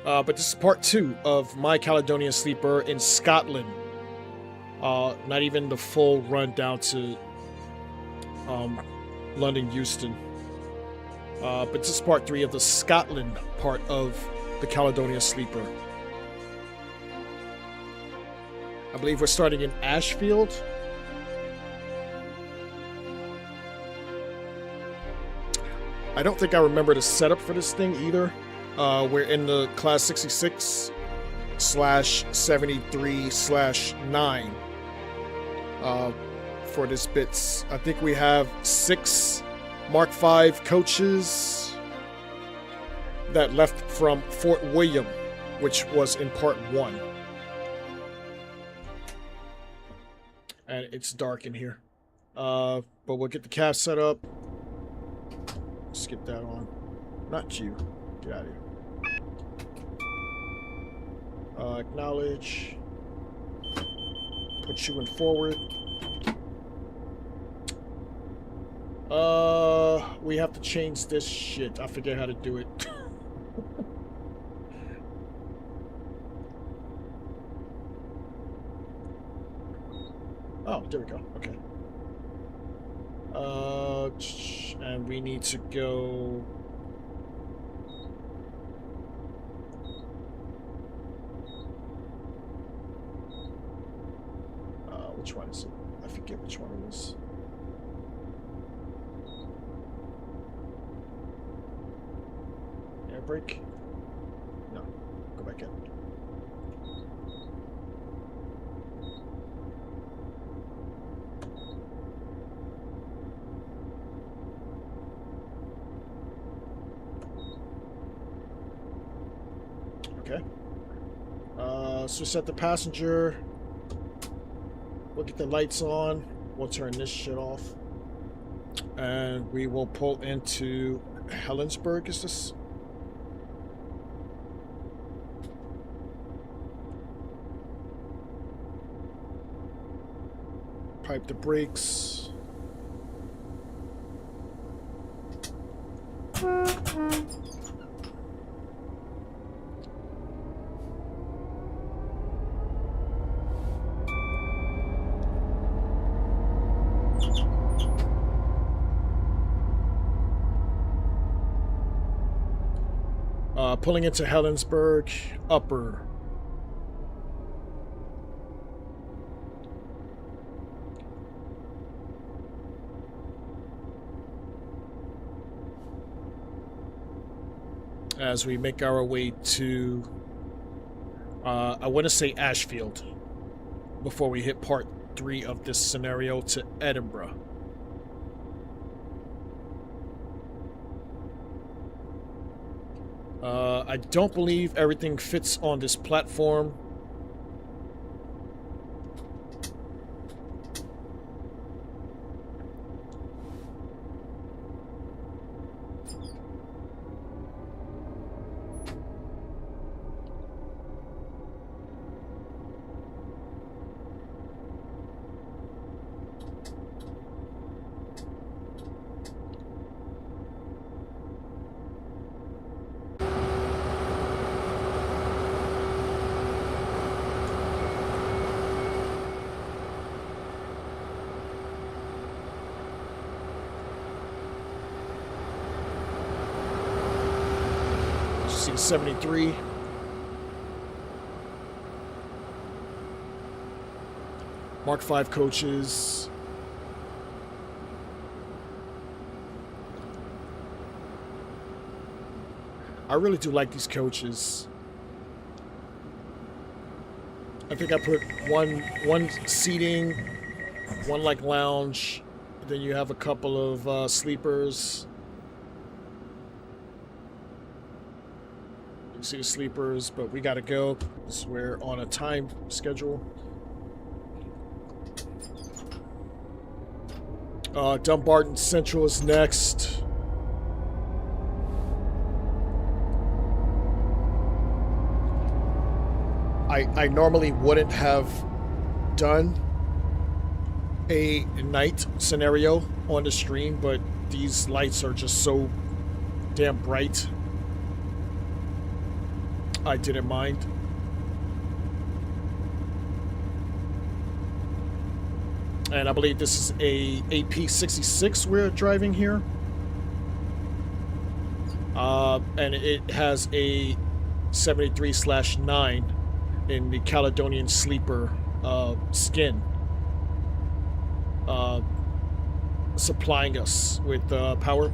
But this is part 2 of my Caledonian Sleeper in Scotland. Not even the full run down to London, Euston. But this is part 3 of the Scotland part of the Caledonian Sleeper. I believe we're starting in Ashfield. I don't think I remember the setup for this thing either. We're in the class 66/73/9 for this bits. I think we have 6 Mark V coaches that left from Fort William, which was in part 1. And it's dark in here. But we'll get the cab set up. Skip that on. Not you. Get out of here. Acknowledge. Put you in forward. We have to change this shit. I forget how to do it. Oh, there we go. Okay. And we need to go. Which one is it? I forget which one it is. Air brake? No. Go back in. Okay. So set the passenger. We'll get the lights on. We'll turn this shit off. And we will pull into Helensburgh, is this? Pipe the brakes. Pulling into Helensburgh Upper. as we make our way to, I want to say Ashfield, before we hit part 3 of this scenario to Edinburgh. I don't believe everything fits on this platform. See 73. Mark 5 coaches. I really do like these coaches. I think I put one seating, one like lounge, then you have a couple of sleepers. You can see the sleepers, but we gotta go because we're on a time schedule. Dumbarton Central is next. I normally wouldn't have done a night scenario on the stream, but these lights are just so damn bright. I didn't mind. And I believe this is a AP66 we're driving here. And it has a 73/9 in the Caledonian Sleeper skin, supplying us with power.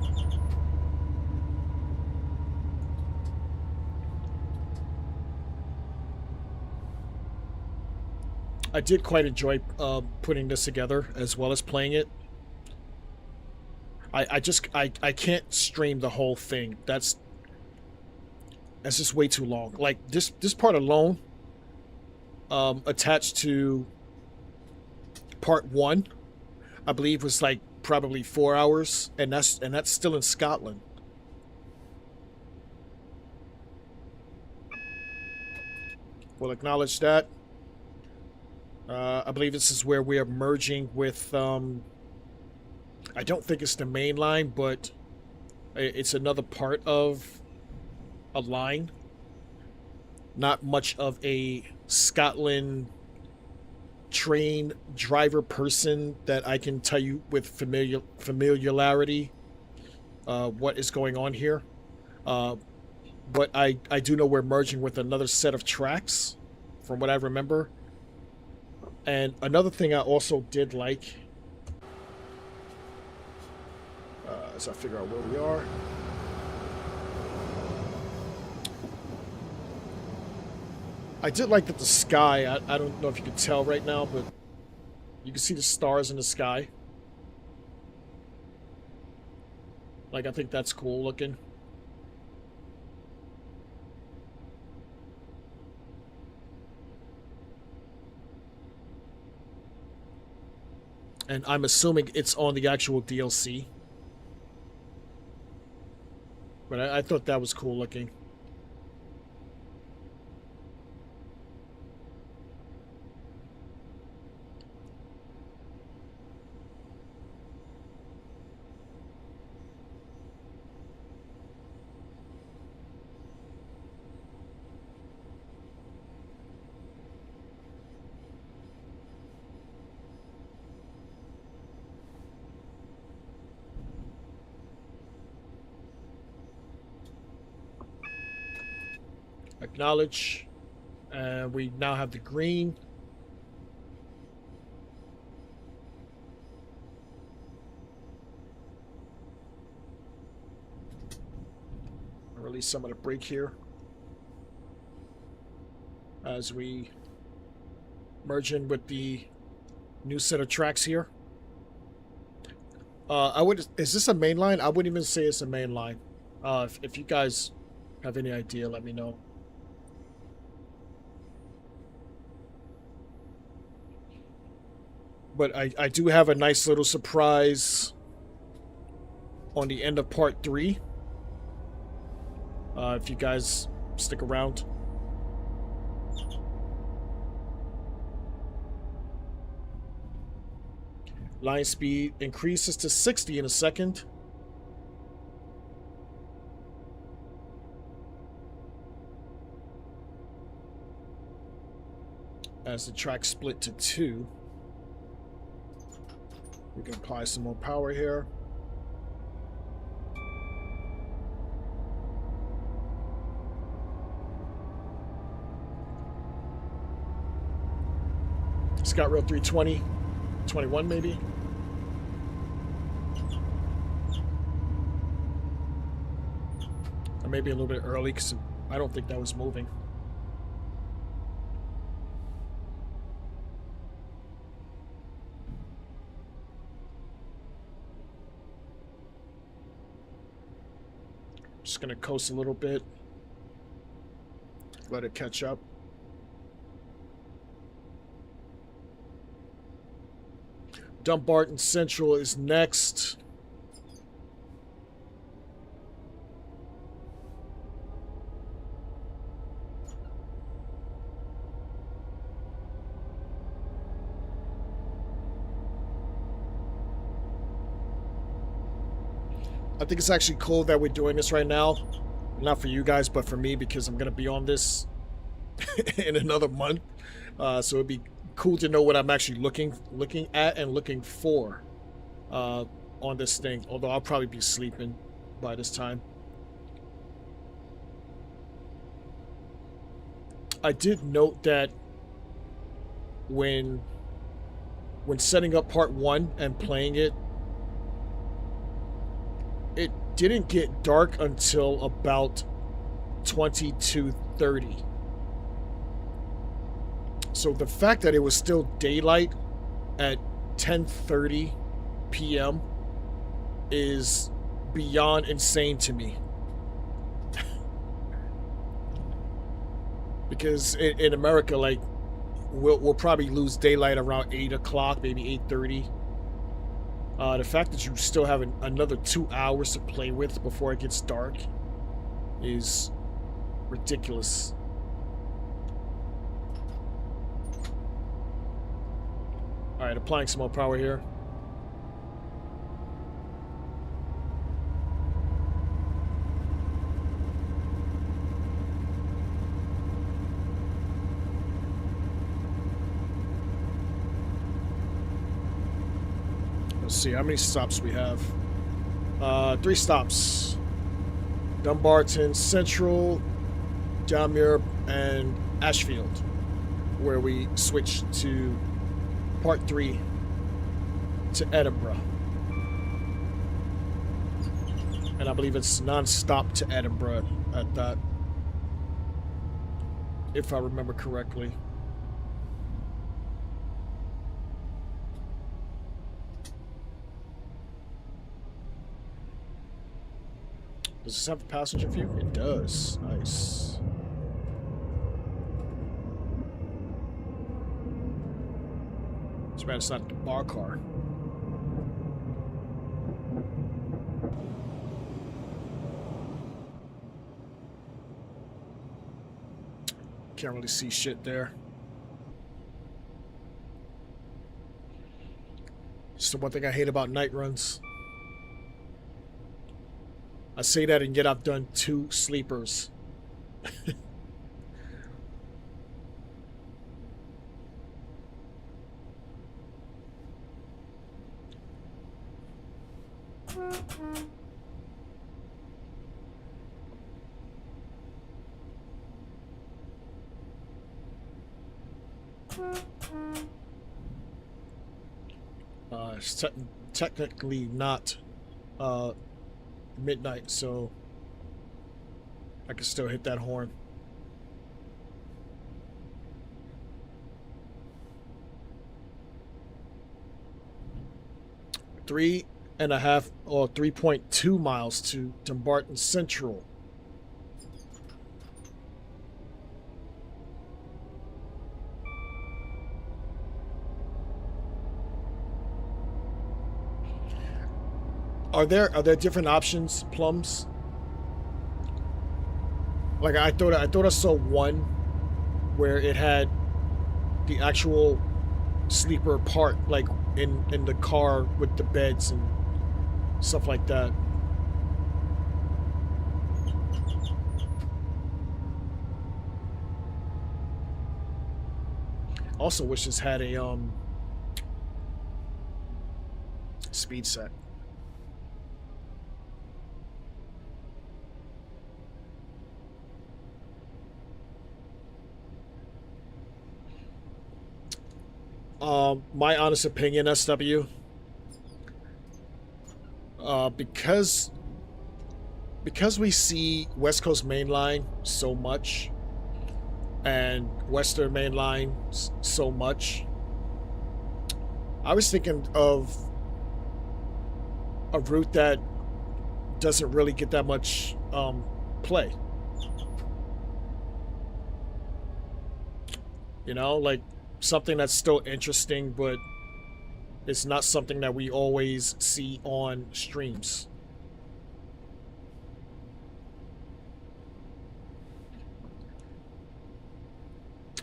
I did quite enjoy putting this together as well as playing it. I can't stream the whole thing. That's just way too long. Like this part alone, attached to part 1, I believe was like probably 4 hours, and that's still in Scotland. We'll acknowledge that. I believe this is where we are merging with, I don't think it's the main line, but it's another part of a line. Not much of a Scotland train driver person that I can tell you with familiarity what is going on here. But I do know we're merging with another set of tracks, from what I remember. And another thing I also did like, as I figure out where we are. I did like that the sky, I don't know if you can tell right now, but you can see the stars in the sky. Like, I think that's cool looking. And I'm assuming it's on the actual DLC. But I thought that was cool looking. Acknowledge. And we now have the green. release some of the brake here as we merge in with the new set of tracks here. Is this a main line? I wouldn't even say it's a main line. If you guys have any idea, let me know. But I do have a nice little surprise on the end of part 3. If you guys stick around. Line speed increases to 60 in a second. As the track split to 2. We can apply some more power here. Scott Rail 320, 21 maybe. Or maybe a little bit early because I don't think that was moving. Just gonna coast a little bit. Let it catch up. Dumbarton Central is next. I think it's actually cool that we're doing this right now. Not for you guys, but for me, because I'm going to be on this in another month. So it'd be cool to know what I'm actually looking at and looking for on this thing. Although I'll probably be sleeping by this time. I did note that when setting up part 1 and playing it, it didn't get dark until about 22:30. So the fact that it was still daylight at 10:30 p.m. is beyond insane to me. Because in America, like, we'll probably lose daylight around 8 o'clock, maybe 8:30. The fact that you still have another 2 hours to play with before it gets dark is ridiculous. Alright, applying some more power here. Let's see how many stops we have. 3 stops. Dumbarton Central, Dalmuir, and Ashfield, where we switch to part 3 to Edinburgh. And I believe it's non-stop to Edinburgh at that, if I remember correctly. Does this have a passenger view? It does. Nice. Too bad it's not the bar car. Can't really see shit there. It's the one thing I hate about night runs. I say that, and yet I've done 2 sleepers. It's technically not midnight, so I can still hit that horn. Three and a half or 3.2 miles to Dumbarton Central. Are there different options, Plums? Like I thought I saw one where it had the actual sleeper part, like in the car with the beds and stuff like that. Also wish this had a speed set. My honest opinion, SW, because we see West Coast Main Line so much and Western Main Line so much, I was thinking of a route that doesn't really get that much play. You know, like something that's still interesting, but it's not something that we always see on streams.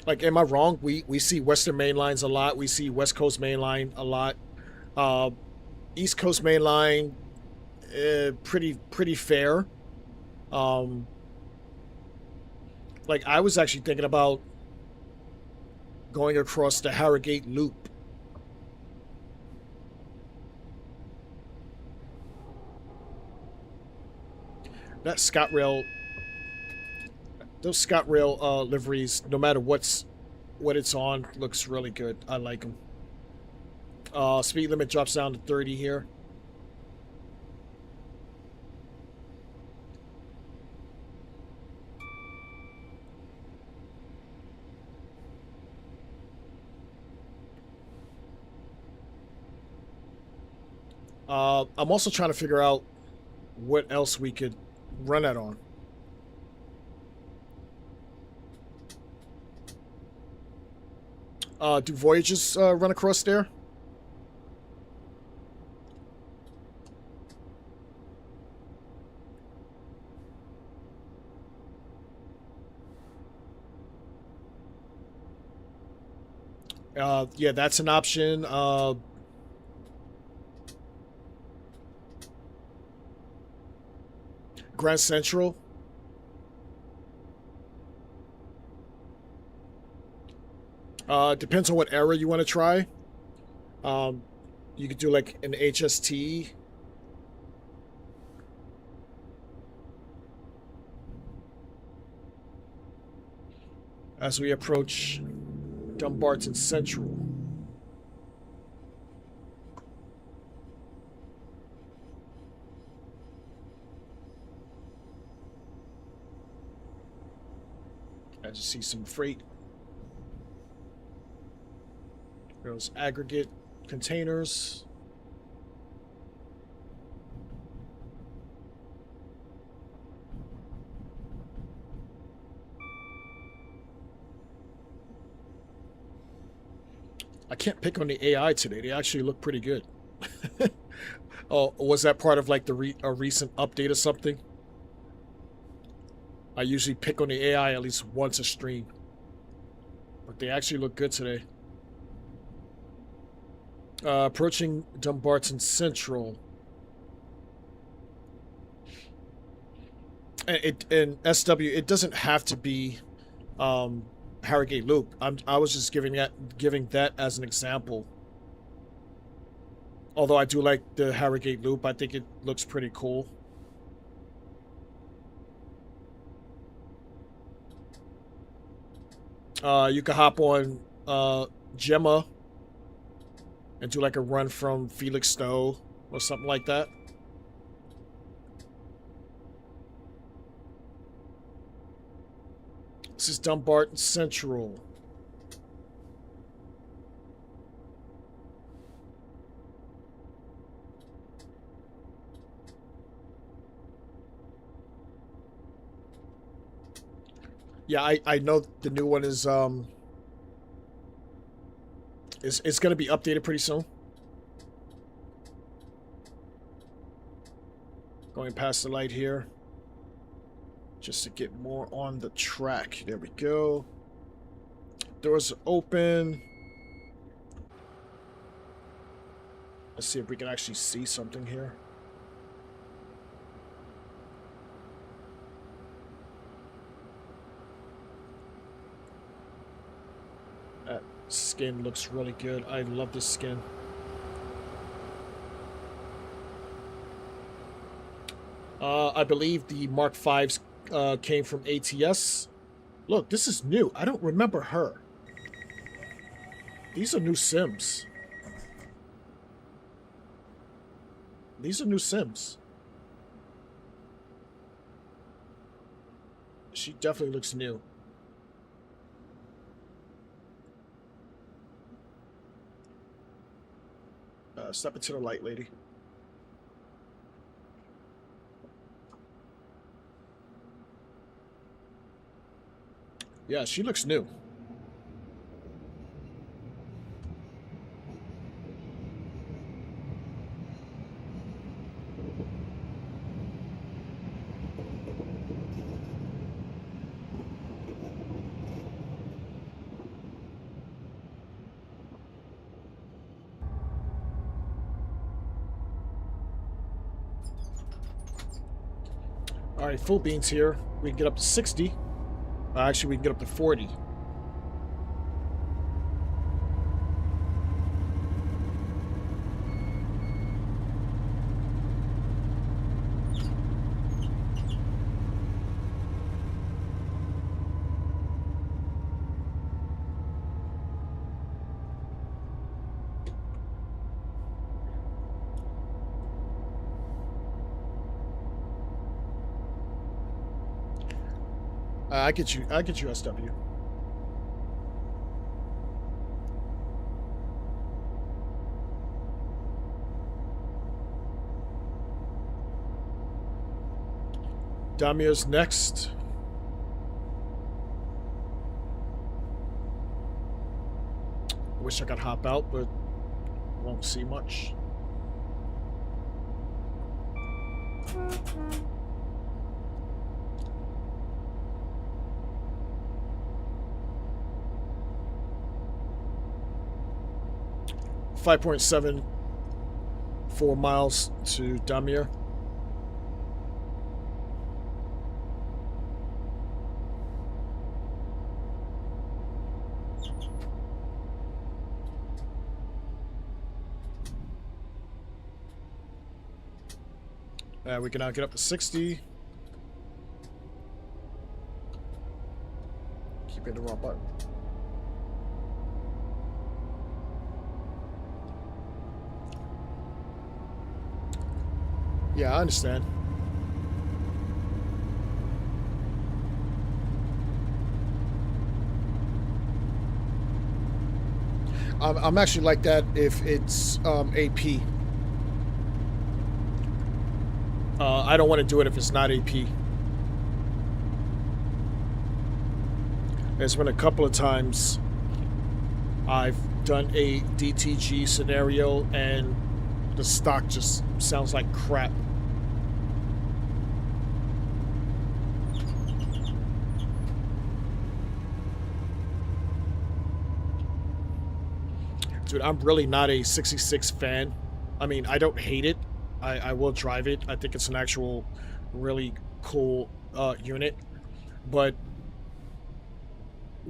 Like, am I wrong? We see Western Main Lines a lot. We see West Coast Main Line a lot. East Coast Main Line, pretty fair. Like, I was actually thinking about going across the Harrogate Loop. That ScotRail, those ScotRail liveries, no matter what it's on, looks really good. I like them. Speed limit drops down to 30 here. I'm also trying to figure out what else we could run that on. Do Voyages run across there? Yeah, that's an option. Grand Central. Depends on what era you want to try. You could do like an HST. As we approach Dumbarton Central. I just see some freight. There's aggregate containers. I can't pick on the AI today. They actually look pretty good. Oh, was that part of like a recent update or something? I usually pick on the AI at least once a stream. But they actually look good today. Approaching Dumbarton Central. And SW, it doesn't have to be Harrogate Loop. I was just giving that as an example. Although I do like the Harrogate Loop. I think it looks pretty cool. You could hop on Gemma and do like a run from Felixstowe or something like that. This is Dumbarton Central. Yeah, I know the new one is it's gonna be updated pretty soon. Going past the light here. Just to get more on the track. There we go. Doors are open. Let's see if we can actually see something here. That skin looks really good. I love this skin. I believe the Mark V's came from ATS. Look, this is new. I don't remember her. These are new Sims. These are new Sims. She definitely looks new. Step into the light, lady. Yeah, she looks new. All right, full beans here. We can get up to 60. Actually, we can get up to 40. I get you. I get you, SW. Damir's next. Wish I could hop out, but won't see much. .74 miles to Damir. We can now get up to 60. Keep hitting the wrong button. Yeah, I understand. I'm actually like that if it's AP. I don't want to do it if it's not AP. There's been a couple of times I've done a DTG scenario and the stock just sounds like crap. Dude, I'm really not a 66 fan. I mean, I don't hate it. I will drive it. I think it's an actual really cool unit. But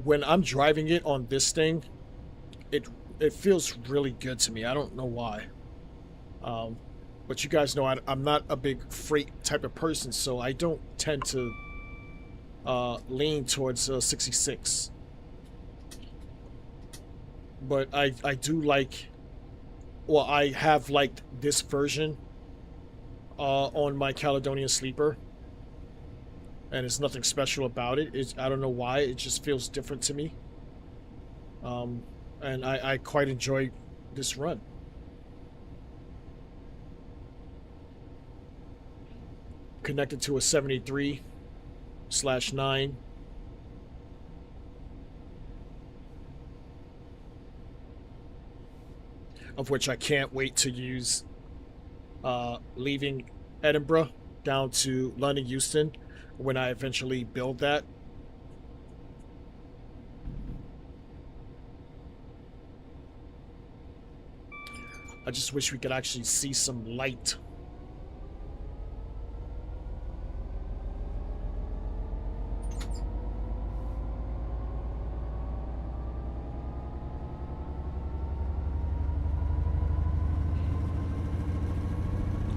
when I'm driving it on this thing, it feels really good to me. I don't know why. But you guys know I'm not a big freight type of person, so I don't tend to lean towards 66. But I do like, well, I have liked this version on my Caledonian Sleeper. and there's nothing special about it. I don't know why, it just feels different to me. And I quite enjoy this run. Connected to a 73/9. Of which I can't wait to use leaving Edinburgh down to London Euston when I eventually build that. I just wish we could actually see some light.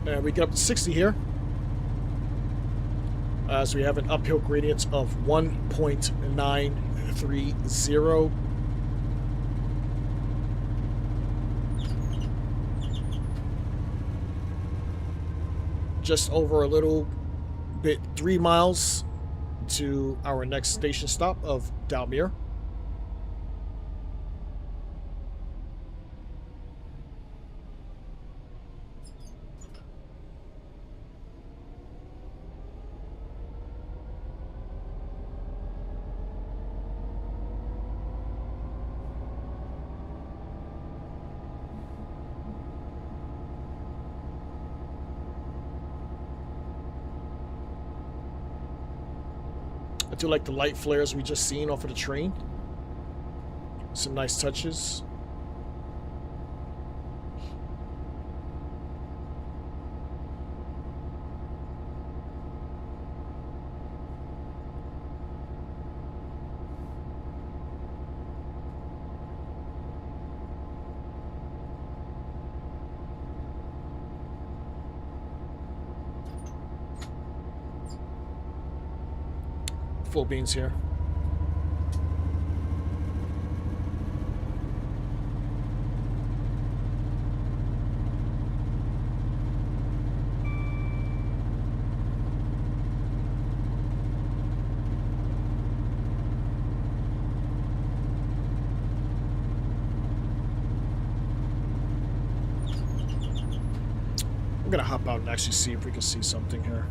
And we get up to 60 here, as we have an uphill gradient of 1.930. Just over a little bit, 3 miles to our next station stop of Dalmuir. I do like the light flares we just seen off of the train. Some nice touches. Full beans here. I'm gonna hop out and actually see if we can see something here.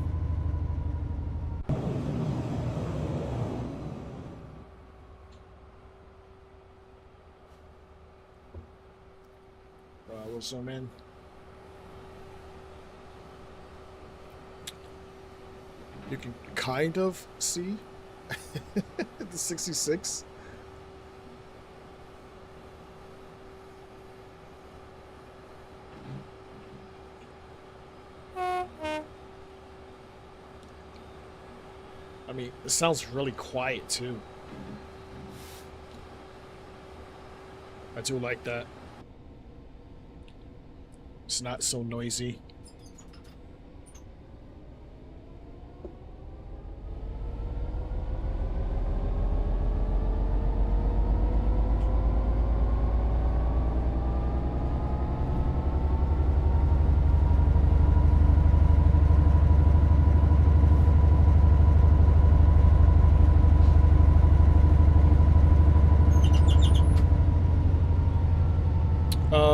We'll zoom in. You can kind of see the 66. I mean, it sounds really quiet too. I do like that. It's not so noisy.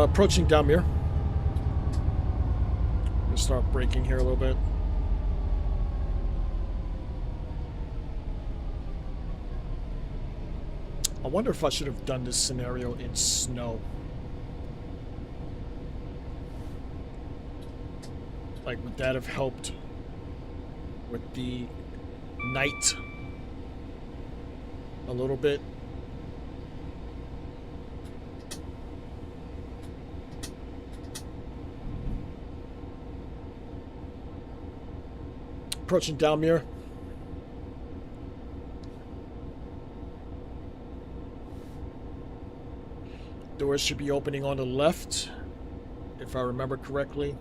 Approaching Dalmuir. Start braking here a little bit. I wonder if I should have done this scenario in snow. Like, would that have helped with the night a little bit? Approaching Dalmuir. Doors should be opening on the left, if I remember correctly.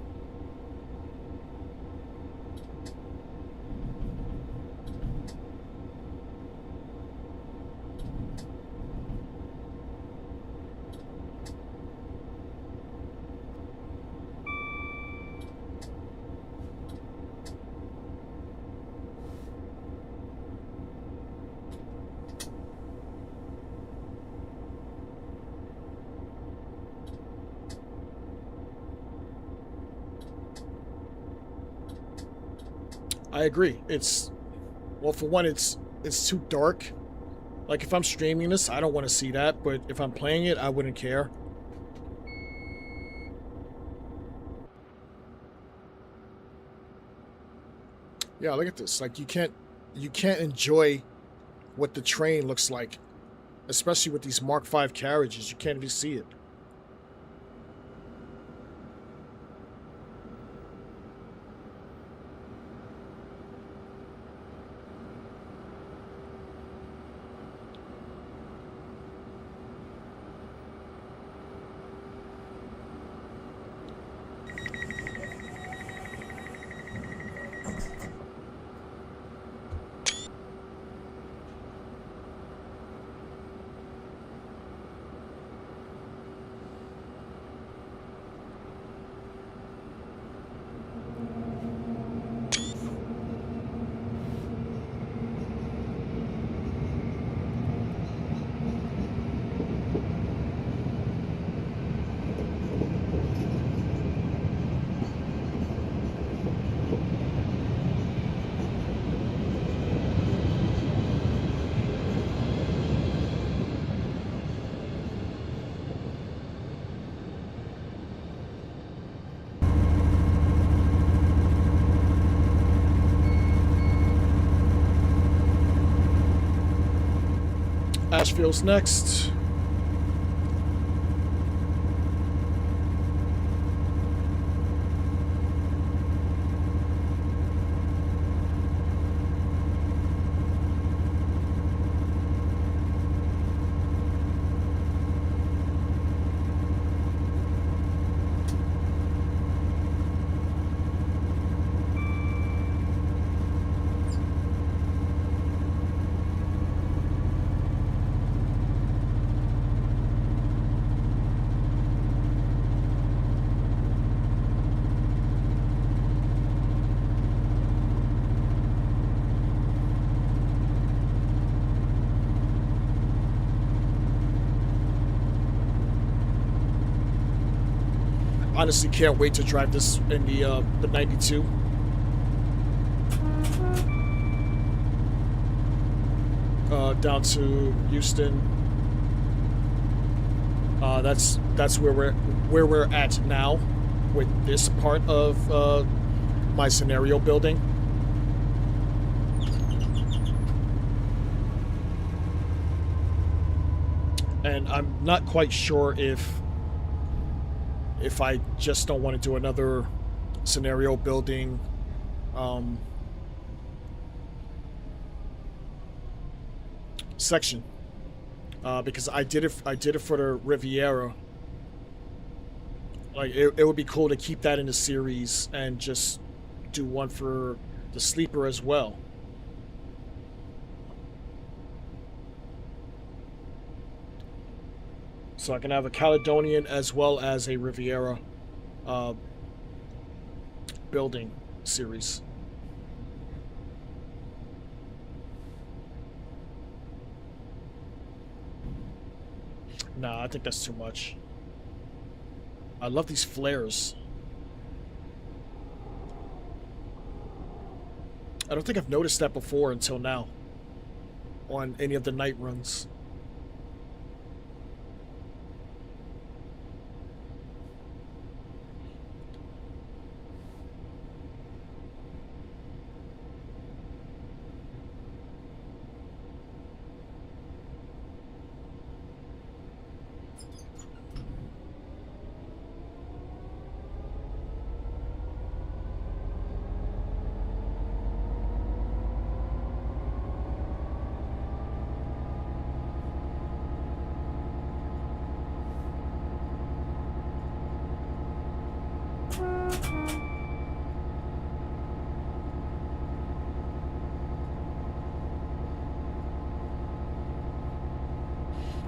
I agree. It's, well, for one, it's too dark. Like, if I'm streaming this, I don't want to see that, but if I'm playing it, I wouldn't care. Yeah, look at this. Like, you can't enjoy what the train looks like, especially with these Mark V carriages. You can't even see it. Asheville's next. Honestly, can't wait to drive this in the 92. Down to Houston. That's where we're at now with this part of my scenario building. And I'm not quite sure if I just don't want to do another scenario building section, because I did it for the Riviera. Like, it would be cool to keep that in the series and just do one for the Sleeper as well. So I can have a Caledonian as well as a Riviera building series. Nah, I think that's too much. I love these flares. I don't think I've noticed that before until now on any of the night runs.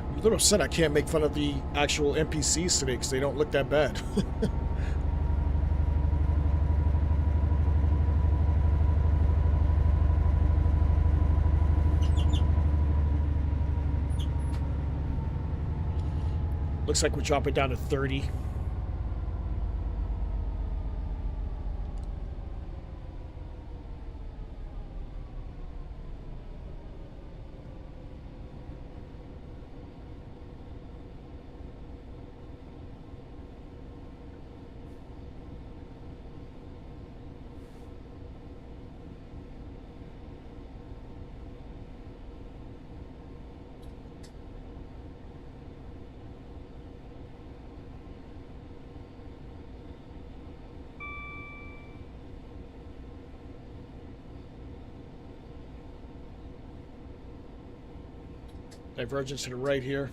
I'm a little upset I can't make fun of the actual NPCs today because they don't look that bad. Looks like we're dropping down to 30. Divergence to the right here.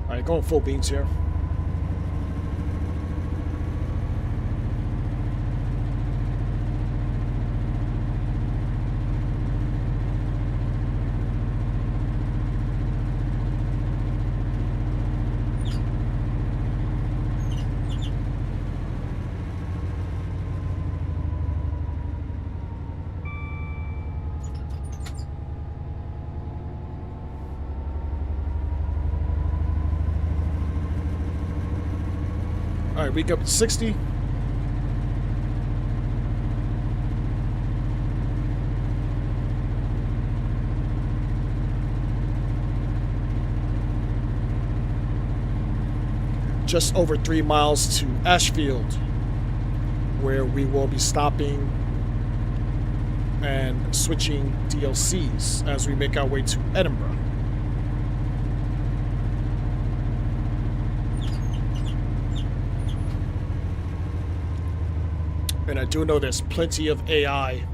Alright, going full beans here. Alright, week up to 60. Just over 3 miles to Ashfield, where we will be stopping and switching DLCs as we make our way to Edinburgh. And I do know there's plenty of AI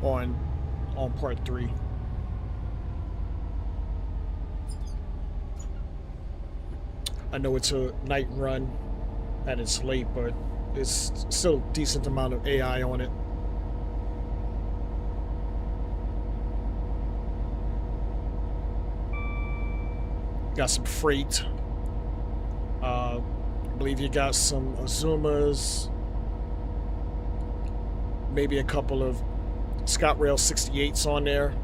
on part 3. I know it's a night run and it's late, but it's still a decent amount of AI on it. Got some freight. I believe you got some Azumas. Maybe a couple of ScotRail 68s on there.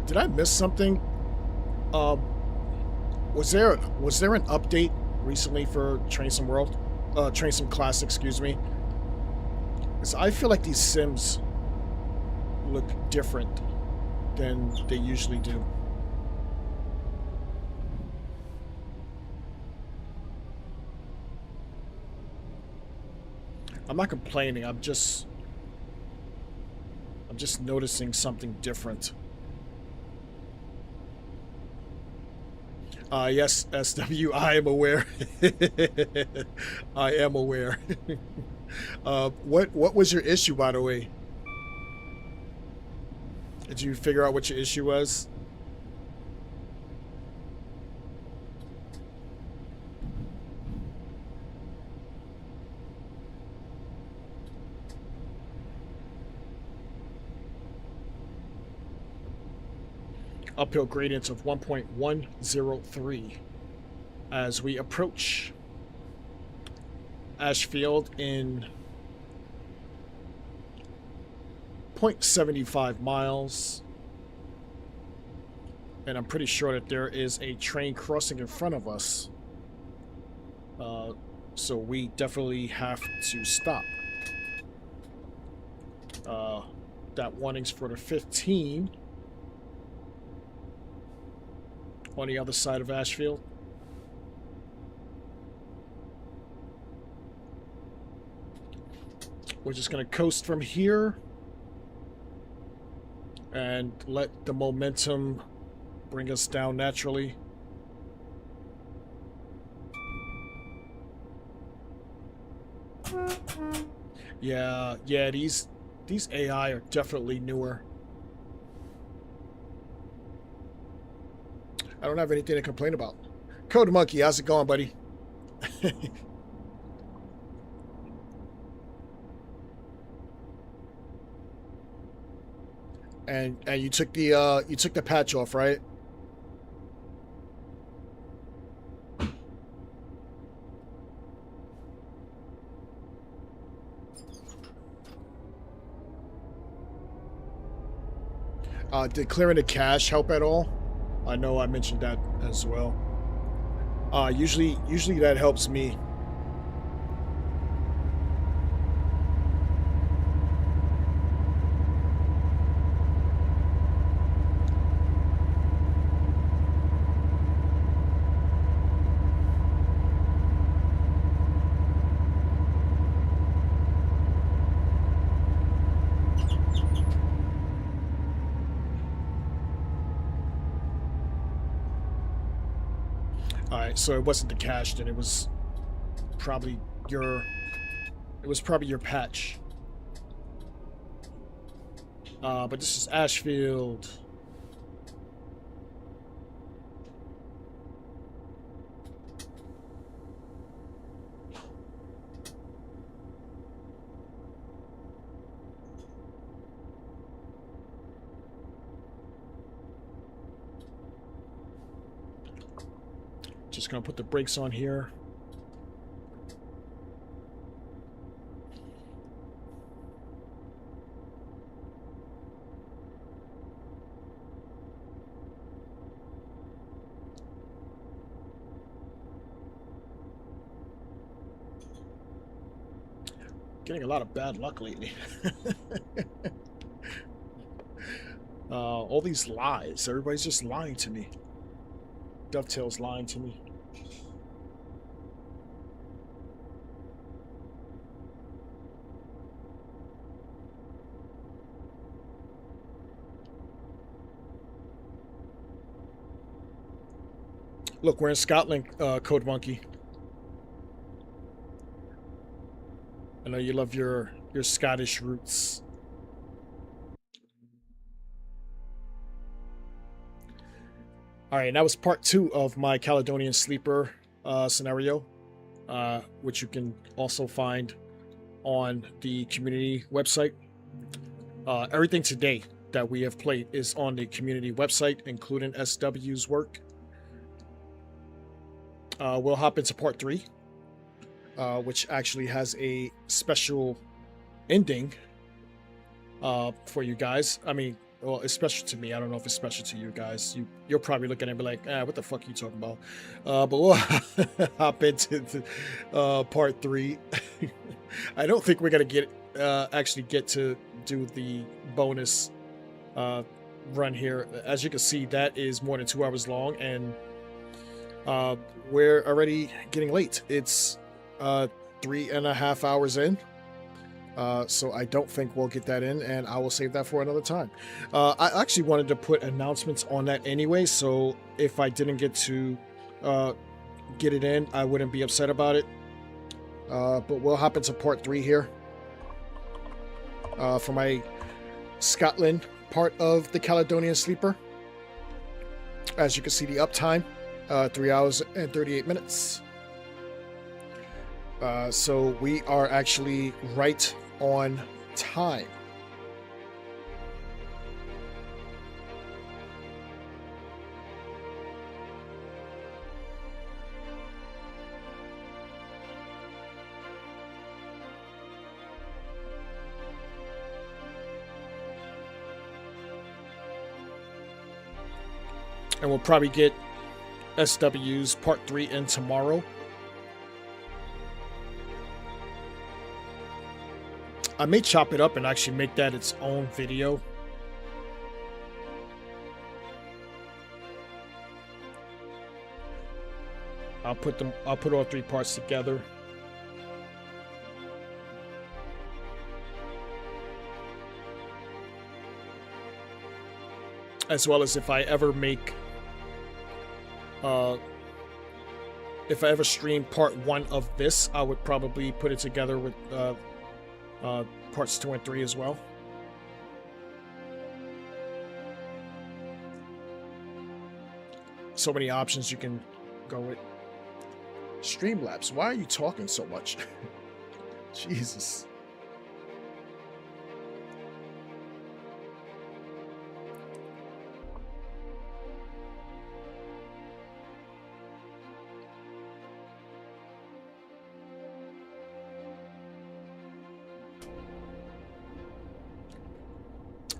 Did I miss something? Was there an update recently for Train Sim World? Train Sim Classic, excuse me. Because I feel like these sims look different than they usually do. I'm not complaining. I'm just noticing something different. Yes, SW, I am aware. I am aware. What was your issue, by the way? Did you figure out what your issue was? Uphill gradients of 1.103 as we approach Ashfield in 0.75 miles. And I'm pretty sure that there is a train crossing in front of us. So we definitely have to stop. That warning's for the 15 on the other side of Ashfield. We're just going to coast from here and let the momentum bring us down naturally. Yeah, these AI are definitely newer. I don't have anything to complain about. Code Monkey, how's it going, buddy? and you took the patch off, right? Did clearing the cache help at all? I know I mentioned that as well. Usually that helps me. Alright, so it wasn't the cache, then it was probably your patch. But this is Ashfield. Just gonna put the brakes on here. Getting a lot of bad luck lately. All these lies. Everybody's just lying to me. Dovetail's lying to me. Look, we're in Scotland, Code Monkey. I know you love your Scottish roots. All right, that was part 2 of my Caledonian Sleeper scenario, which you can also find on the community website. Everything today that we have played is on the community website, including SW's work. We'll hop into part 3, which actually has a special ending for you guys. I mean, well, it's special to me. I don't know if it's special to you guys. You'll probably look at it and be like, what the fuck are you talking about? But we'll hop into part 3. I don't think we're going to actually get to do the bonus run here. As you can see, that is more than 2 hours long, and we're already getting late. It's 3.5 hours in. So I don't think we'll get that in, and I will save that for another time. I actually wanted to put announcements on that anyway, so if I didn't get to get it in, I wouldn't be upset about it. But we'll hop into part 3 here for my Scotland part of the Caledonian Sleeper. As you can see, the uptime, 3 hours and 38 minutes. So we are actually right on time. And we'll probably get SW's part 3 in tomorrow. I may chop it up and actually make that its own video. I'll put all 3 parts together. As well as if I ever make if I ever stream part 1 of this, I would probably put it together with parts 2 and 3 as well. So many options you can go with. Streamlabs, why are you talking so much? Jesus.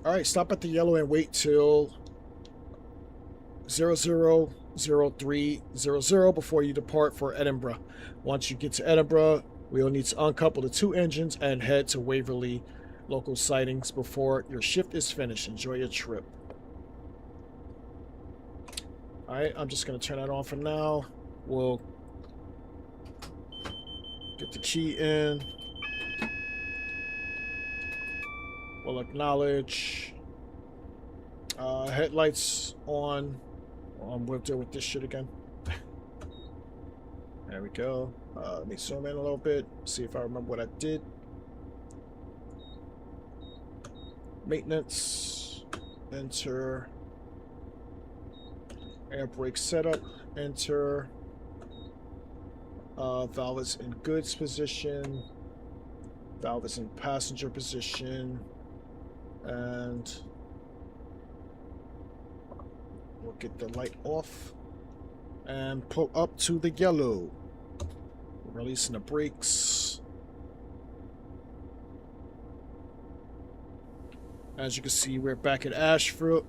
Alright, stop at the yellow and wait till 000300 before you depart for Edinburgh. Once you get to Edinburgh, we'll need to uncouple the 2 engines and head to Waverley local sightings before your shift is finished. Enjoy your trip. Alright, I'm just going to turn that on for now. We'll get the key in. We'll acknowledge. Headlights on. We'll deal with this shit again. There we go. Let me zoom in a little bit. See if I remember what I did. Maintenance. Enter. Air brake setup. Enter. Valve is in goods position. Valve is in passenger position. And we'll get the light off and pull up to the yellow. Releasing the brakes. As you can see, we're back at Ashfield.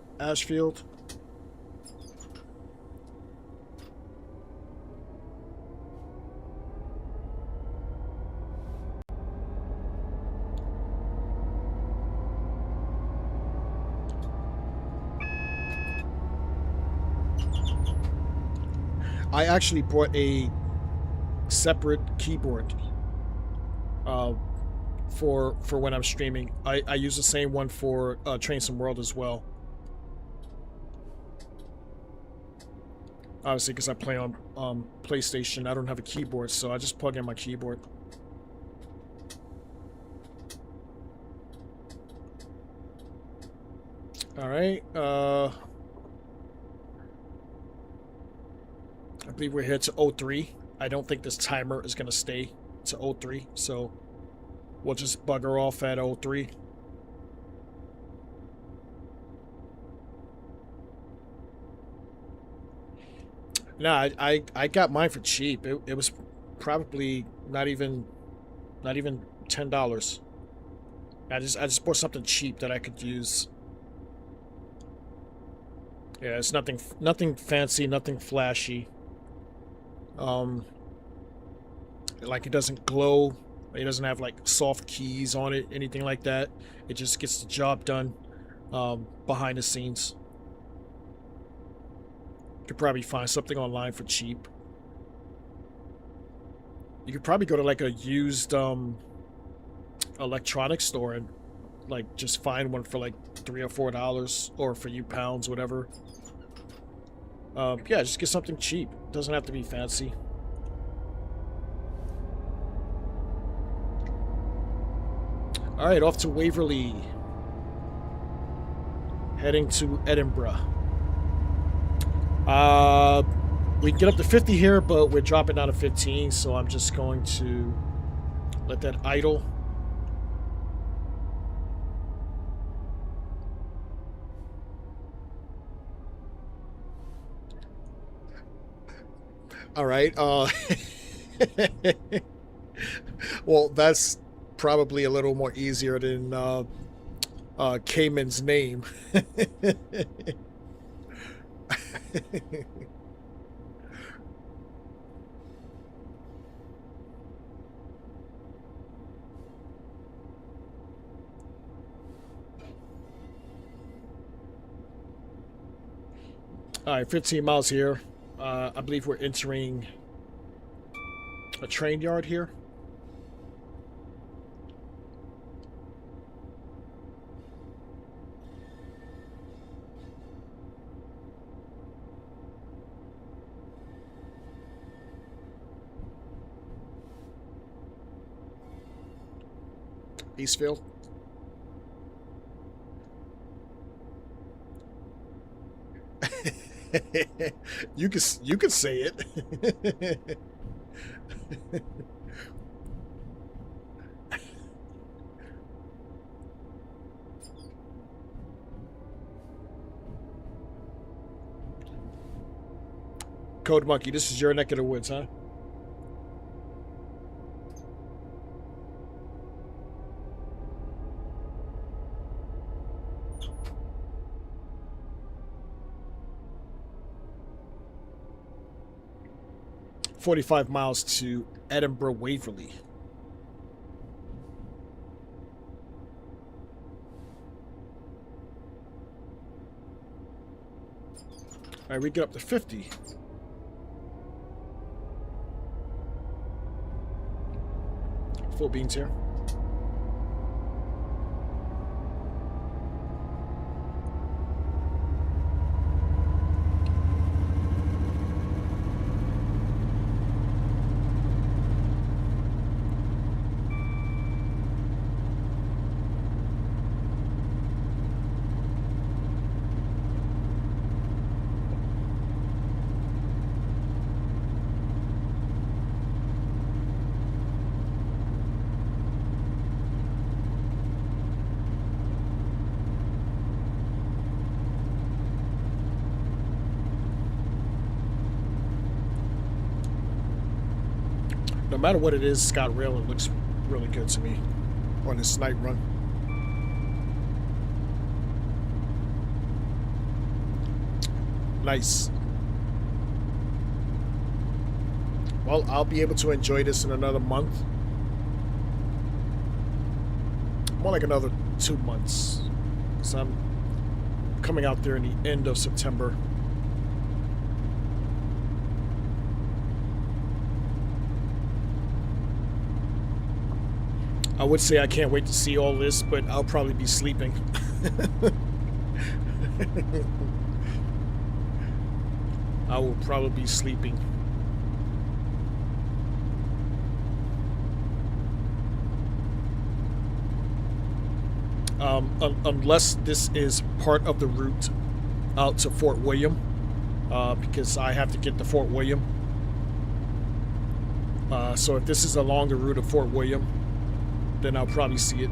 I actually bought a separate keyboard for when I'm streaming. I use the same one for Train Sim World as well. Obviously, because I play on PlayStation, I don't have a keyboard, so I just plug in my keyboard. All right. I believe we're here to 03. I don't think this timer is going to stay to 03, so we'll just bugger off at 03. Nah, I got mine for cheap. It was probably not even $10. I just bought something cheap that I could use. Yeah, it's nothing fancy, nothing flashy. Like it doesn't glow. It doesn't have like soft keys on it, anything like that. It just gets the job done behind the scenes. You could probably find something online for cheap. You could probably go to like a used electronics store and like just find one for like $3 or $4 or for you pounds, whatever. Yeah, just get something cheap. Doesn't have to be fancy. Alright, off to Waverley. Heading to Edinburgh. We can get up to 50 here, but we're dropping down to 15, so I'm just going to let that idle. Alright, well, that's probably a little more easier than Cayman's name. All right, 15 miles here. I believe we're entering a train yard here. Eastville. you can say it. Code Monkey, this is your neck of the woods, huh? "45 miles to Edinburgh Waverley." All right, we get up to 50. Full beans here. No matter what it is, Scott Rail, it looks really good to me on this night run. Nice. Well, I'll be able to enjoy this in another month. More like another 2 months. Because I'm coming out there in the end of September. I would say I can't wait to see all this, but I'll probably be sleeping. I will probably be sleeping. Unless this is part of the route out to Fort William, because I have to get to Fort William. So if this is along the route of Fort William, then I'll probably see it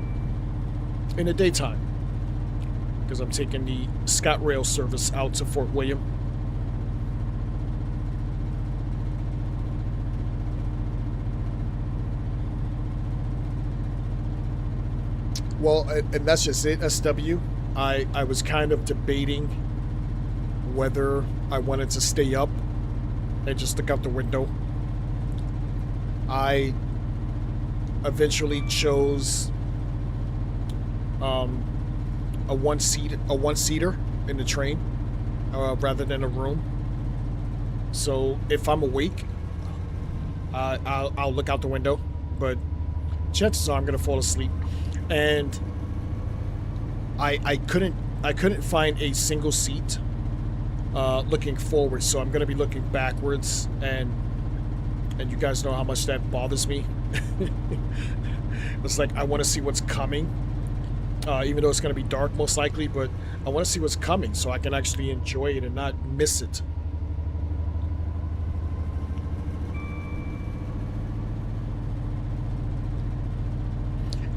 in the daytime, because I'm taking the ScotRail service out to Fort William. Well, and that's just it, SW. I was kind of debating whether I wanted to stay up and just look out the window. I eventually chose a one-seater in the train rather than a room. So if I'm awake, I'll look out the window, but chances are I'm gonna fall asleep. And I couldn't find a single seat looking forward, so I'm gonna be looking backwards, and you guys know how much that bothers me. It's like I want to see what's coming, even though it's going to be dark most likely, but I want to see what's coming so I can actually enjoy it and not miss it.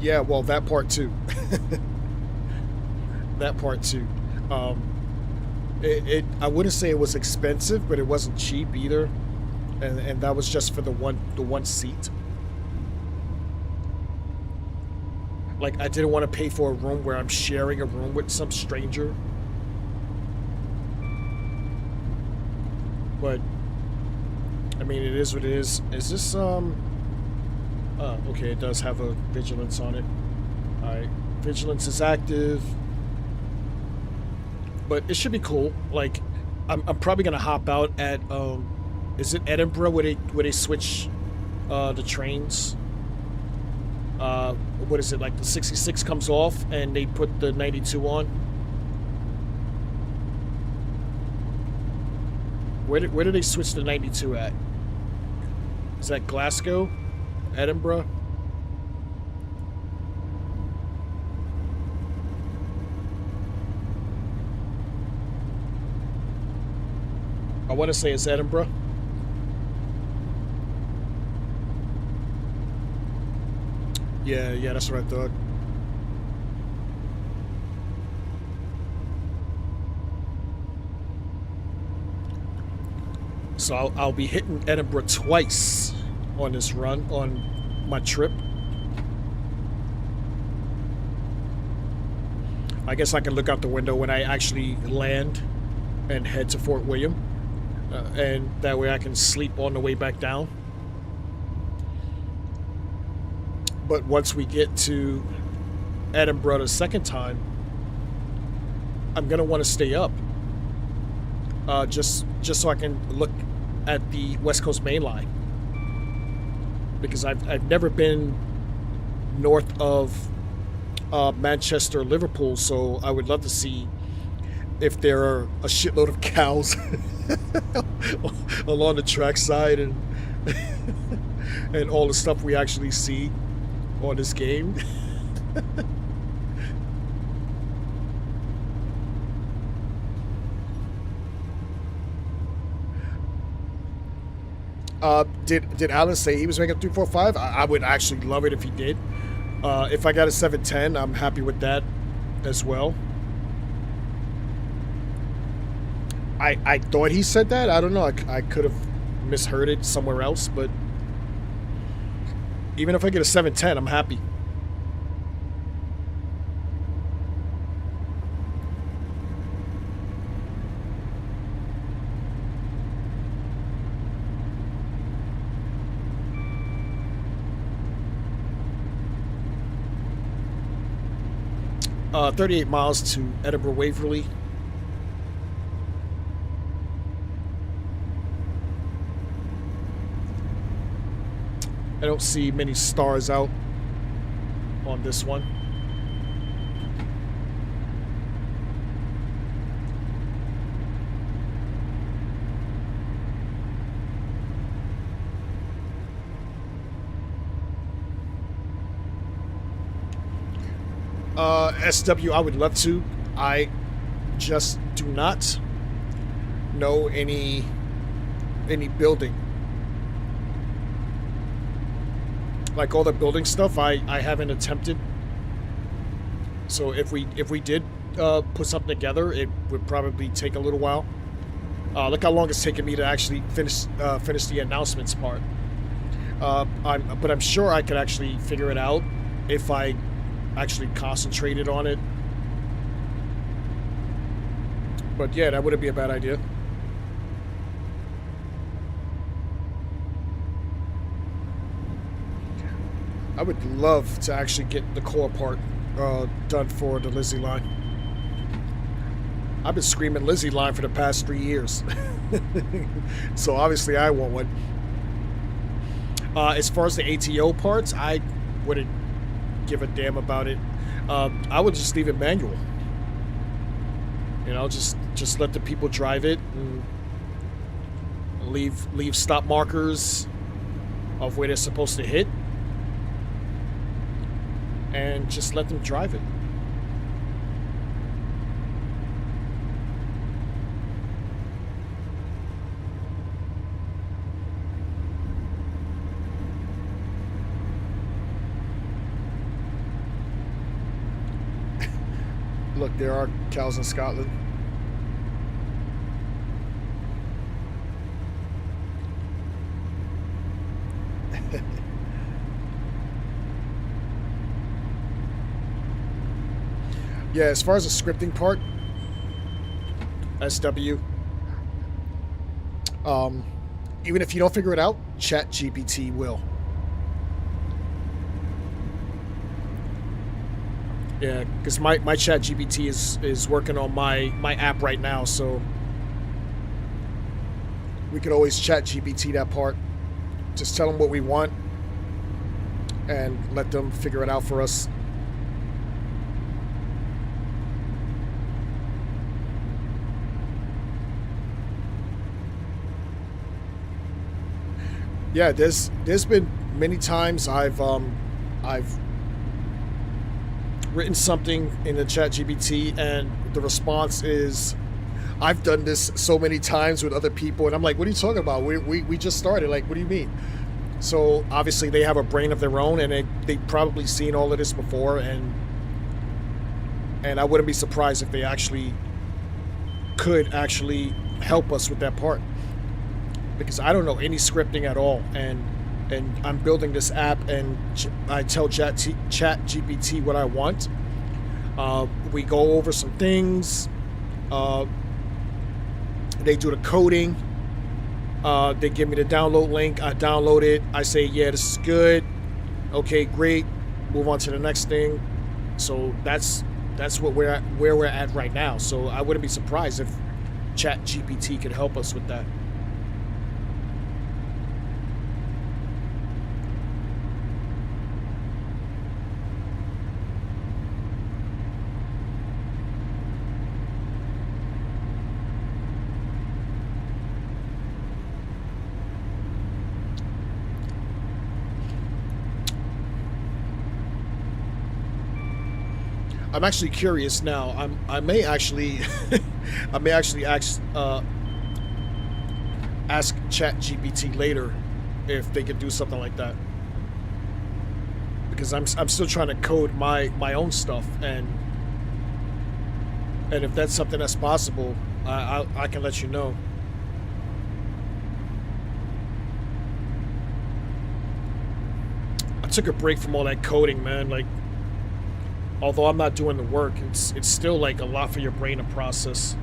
Yeah, well, that part too. That part too. I wouldn't say it was expensive, but it wasn't cheap either, and that was just for the one seat. Like, I didn't want to pay for a room where I'm sharing a room with some stranger. But I mean, it is what it is. Is this okay, it does have a vigilance on it. Alright, vigilance is active. But it should be cool. Like, I'm probably gonna hop out at is it Edinburgh where they switch the trains? What is it, like the 66 comes off and they put the 92 on? Where do they switch the 92 at? Is that Glasgow? Edinburgh? I want to say it's Edinburgh. Yeah, that's what I thought. So I'll be hitting Edinburgh twice on this run, on my trip. I guess I can look out the window when I actually land and head to Fort William. And that way I can sleep on the way back down. But once we get to Edinburgh the second time, I'm gonna want to stay up, just so I can look at the West Coast Main Line, because I've never been north of Manchester, Liverpool, so I would love to see if there are a shitload of cows along the trackside and and all the stuff we actually see on this game. Did Alan say he was making 345? I would actually love it if he did. If I got a 710, I'm happy with that as well. I thought he said that. I don't know. I could have misheard it somewhere else, but even if I get a 710, I'm happy. Uh, 38 miles to Edinburgh Waverley. I don't see many stars out on this one. SW, I would love to. I just do not know any building. Like all the building stuff, I haven't attempted. So if we did put something together, it would probably take a little while. Look how long it's taken me to actually finish the announcements part. But I'm sure I could actually figure it out if I actually concentrated on it. But yeah, that wouldn't be a bad idea. I would love to actually get the core part done for the Lizzie line. I've been screaming Lizzie line for the past 3 years. So obviously I want one. As far as the ATO parts, I wouldn't give a damn about it. I would just leave it manual. You know, just let the people drive it and leave stop markers of where they're supposed to hit, and just let them drive it. Look, there are cows in Scotland. Yeah, as far as the scripting part, SW, even if you don't figure it out, ChatGPT will. Yeah, because my ChatGPT is working on my app right now, so we could always chat GPT that part. Just tell them what we want and let them figure it out for us. Yeah, there's been many times I've written something in the chat GPT and the response is, I've done this so many times with other people, and I'm like, what are you talking about? We just started. Like, what do you mean? So obviously they have a brain of their own, and they've probably seen all of this before, and I wouldn't be surprised if they could actually help us with that part. Because I don't know any scripting at all, and I'm building this app, and I tell Chat GPT what I want. We go over some things. They do the coding. They give me the download link. I download it. I say, yeah, this is good. Okay, great. Move on to the next thing. So that's where we're at right now. So I wouldn't be surprised if Chat GPT could help us with that. I'm actually curious now. I may actually ask ChatGPT later if they could do something like that, because I'm still trying to code my own stuff, and if that's something that's possible, I can let you know. I took a break from all that coding, man. Like, although I'm not doing the work, it's still like a lot for your brain to process.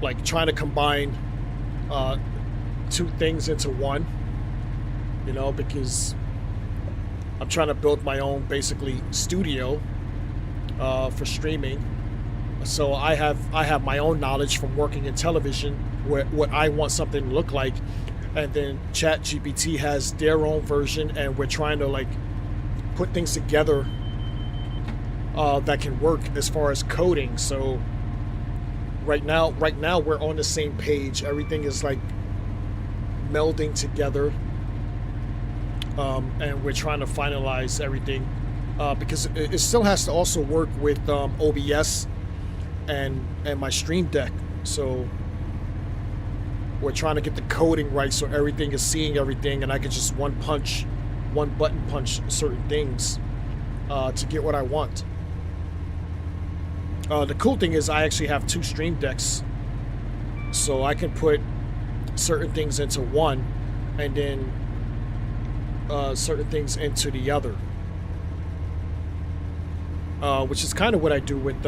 Like trying to combine two things into one, you know, because I'm trying to build my own basically studio for streaming. So I have my own knowledge from working in television, what I want something to look like, and then ChatGPT has their own version, and we're trying to like put things together that can work as far as coding. So right now we're on the same page. Everything is like melding together, and we're trying to finalize everything because it still has to also work with OBS and my Stream Deck. So we're trying to get the coding right so everything is seeing everything, and I can just one button punch certain things to get what I want. The cool thing is I actually have two Stream Decks, so I can put certain things into one and then certain things into the other, which is kind of what I do with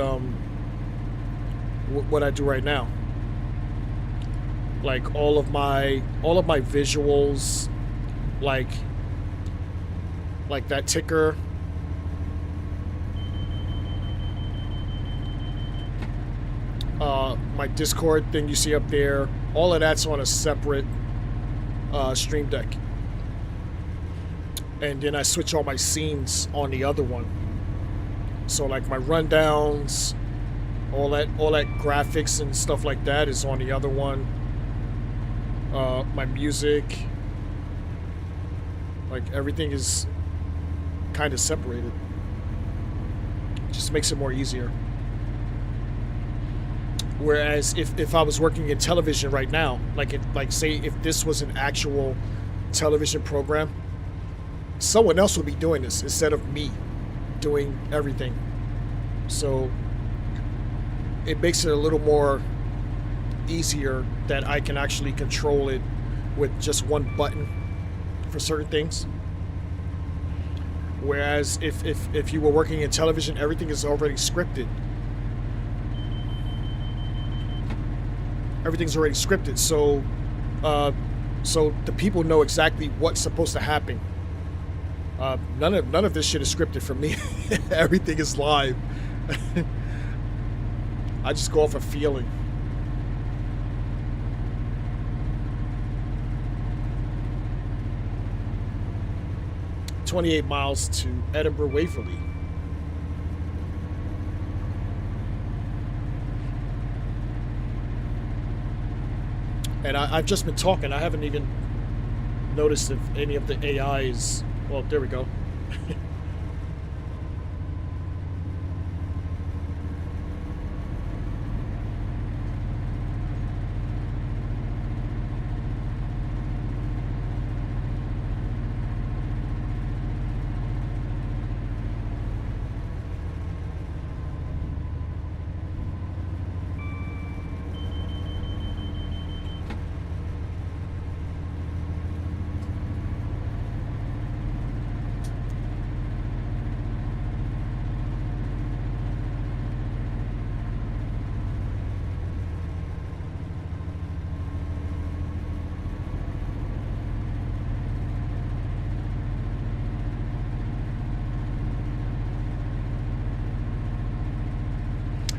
what I do right now. Like all of my visuals, like that ticker, my Discord thing you see up there, all of that's on a separate Stream Deck, and then I switch all my scenes on the other one. So like my rundowns, all that graphics and stuff like that is on the other one. My music, like everything is kind of separated. Just makes it more easier. Whereas if I was working in television right now, like say if this was an actual television program, someone else would be doing this instead of me doing everything. So it makes it a little more easier that I can actually control it with just one button for certain things. Whereas if you were working in television, everything is already scripted. Everything's already scripted, so the people know exactly what's supposed to happen. None of this shit is scripted for me. Everything is live. I just go off a feeling. "28 miles to Edinburgh Waverley." And I've just been talking. I haven't even noticed if any of the AIs. Well, there we go.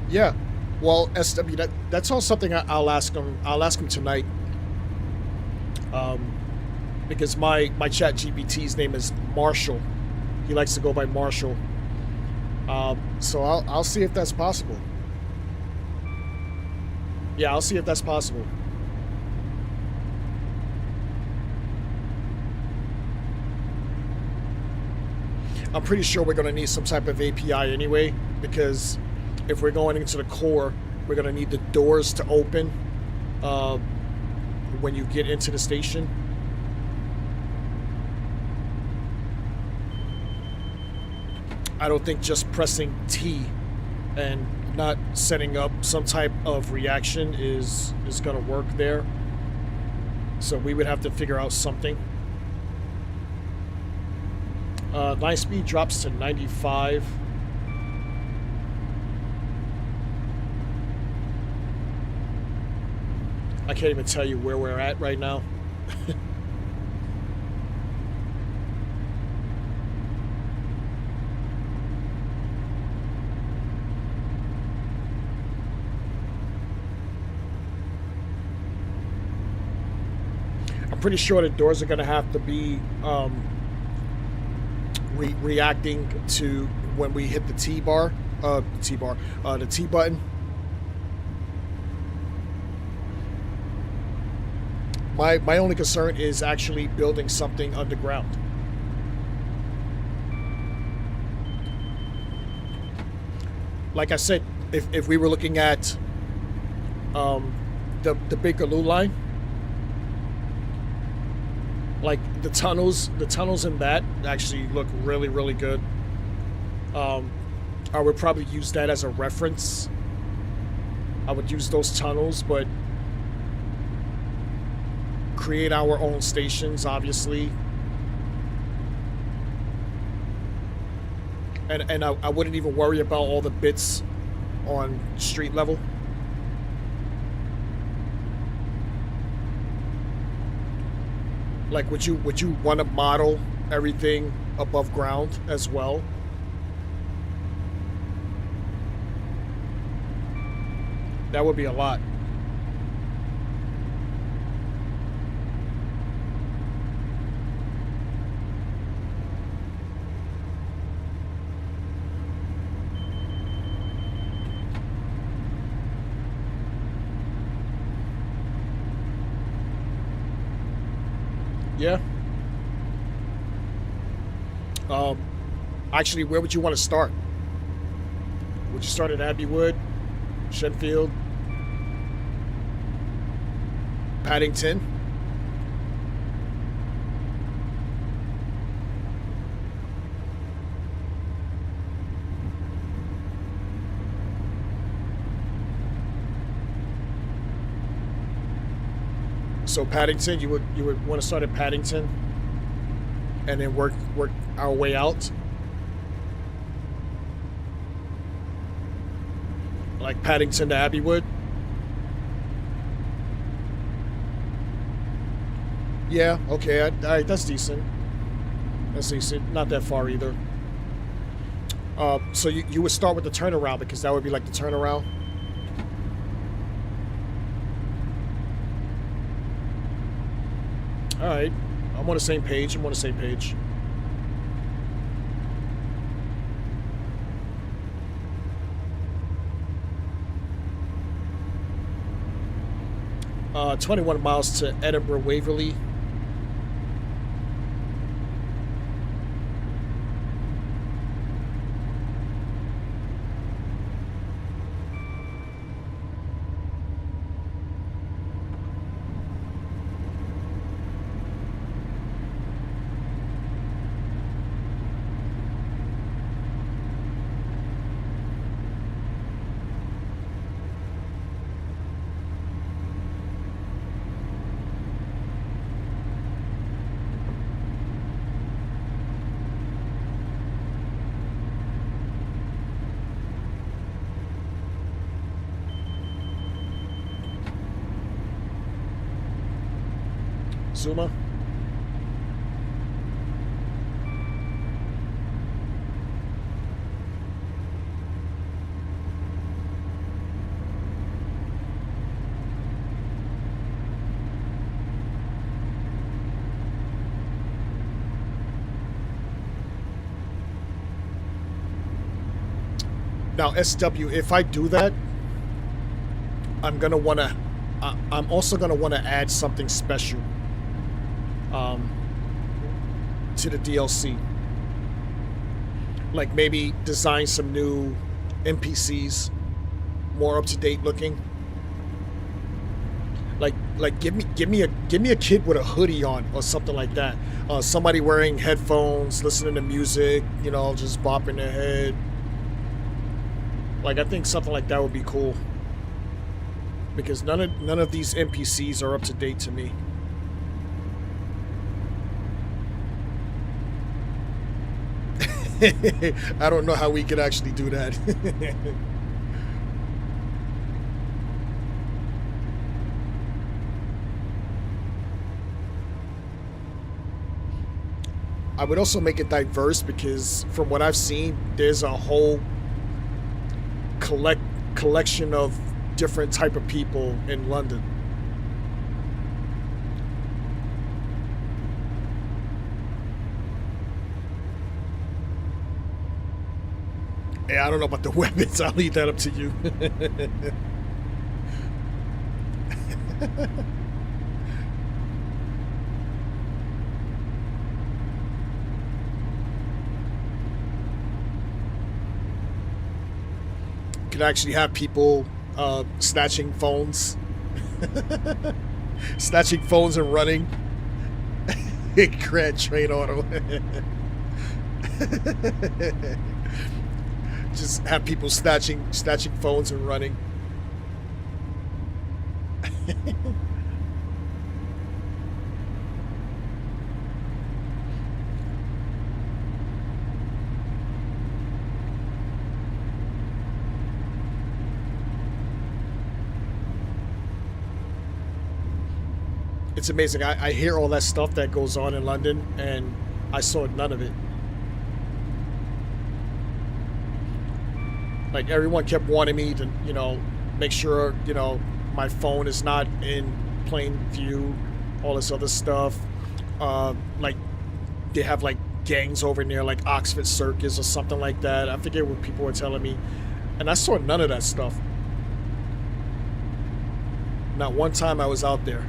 Yeah, well, SW, that's all something I'll ask him. I'll ask him tonight, because my chat GPT's name is Marshall. He likes to go by Marshall. So I'll see if that's possible. Yeah, I'll see if that's possible. I'm pretty sure we're gonna need some type of API anyway, because if we're going into the core, we're going to need the doors to open when you get into the station. I don't think just pressing T and not setting up some type of reaction is going to work there. So we would have to figure out something. Line speed drops to 95. I can't even tell you where we're at right now. I'm pretty sure the doors are going to have to be reacting to when we hit the T button. My only concern is actually building something underground. Like I said, if we were looking at the Bakerloo line, like the tunnels in that actually look really, really good. I would probably use that as a reference. I would use those tunnels, but create our own stations, obviously. And I wouldn't even worry about all the bits on street level. Like, would you want to model everything above ground as well? That would be a lot. Yeah. Actually, where would you want to start? Would you start at Abbeywood, Shenfield, Paddington? So Paddington, you would want to start at Paddington, and then work our way out. Like Paddington to Abbeywood. Yeah, okay, all right, that's decent. Let's see, not that far either. So you would start with the turnaround because that would be like the turnaround. All right, I'm on the same page. I'm on the same page. 21 miles to Edinburgh Waverley. Zuma. Now, SW, if I do that, I'm gonna wanna. I'm also gonna wanna add something special to the DLC. Like maybe design some new NPCs, more up to date looking. Like give me a kid with a hoodie on or something like that. Somebody wearing headphones, listening to music, you know, just bopping their head. Like I think something like that would be cool. Because none of these NPCs are up to date to me. I don't know how we could actually do that. I would also make it diverse because from what I've seen, there's a whole collection of different type of people in London. Yeah, I don't know about the weapons. I'll leave that up to you. You can actually have people snatching phones. Snatching phones and running. Grand Train Auto. Just have people snatching phones and running. It's amazing. I hear all that stuff that goes on in London, and I saw none of it. Like everyone kept wanting me to, you know, make sure, you know, my phone is not in plain view, all this other stuff. Like they have like gangs over near like Oxford Circus or something like that. I forget what people were telling me. And I saw none of that stuff. Not one time I was out there.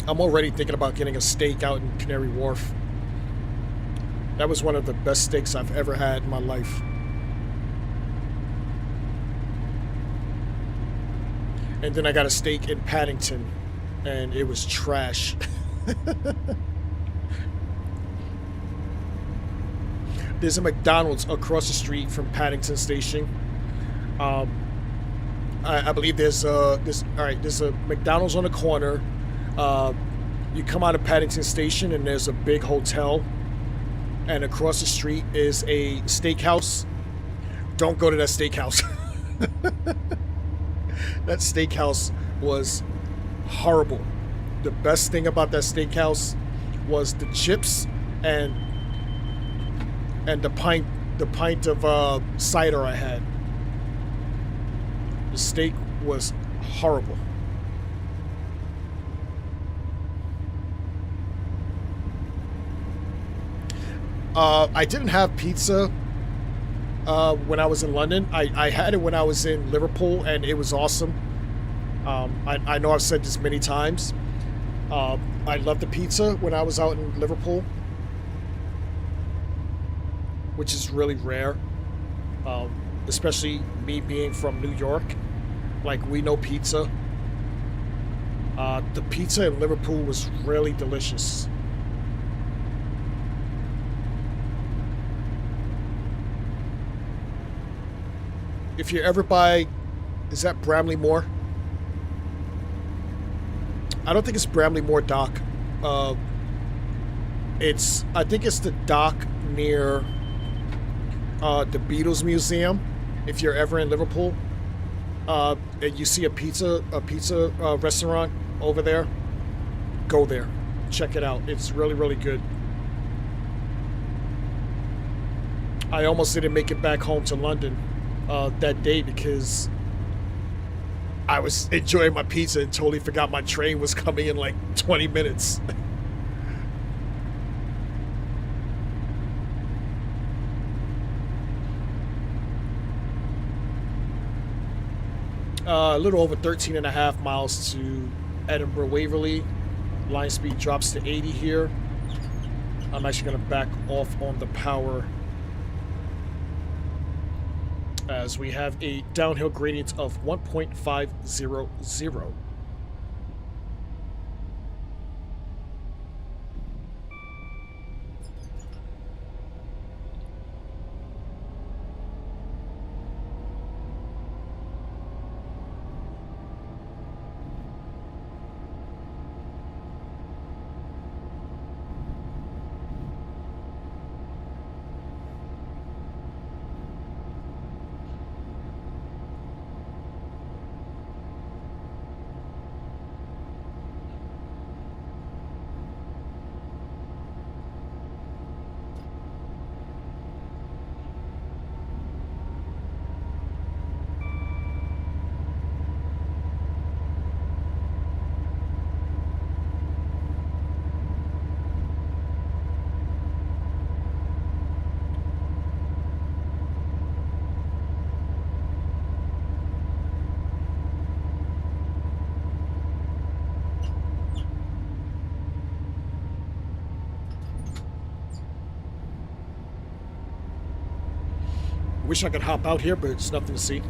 I'm already thinking about getting a steak out in Canary Wharf. That was one of the best steaks I've ever had in my life. And then I got a steak in Paddington, and it was trash. There's a McDonald's across the street from Paddington Station. I believe there's a McDonald's on the corner. You come out of Paddington Station and there's a big hotel. and across the street is a steakhouse. Don't go to that steakhouse. That steakhouse was horrible. The best thing about that steakhouse was the chips and the pint of cider I had. The steak was horrible. I didn't have pizza when I was in London. I had it when I was in Liverpool, and it was awesome. I know I've said this many times. I loved the pizza when I was out in Liverpool, which is really rare, especially me being from New York. Like, we know pizza. The pizza in Liverpool was really delicious. If you're ever by, is that Bramley Moor? I don't think it's Bramley Moor Dock. I think it's the dock near the Beatles Museum. If you're ever in Liverpool, and you see a pizza restaurant over there, go there, check it out. It's really, really good. I almost didn't make it back home to London that day because I was enjoying my pizza and totally forgot my train was coming in like 20 minutes. A little over 13 and a half miles to Edinburgh Waverley. Line speed drops to 80 here. I'm actually going to back off on the power as we have a downhill gradient of 1.500. Wish I could hop out here, but it's nothing to see.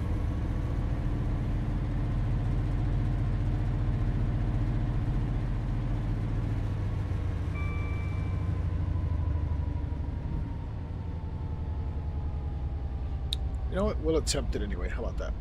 You know what? We'll attempt it anyway. How about that?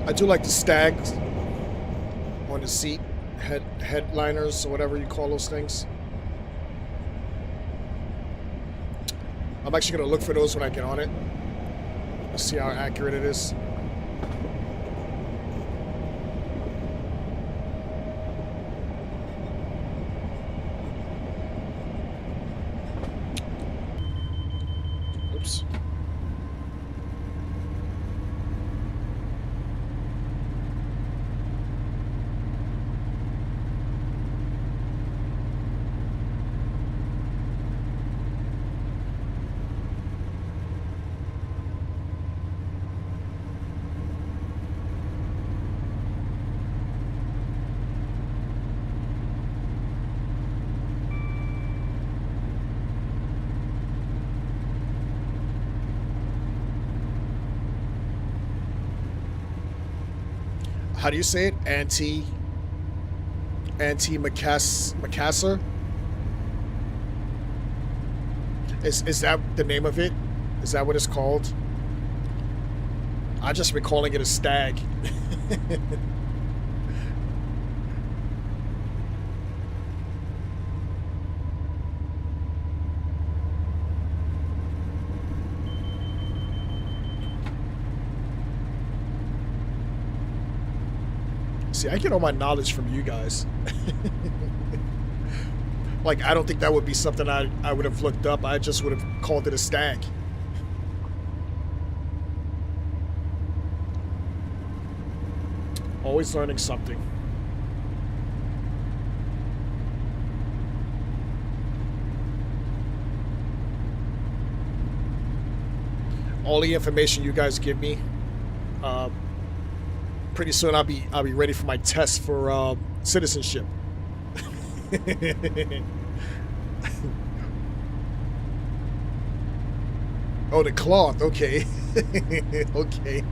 I do like the stags on the seat, headliners or whatever you call those things. I'm actually going to look for those when I get on it. Let's see how accurate it is. Oops. How do you say it? Anti-Macassar? Is that the name of it? Is that what it's called? I just been calling it a stag. See, I get all my knowledge from you guys. Like, I don't think that would be something I would have looked up. I just would have called it a stag. Always learning something. All the information you guys give me, pretty soon I'll be ready for my test for citizenship. Oh, the cloth. Okay. Okay.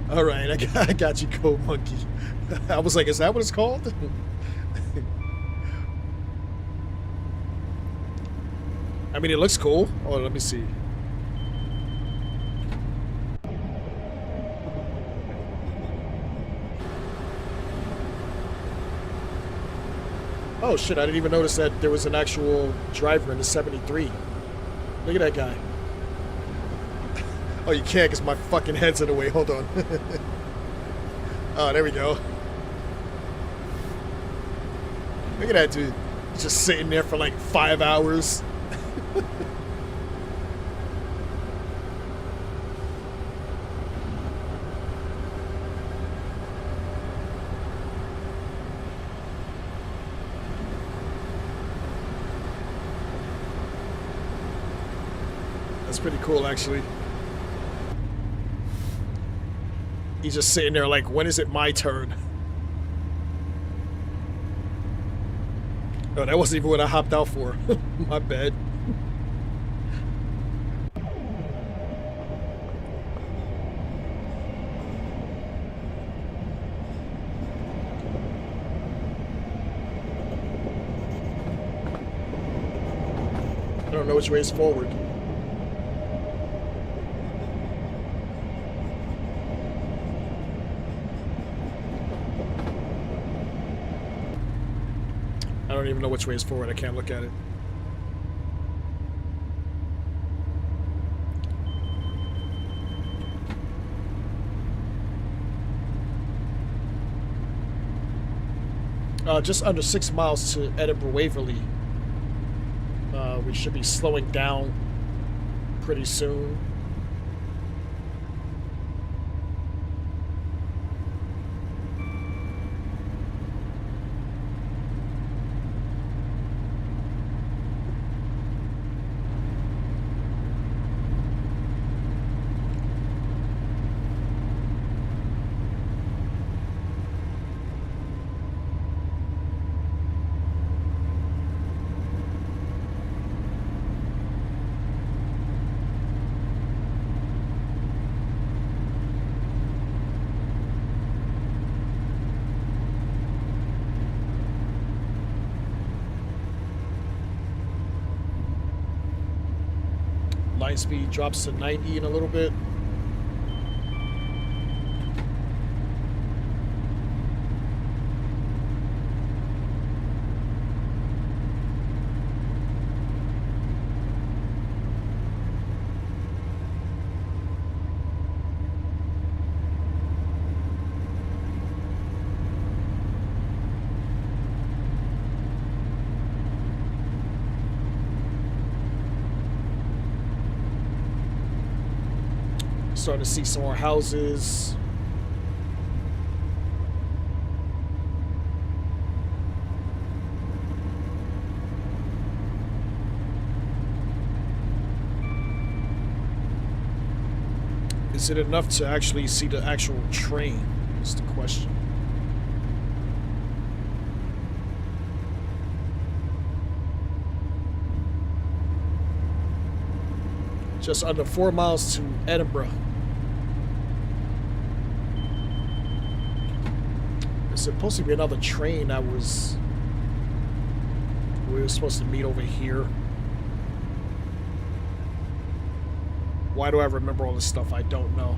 All right, I got you, Code Monkey. I was like, is that what it's called? I mean, it looks cool. Oh, let me see. Oh shit, I didn't even notice that there was an actual driver in the 73. Look at that guy. Oh, you can't because my fucking head's in the way. Hold on. Oh, there we go. Look at that dude. He's just sitting there for like 5 hours. That's pretty cool, actually. He's just sitting there like, when is it my turn? Oh, that wasn't even what I hopped out for. My bad. I don't know which way is forward. I don't even know which way is forward. I can't look at it. Just under 6 miles to Edinburgh Waverley. We should be slowing down pretty soon. Line speed drops to 90 in a little bit. Starting to see some more houses. Is it enough to actually see the actual train? Is the question. Just under 4 miles to Edinburgh. There's supposed to be another train that was we were supposed to meet over here. Why do I remember all this stuff? I don't know.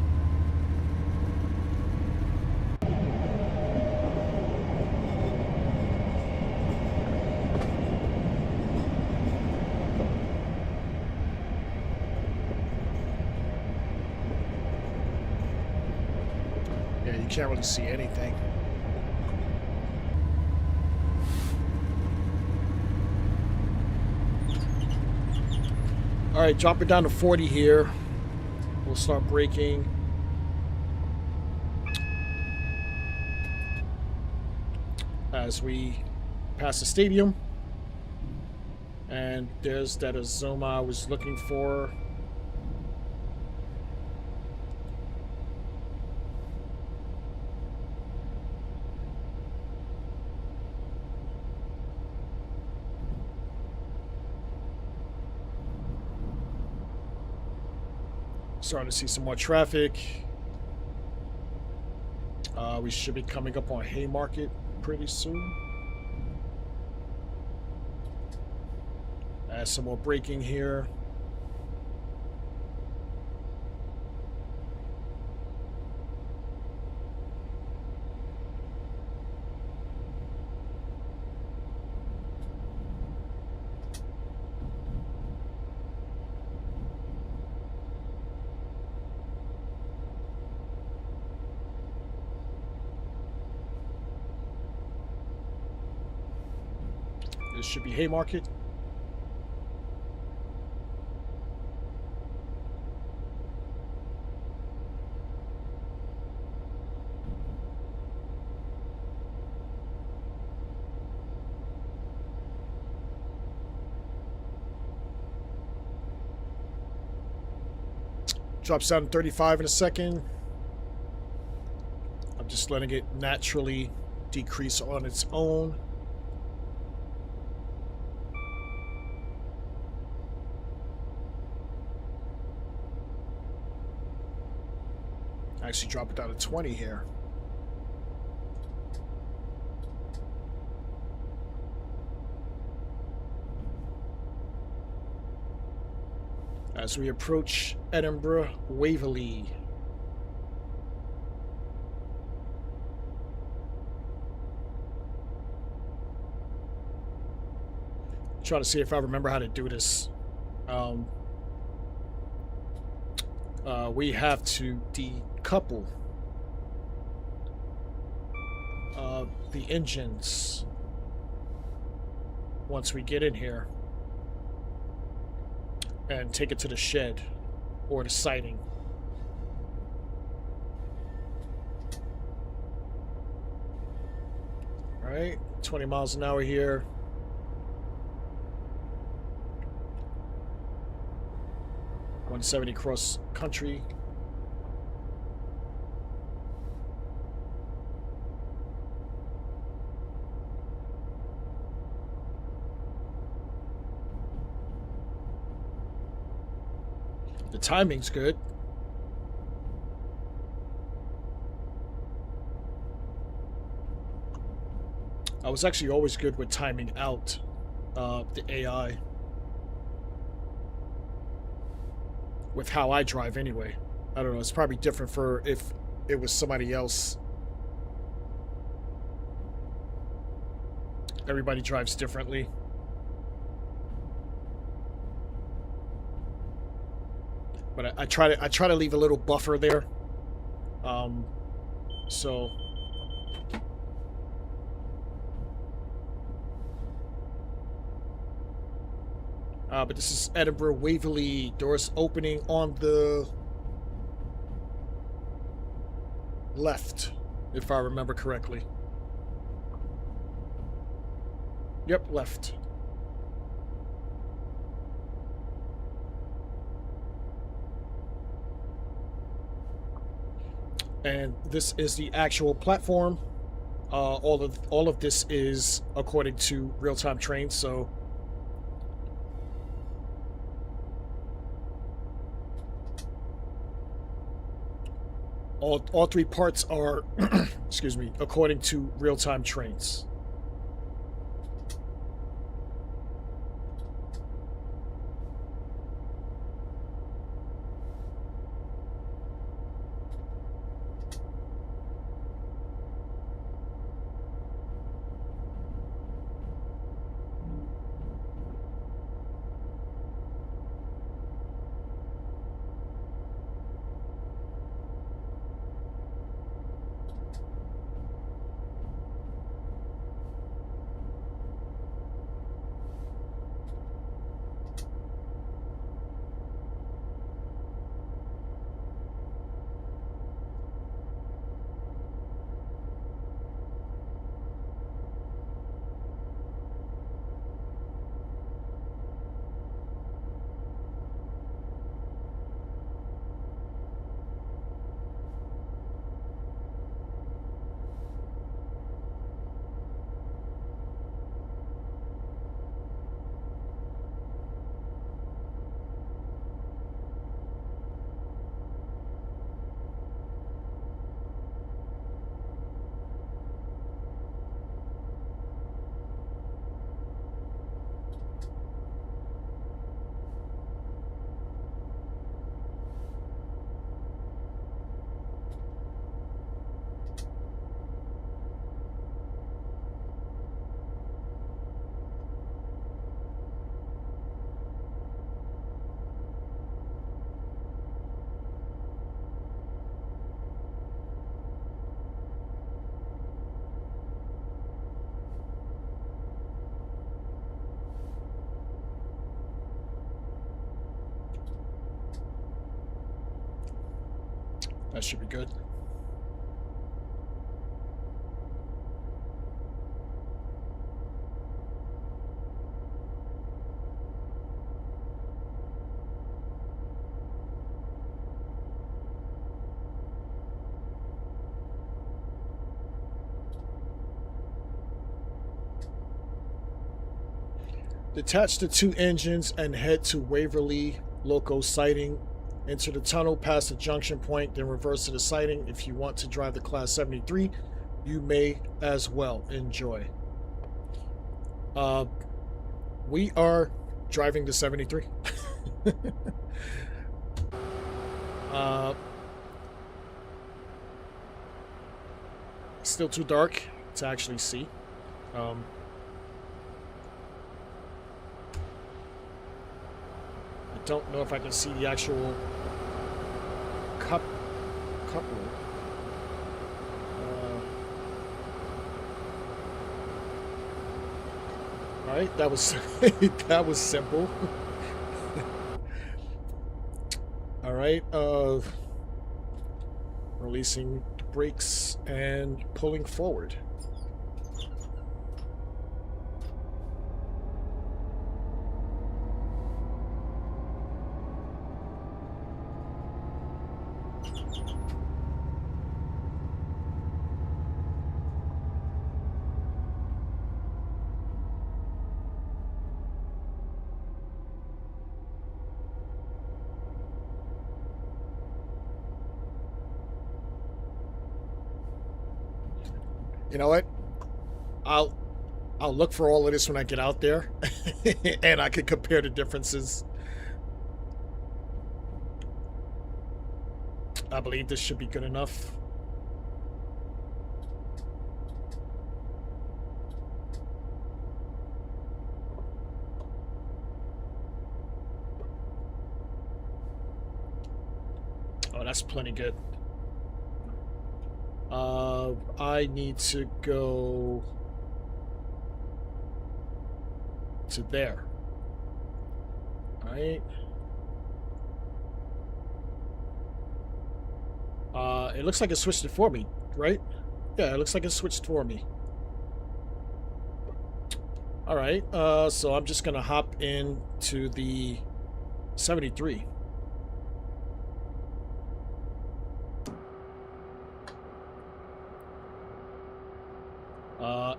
Yeah, you can't really see anything. All right, drop it down to 40 here. We'll start braking. As we pass the stadium. And there's that Azoma I was looking for. Starting to see some more traffic. We should be coming up on Haymarket pretty soon. Add some more braking here. This should be Haymarket. Drops down to 35 in a second. I'm just letting it naturally decrease on its own. Actually drop it down to 20 here. As we approach Edinburgh Waverley. Trying to see if I remember how to do this. We have to decouple the engines once we get in here and take it to the shed or the siding. All right, 20 miles an hour here. .170 cross country. The timing's good. I was actually always good with timing out the AI. With how I drive anyway. I don't know, it's probably different for if it was somebody else. Everybody drives differently. But I try to leave a little buffer there. But this is Edinburgh Waverley. Doors opening on the left, if I remember correctly. Yep, left. And this is the actual platform. All of this is according to real-time trains, so all three parts are excuse me, according to real-time trains. That should be good. Detach the 2 engines and head to Waverley Loco sighting. Enter the tunnel past the junction point, then reverse to the sighting. If you want to drive the Class 73, you may as well. Enjoy. We are driving the 73. Still too dark to actually see. I don't know if I can see the actual cup room. All right, that was that was simple. All right, releasing the brakes and pulling forward. You know what? I'll look for all of this when I get out there, and I can compare the differences. I believe this should be good enough. Oh, that's plenty good. I need to go to there. All right. It looks like it switched it for me, right? Yeah, it looks like it switched for me. All right. So I'm just gonna hop into the 73.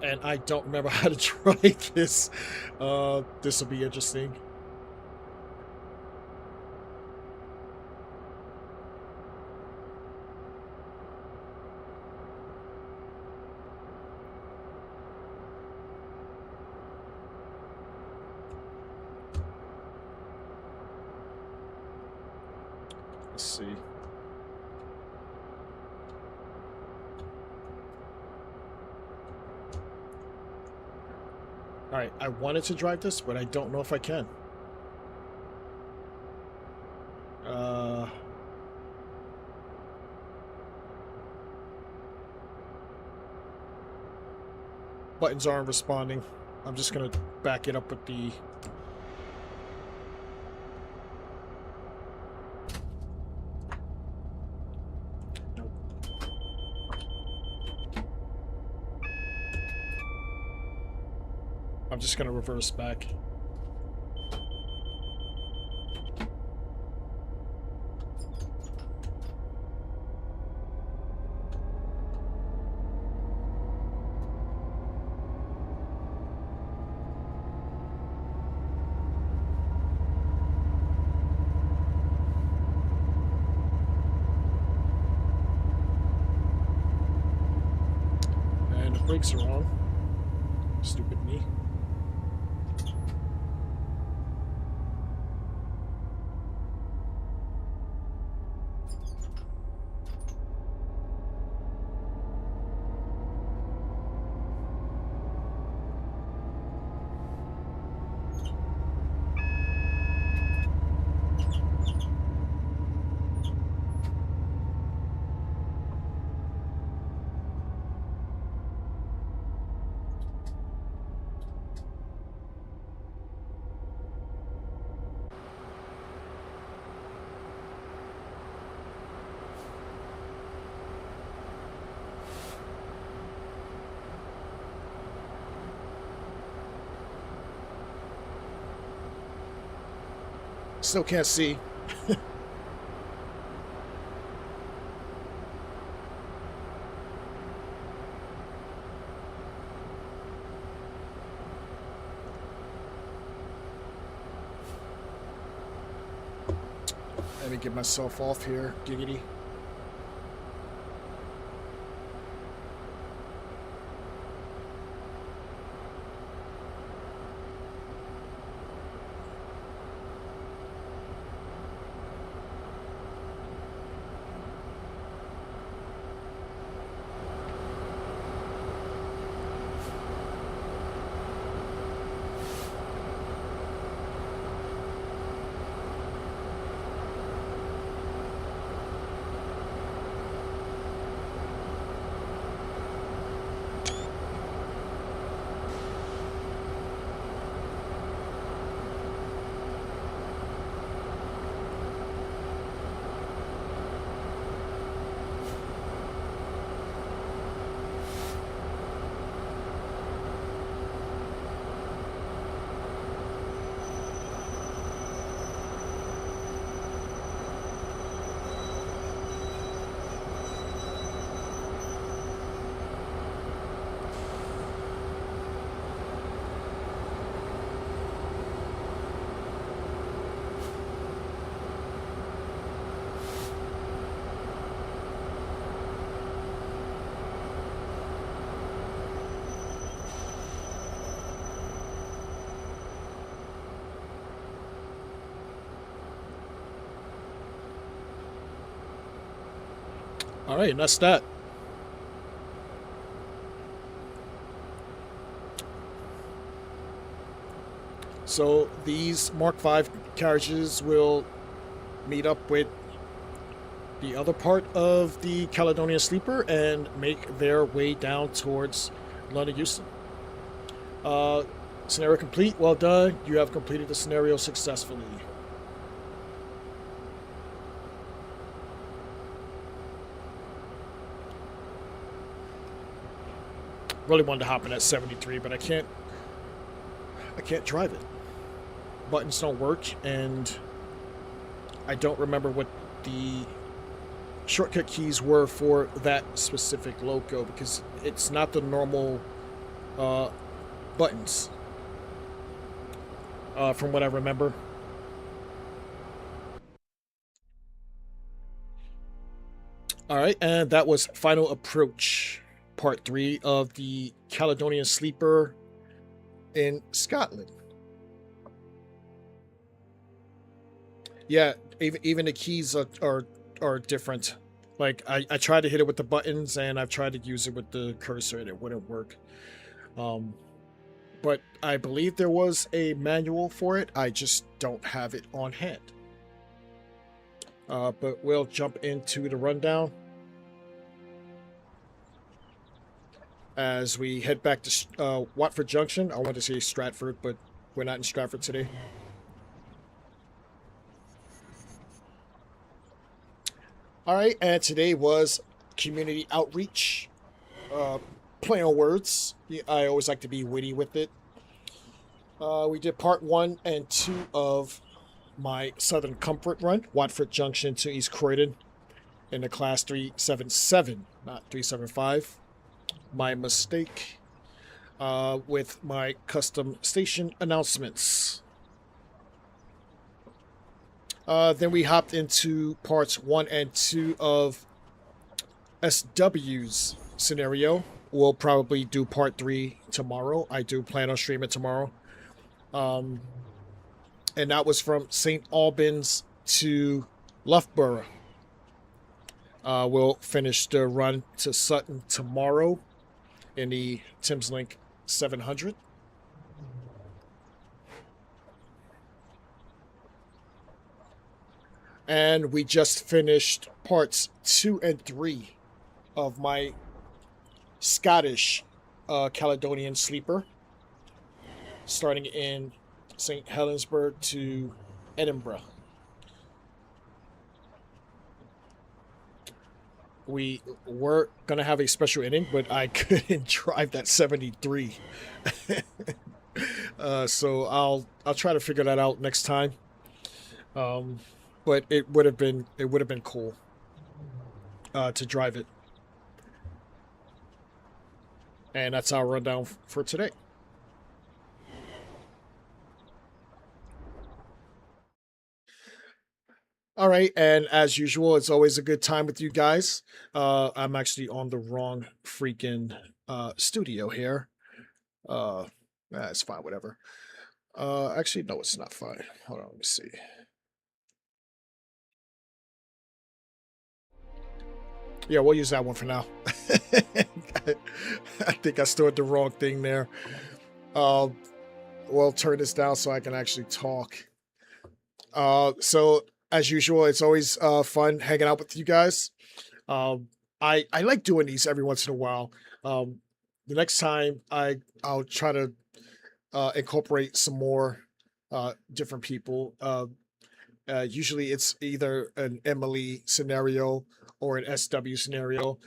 And I don't remember how to drive this. This will be interesting. Let's see. Alright, I wanted to drive this, but I don't know if I can. Buttons aren't responding. I'm just gonna back it up with the... I'm just gonna reverse back. And the brakes are on. Stupid me. Still can't see. Let me get myself off here, giggity. All right, and that's that. So these Mark V carriages will meet up with the other part of the Caledonian Sleeper and make their way down towards London Euston. Scenario complete. Well done. You have completed the scenario successfully. Really wanted to hop in at 73, but I can't drive it. Buttons don't work, and I don't remember what the shortcut keys were for that specific loco because it's not the normal buttons from what I remember. All right, and that was Final Approach, Part 3 of the Caledonian Sleeper in Scotland. Yeah, even the keys are different. Like, I tried to hit it with the buttons, and I've tried to use it with the cursor, and it wouldn't work. But I believe there was a manual for it. I just don't have it on hand. But we'll jump into the rundown as we head back to Watford Junction. I wanted to say Stratford, but we're not in Stratford today. All right, and today was community outreach. Play on words. I always like to be witty with it. We did part 1 and 2 of my Southern Comfort run, Watford Junction to East Croydon, in the class 377, not 375. My mistake. With my custom station announcements. Then we hopped into parts 1 and 2 of SW's scenario. We'll probably do part 3 tomorrow. I do plan on streaming tomorrow. And that was from St. Albans to Loughborough. We'll finish the run to Sutton tomorrow in the Thameslink 700. And we just finished parts 2 and 3 of my Scottish Caledonian Sleeper, starting in St. Helensburgh to Edinburgh. We were going to have a special inning, but I couldn't drive that 73. So I'll try to figure that out next time. But it would have been cool to drive it. And that's our rundown for today. All right, and as usual, it's always a good time with you guys. I'm actually on the wrong freaking studio here. It's fine, whatever. Actually, no, it's not fine. Hold on, let me see. Yeah, we'll use that one for now. I think I stored the wrong thing there. We'll turn this down so I can actually talk. So as usual, it's always fun hanging out with you guys. I like doing these every once in a while. The next time I'll try to incorporate some more different people. Usually it's either an Emily scenario or an SW scenario.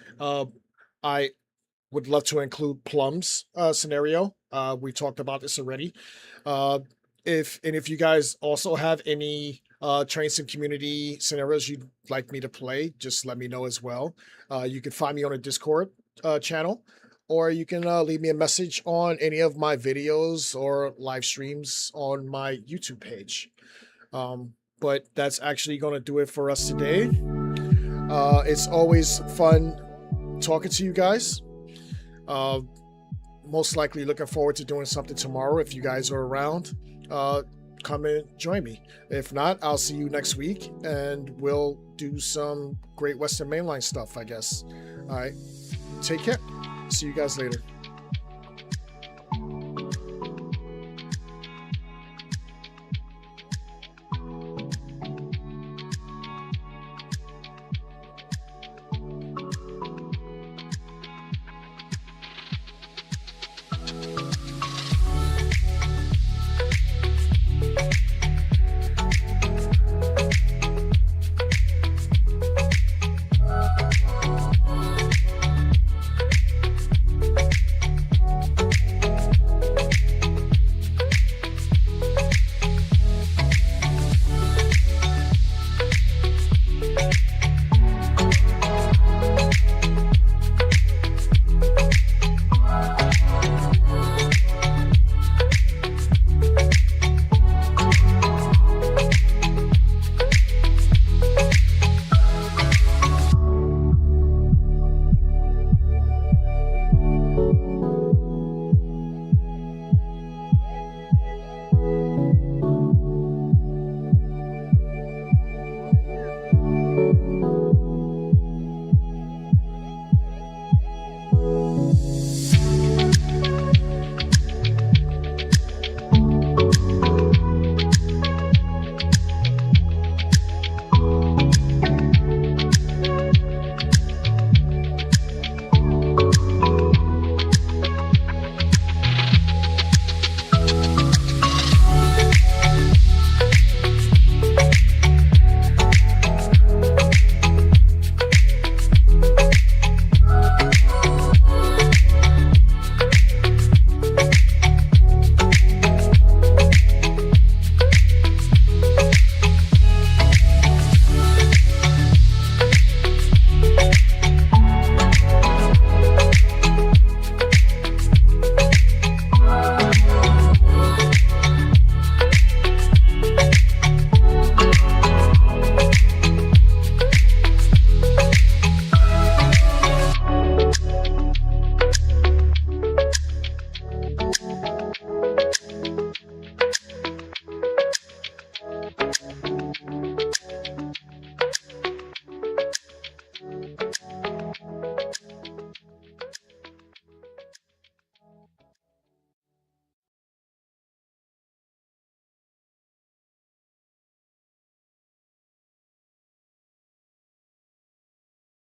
I would love to include Plum's scenario. We talked about this already. If you guys also have any train sim community scenarios you'd like me to play, just let me know as well. You can find me on a Discord channel, or you can leave me a message on any of my videos or live streams on my YouTube page. But that's actually going to do it for us today. It's always fun talking to you guys. Most likely looking forward to doing something tomorrow. If you guys are around, come and join me. If not, I'll see you next week and we'll do some Great Western Mainline stuff, I guess. All right. Take care. See you guys later.